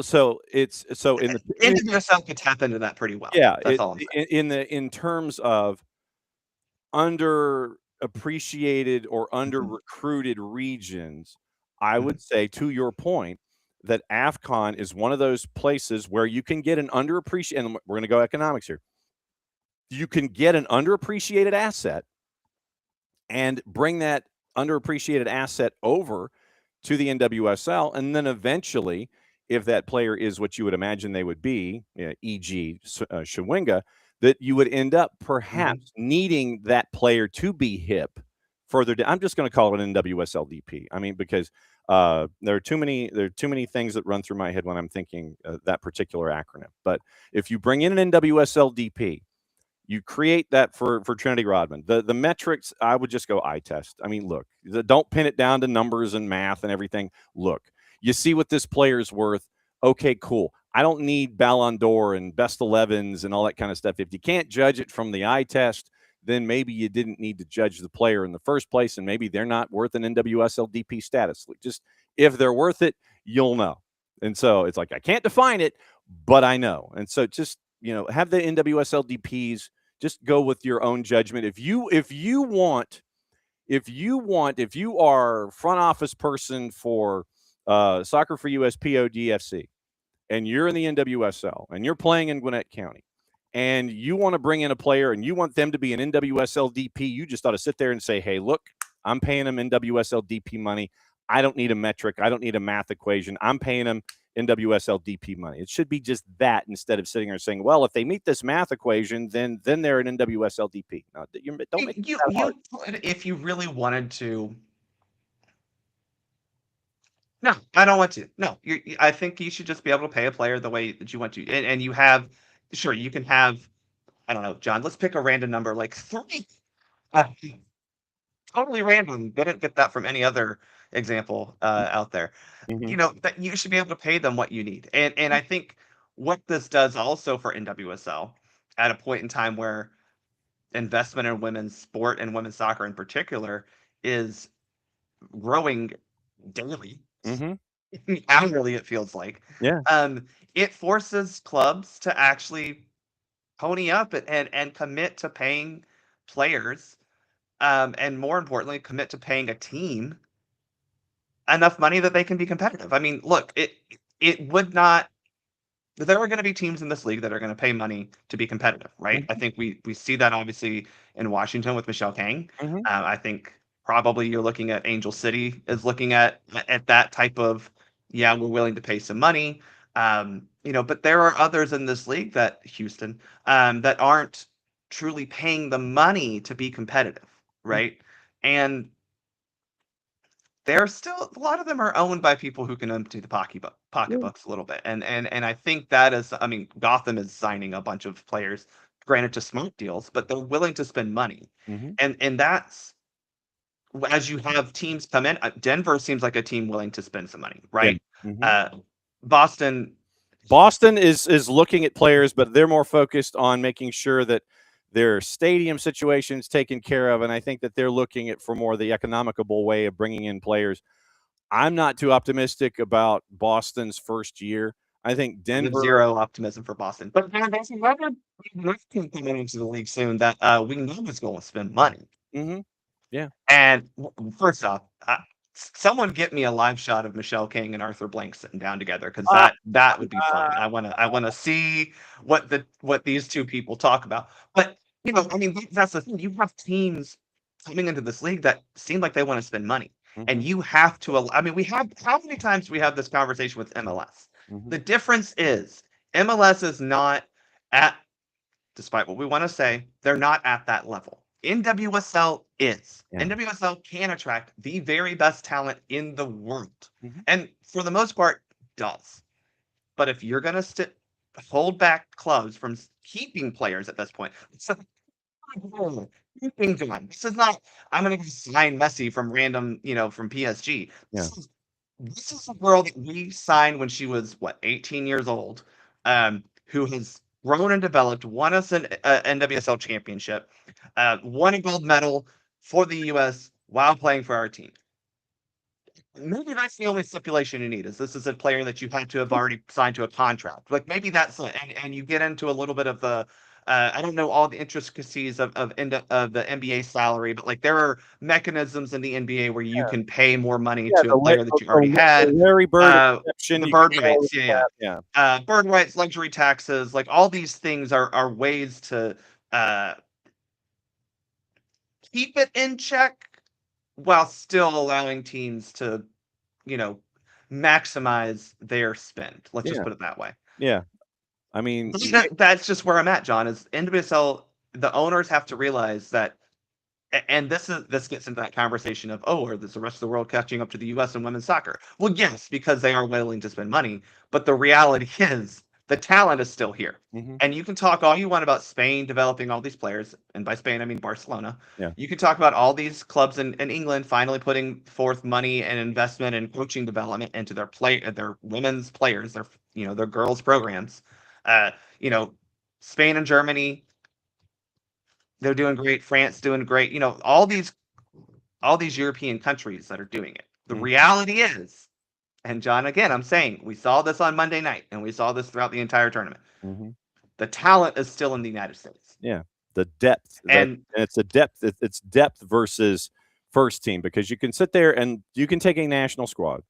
it's so in the NWSL could tap into that pretty well. yeah. That's all I'm saying. In terms of underappreciated or under recruited regions, I would say, to your point, that AFCON is one of those places where you can get an underappreciated, and we're going to go economics here. You can get an underappreciated asset and bring that underappreciated asset over to the NWSL. And then eventually, if that player is what you would imagine they would be, e.g., Shawinga, that you would end up perhaps needing that player to be hip further down. I'm just going to call it an NWSL DP. I mean, because there are too many things that run through my head when I'm thinking that particular acronym. But if you bring in an NWSL DP, you create that for Trinity Rodman. The metrics, I would just go eye test. I mean, look, don't pin it down to numbers and math and everything. Look, you see what this player is worth. Okay, cool. I don't need Ballon d'Or and best 11s and all that kind of stuff. If you can't judge it from the eye test, then maybe you didn't need to judge the player in the first place, and maybe they're not worth an NWSL DP status. Just if they're worth it, you'll know. And so it's like, I can't define it, but I know. And so just, have the NWSL DPs just go with your own judgment. If you are front office person for Soccer for US PODFC, and you're in the NWSL and you're playing in Gwinnett County, and you want to bring in a player and you want them to be an NWSL DP, you just ought to sit there and say, hey, look, I'm paying them NWSL DP money. I don't need a metric. I don't need a math equation. I'm paying them NWSL DP money. It should be just that, instead of sitting there saying, well, if they meet this math equation, then they're an NWSL DP. No, don't make it that hard. If you really wanted to. No, I don't want to. No, I think you should just be able to pay a player the way that you want to. And you have, sure, you can have, I don't know, John, let's pick a random number, like 3. Totally random. Didn't get that from any other example out there. That you should be able to pay them what you need. And I think what this does also for NWSL at a point in time where investment in women's sport and women's soccer in particular is growing daily, hourly, it feels like. Yeah. It forces clubs to actually pony up and commit to paying players, and more importantly, commit to paying a team enough money that they can be competitive. I mean, look, it would not. There are going to be teams in this league that are going to pay money to be competitive, right? I think we see that obviously in Washington with Michelle Kang. I think probably you're looking at Angel City is looking at that type of, we're willing to pay some money. But there are others in this league, that Houston, that aren't truly paying the money to be competitive, right? And they're still, a lot of them are owned by people who can empty the pocketbooks a little bit. And I think that is, I mean, Gotham is signing a bunch of players, granted to smart deals, but they're willing to spend money. And that's, as you have teams come in, Denver seems like a team willing to spend some money, right? Boston is looking at players, but they're more focused on making sure that their stadium situation's taken care of, and I think that they're looking at for more the economical way of bringing in players. I'm not too optimistic about Boston's first year. I think Denver, zero optimism for Boston, but there's another team coming into the league soon that we know is going to spend money. Yeah. And first off, someone get me a live shot of Michelle King and Arthur Blank sitting down together, because that would be fun. I want to see what these two people talk about. But I mean, that's the thing. You have teams coming into this league that seem like they want to spend money, and you have to. I mean, we have, how many times do we have this conversation with MLS? The difference is MLS is not at, despite what we want to say, they're not at that level. NWSL is. NWSL can attract the very best talent in the world, and for the most part does. But if you're going to hold back clubs from keeping players at this point, this is not, I'm going to sign Messi from random, from PSG. This is a girl that we signed when she was 18 years old, who has grown and developed, won us an NWSL championship, won a gold medal for the U.S. while playing for our team. maybe that's the only stipulation you need. Is this is a player that you had to have already signed to a contract? Like maybe that's it. And you get into a little bit of the I don't know all the intricacies of the NBA salary, but like there are mechanisms in the NBA where you can pay more money Yeah, to a player that you already the had. Larry Bird exception, The you can bird get all rights, of yeah, that. yeah. Bird rights, luxury taxes, like all these things are ways to uh, keep it in check while still allowing teams to, you know, maximize their spend. Let's just Yeah, put it that way. yeah. I mean, That's just where I'm at, John. Is NWSL the owners have to realize that, and this gets into that conversation of is the rest of the world catching up to the U.S. in women's soccer? Well, yes, because they are willing to spend money, but the reality is the talent is still here. mhm, And you can talk all you want about Spain developing all these players, and by Spain I mean Barcelona. yeah, You can talk about all these clubs in England finally putting forth money and investment and coaching development into their women's players, their girls programs. Uh, you know, Spain and Germany, they're doing great. France doing great. All these European countries that are doing it. The mhm, reality is, and John, again, I'm saying we saw this on Monday night, and we saw this throughout the entire tournament. mhm. The talent is still in the United States, Yeah, the depth and and it's a depth. It's depth versus first team because you can sit there and you can take a national squad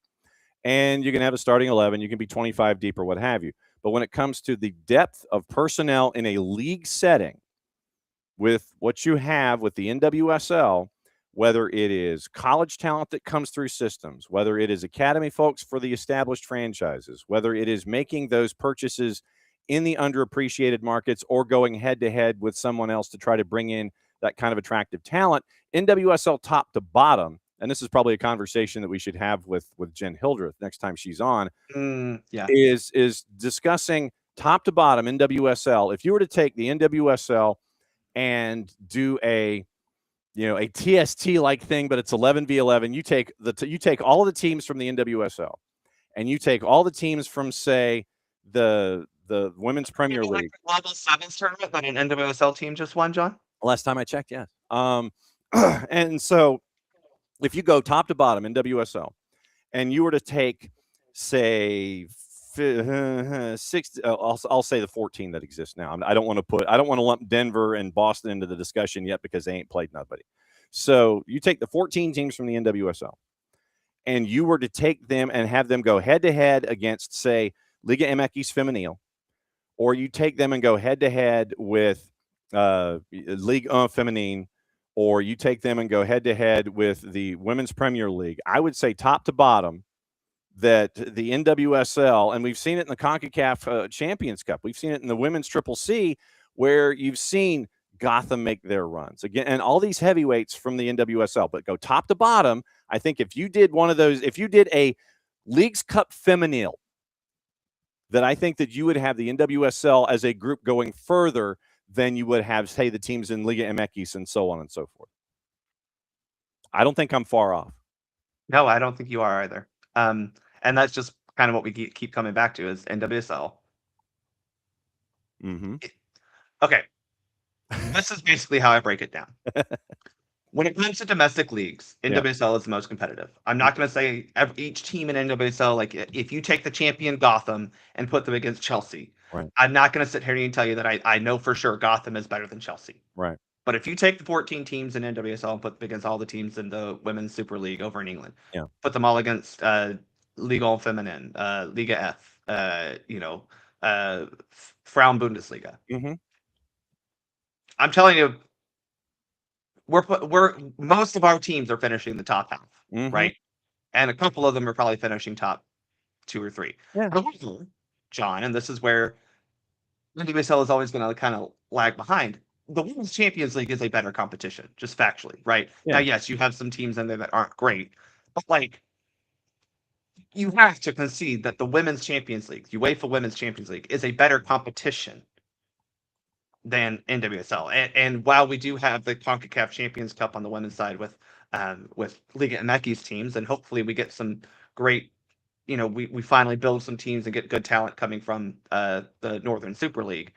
and you can have a starting 11. You can be 25 deep or what have you. But when it comes to the depth of personnel in a league setting, with what you have with the NWSL, whether it is college talent that comes through systems, whether it is academy folks for the established franchises, whether it is making those purchases in the underappreciated markets or going head to head with someone else to try to bring in that kind of attractive talent, NWSL top to bottom, and this is probably a conversation that we should have with Jen Hildreth next time she's on, yeah, is discussing top to bottom NWSL. If you were to take the NWSL and do a TST like thing, but it's 11v11. You take all the teams from the NWSL, and you take all the teams from say the Women's Premier like League. the Global Sevens tournament that an NWSL team just won, John. Last time I checked, yes. And so if you go top to bottom in WSL, and you were to take say 6, I'll say the 14 that exists now. I don't want to lump Denver and Boston into the discussion yet because they ain't played nobody. So you take the 14 teams from the NWSL and you were to take them and have them go head to head against, say, Liga MX Femenil, or you take them and go head to head with Ligue 1 Feminine, or you take them and go head to head with the Women's Premier League. I would say top to bottom, that the NWSL, and we've seen it in the CONCACAF Champions Cup, we've seen it in the Women's Triple C, where you've seen Gotham make their runs again, and all these heavyweights from the NWSL. But go top to bottom, I think if you did one of those, if you did a Leagues Cup Femenil, that I think that you would have the NWSL as a group going further than you would have, say, the teams in Liga MX and so on and so forth. I don't think I'm far off. No, I don't think you are either. And that's just kind of what we keep coming back to is NWSL. Mm-hmm. Okay. This is basically how I break it down. When it comes to domestic leagues, NWSL is the most competitive. I'm not going to say each team in NWSL, like if you take the champion Gotham and put them against Chelsea, right. I'm not going to sit here and tell you that I know for sure Gotham is better than Chelsea. Right. But if you take the 14 teams in NWSL and put them against all the teams in the Women's Super League over in England, put them all against Liga Feminine, Liga F, Frauen Bundesliga. Mm-hmm. I'm telling you, we're most of our teams are finishing the top half, right? And a couple of them are probably finishing top 2 or 3. Yeah. However, John, and this is where NWSL is always going to kind of lag behind. The Women's Champions League is a better competition, just factually, right? Yeah. Now, yes, you have some teams in there that aren't great, but like you have to concede that the Women's Champions League, UEFA Women's Champions League, is a better competition than NWSL. And while we do have the CONCACAF Champions Cup on the women's side with Liga MX teams, and hopefully we get some great, we finally build some teams and get good talent coming from the Northern Super League.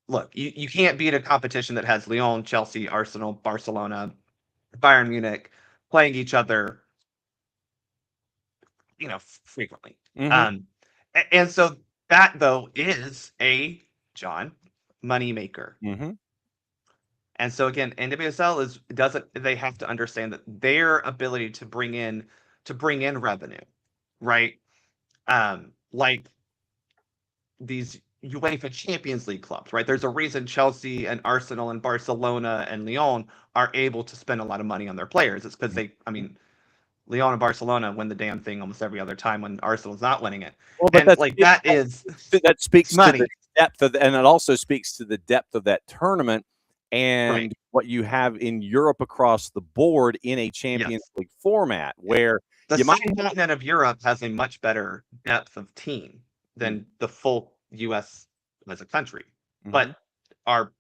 Look, you can't beat a competition that has Lyon, Chelsea, Arsenal, Barcelona, Bayern Munich playing each other frequently. Mhm. And so that though is a John moneymaker. Mhm. And so again, NWSL they have to understand that their ability to bring in revenue, right? Like these UEFA Champions League clubs, right? There's a reason Chelsea and Arsenal and Barcelona and Lyon are able to spend a lot of money on their players. It's because Lyon and Barcelona win the damn thing almost every other time when Arsenal's not winning it. Well, but And like that is that speaks to the money. depth of, and it also speaks to the depth of that tournament and Right. what you have in Europe across the board in a Champions Yes. League format, where The you might subcontinent of Europe has a much better depth of team than the full US as a country. Mhm. But are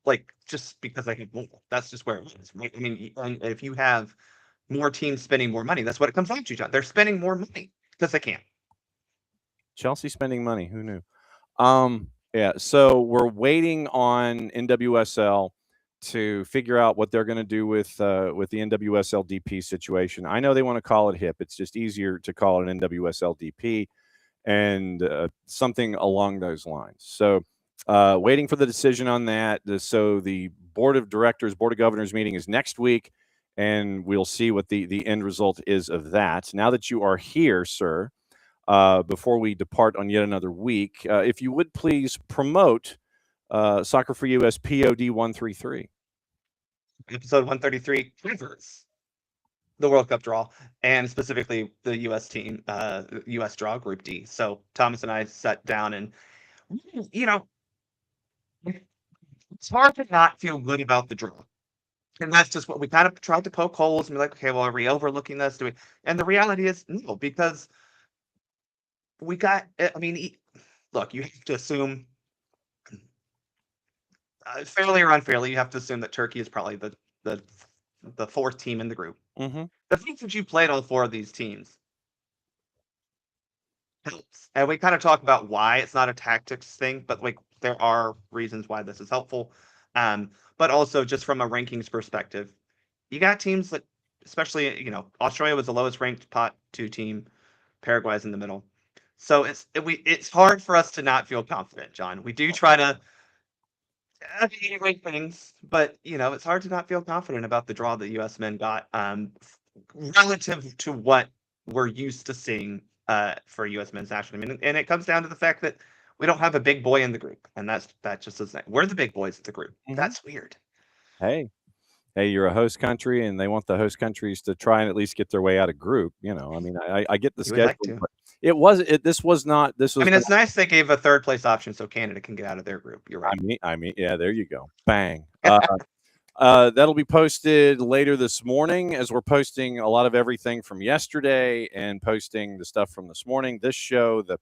like just because I have more, that's just where it is, right? I mean, and if you have more teams spending more money, that's what it comes down to, John. They're spending more money because they can. Chelsea spending money. Who knew? Yeah. So we're waiting on NWSL to figure out what they're going to do with the NWSL DP situation. I know they want to call it HIP. It's just easier to call it an NWSL DP and something along those lines. So waiting for the decision on that. So the board of governors meeting is next week, and we'll see what the end result is of that. Now that you are here, sir, before we depart on yet another week, if you would please promote Soccer for US POD 133. Episode 133 covers the World Cup draw and specifically the US team, US draw Group D. So Thomas and I sat down and, it's hard to not feel good about the draw. And that's just what we kind of tried to poke holes and be like, okay, well, are we overlooking this? And the reality is no, because we got, look, you have to assume, fairly or unfairly, you have to assume that Turkey is probably the fourth team in the group. Mm-hmm. The fact that you played all four of these teams helps. And we kind of talk about why it's not a tactics thing, but like there are reasons why this is helpful. But also just from a rankings perspective, you got teams that, especially, Australia was the lowest ranked pot 2 team. Paraguay's in the middle. So it's hard for us to not feel confident, John. We do try to evaluate things, but it's hard to not feel confident about the draw the U.S. men got, relative to what we're used to seeing for U.S. men's national team, and it comes down to the fact that we don't have a big boy in the group, and that just isn't. We're the big boys of the group. Mhm. That's weird. Hey, you're a host country, and they want the host countries to try and at least get their way out of group. I get the You would like schedule, to. but this was not. It's nice they gave a third place option so Canada can get out of their group. You're right. Yeah, there you go. Bang. That'll be posted later this morning, as we're posting a lot of everything from yesterday and posting the stuff from this morning. This show, the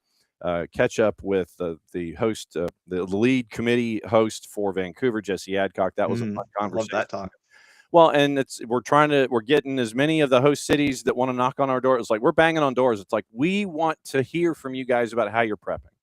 catch up with the host, the lead committee host for Vancouver, Jessie Adcock. That was a fun conversation. Love that talk. Well, and we're getting as many of the host cities that want to knock on our door. It's like we're banging on doors. It's like we want to hear from you guys about how you're prepping,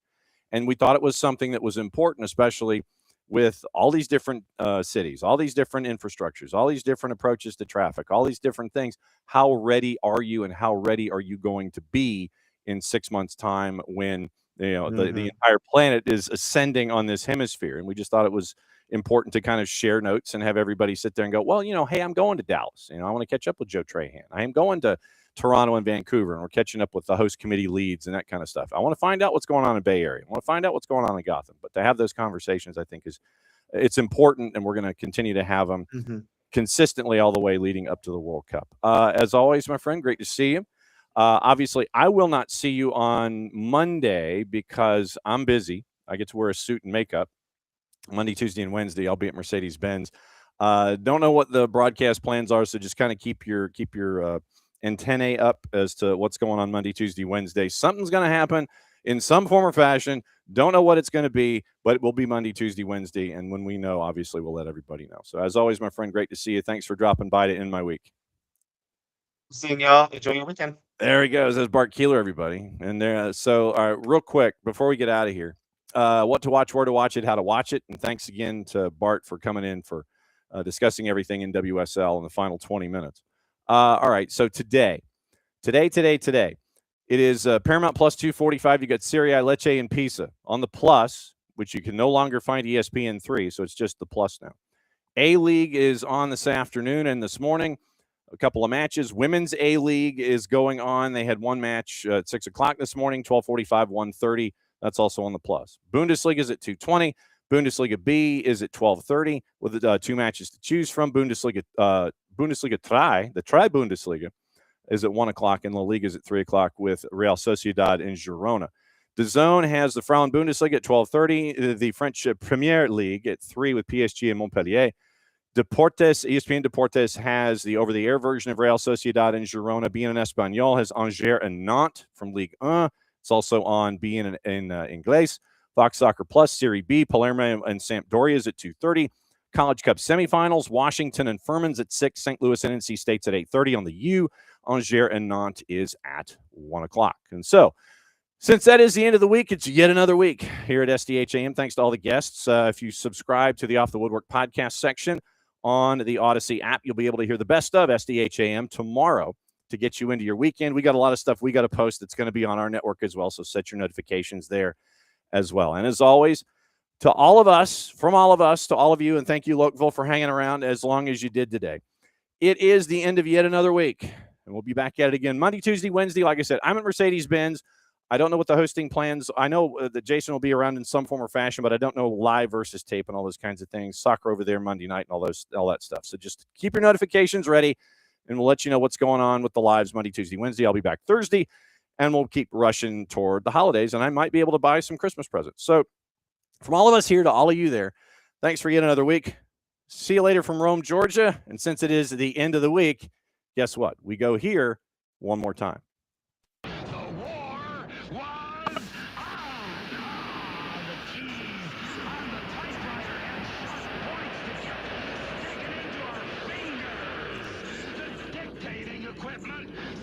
and we thought it was something that was important, especially with all these different cities, all these different infrastructures, all these different approaches to traffic, all these different things. How ready are you, and how ready are you going to be in 6 months' time when the entire planet is ascending on this hemisphere? And we just thought it was important to kind of share notes and have everybody sit there and go, well, hey, I'm going to Dallas. I want to catch up with Joe Trahan. I am going to Toronto and Vancouver, and we're catching up with the host committee leads and that kind of stuff. I want to find out what's going on in Bay Area. I want to find out what's going on in Gotham. But to have those conversations, I think it's important, and we're going to continue to have them consistently all the way leading up to the World Cup. As always, my friend, great to see you. Obviously, I will not see you on Monday because I'm busy. I get to wear a suit and makeup. Monday, Tuesday, and Wednesday, I'll be at Mercedes-Benz. Don't know what the broadcast plans are, so just kind of keep your antennae up as to what's going on Monday, Tuesday, Wednesday. Something's going to happen in some form or fashion. Don't know what it's going to be, but it will be Monday, Tuesday, Wednesday, and when we know, obviously, we'll let everybody know. So, as always, my friend, great to see you. Thanks for dropping by to end my week. Seeing y'all. Enjoy your weekend. There he goes. That's Bart Keeler, everybody. And there. So, all right, real quick before we get out of here. What to watch, where to watch it, how to watch it. And thanks again to Bart for coming in for discussing everything in NWSL in the final 20 minutes. All right. So today, It is Paramount Plus 245. You got Serie A, Lecce, and Pisa. On the Plus, which you can no longer find ESPN 3, so it's just the Plus now. A-League is on this afternoon and this morning. A couple of matches. Women's A-League is going on. They had one match at 6 o'clock this morning, 12:45, 1:30. That's also on the Plus. Bundesliga is at 2:20. Bundesliga B is at 12:30 with 2 matches to choose from. Bundesliga 3, the Tri-Bundesliga, is at 1 o'clock, and La Liga is at 3 o'clock with Real Sociedad and Girona. DAZN has the Frauen Bundesliga at 12:30, the French Premier League at 3 with PSG and Montpellier. Deportes, ESPN Deportes has the over-the-air version of Real Sociedad and Girona. BN Español has Angers and Nantes from Ligue 1. It's also on BN in Inglés. Fox Soccer Plus, Serie B, Palermo and Sampdoria is at 2:30. College Cup semifinals, Washington and Furman's at 6, St. Louis and NC State's at 8:30 on the U. Angers and Nantes is at 1 o'clock. And so, since that is the end of the week, it's yet another week here at SDH AM. Thanks to all the guests. If you subscribe to the Off the Woodwork podcast section on the Odyssey app, you'll be able to hear the best of SDH AM tomorrow to get you into your weekend. We got a lot of stuff we got to post that's going to be on our network as well, so set your notifications there as well. And as always, to all of us, from all of us, to all of you, and thank you, Lokeville, for hanging around as long as you did today. It is the end of yet another week, and we'll be back at it again Monday, Tuesday, Wednesday. Like I said, I'm at Mercedes-Benz. I don't know what the hosting plans. I know that Jason will be around in some form or fashion, but I don't know live versus tape and all those kinds of things. Soccer over there Monday night and all that stuff. So just keep your notifications ready, and we'll let you know what's going on with the lives Monday, Tuesday, Wednesday. I'll be back Thursday, and we'll keep rushing toward the holidays, and I might be able to buy some Christmas presents. So from all of us here to all of you there, thanks for yet another week. See you later from Rome, Georgia. And since it is the end of the week, guess what? We go here one more time.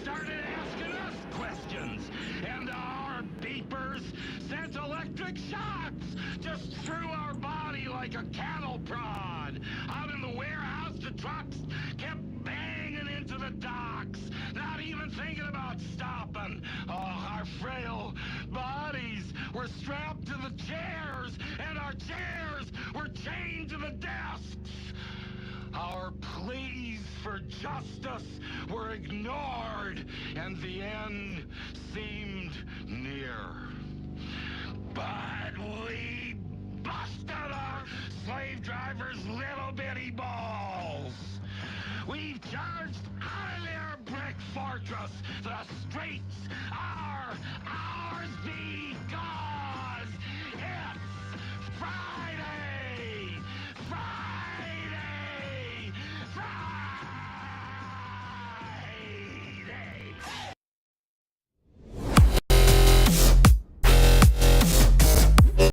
Started asking us questions, and our beepers sent electric shocks just through our body like a cattle prod. Out in the warehouse, the trucks kept banging into the docks, not even thinking about stopping. Oh, our frail bodies were strapped to the chairs, and our chairs were chained to the desks. Our pleas for justice were ignored, and the end seemed near. But we busted our slave drivers' little bitty balls. We've charged out of their brick fortress. The streets are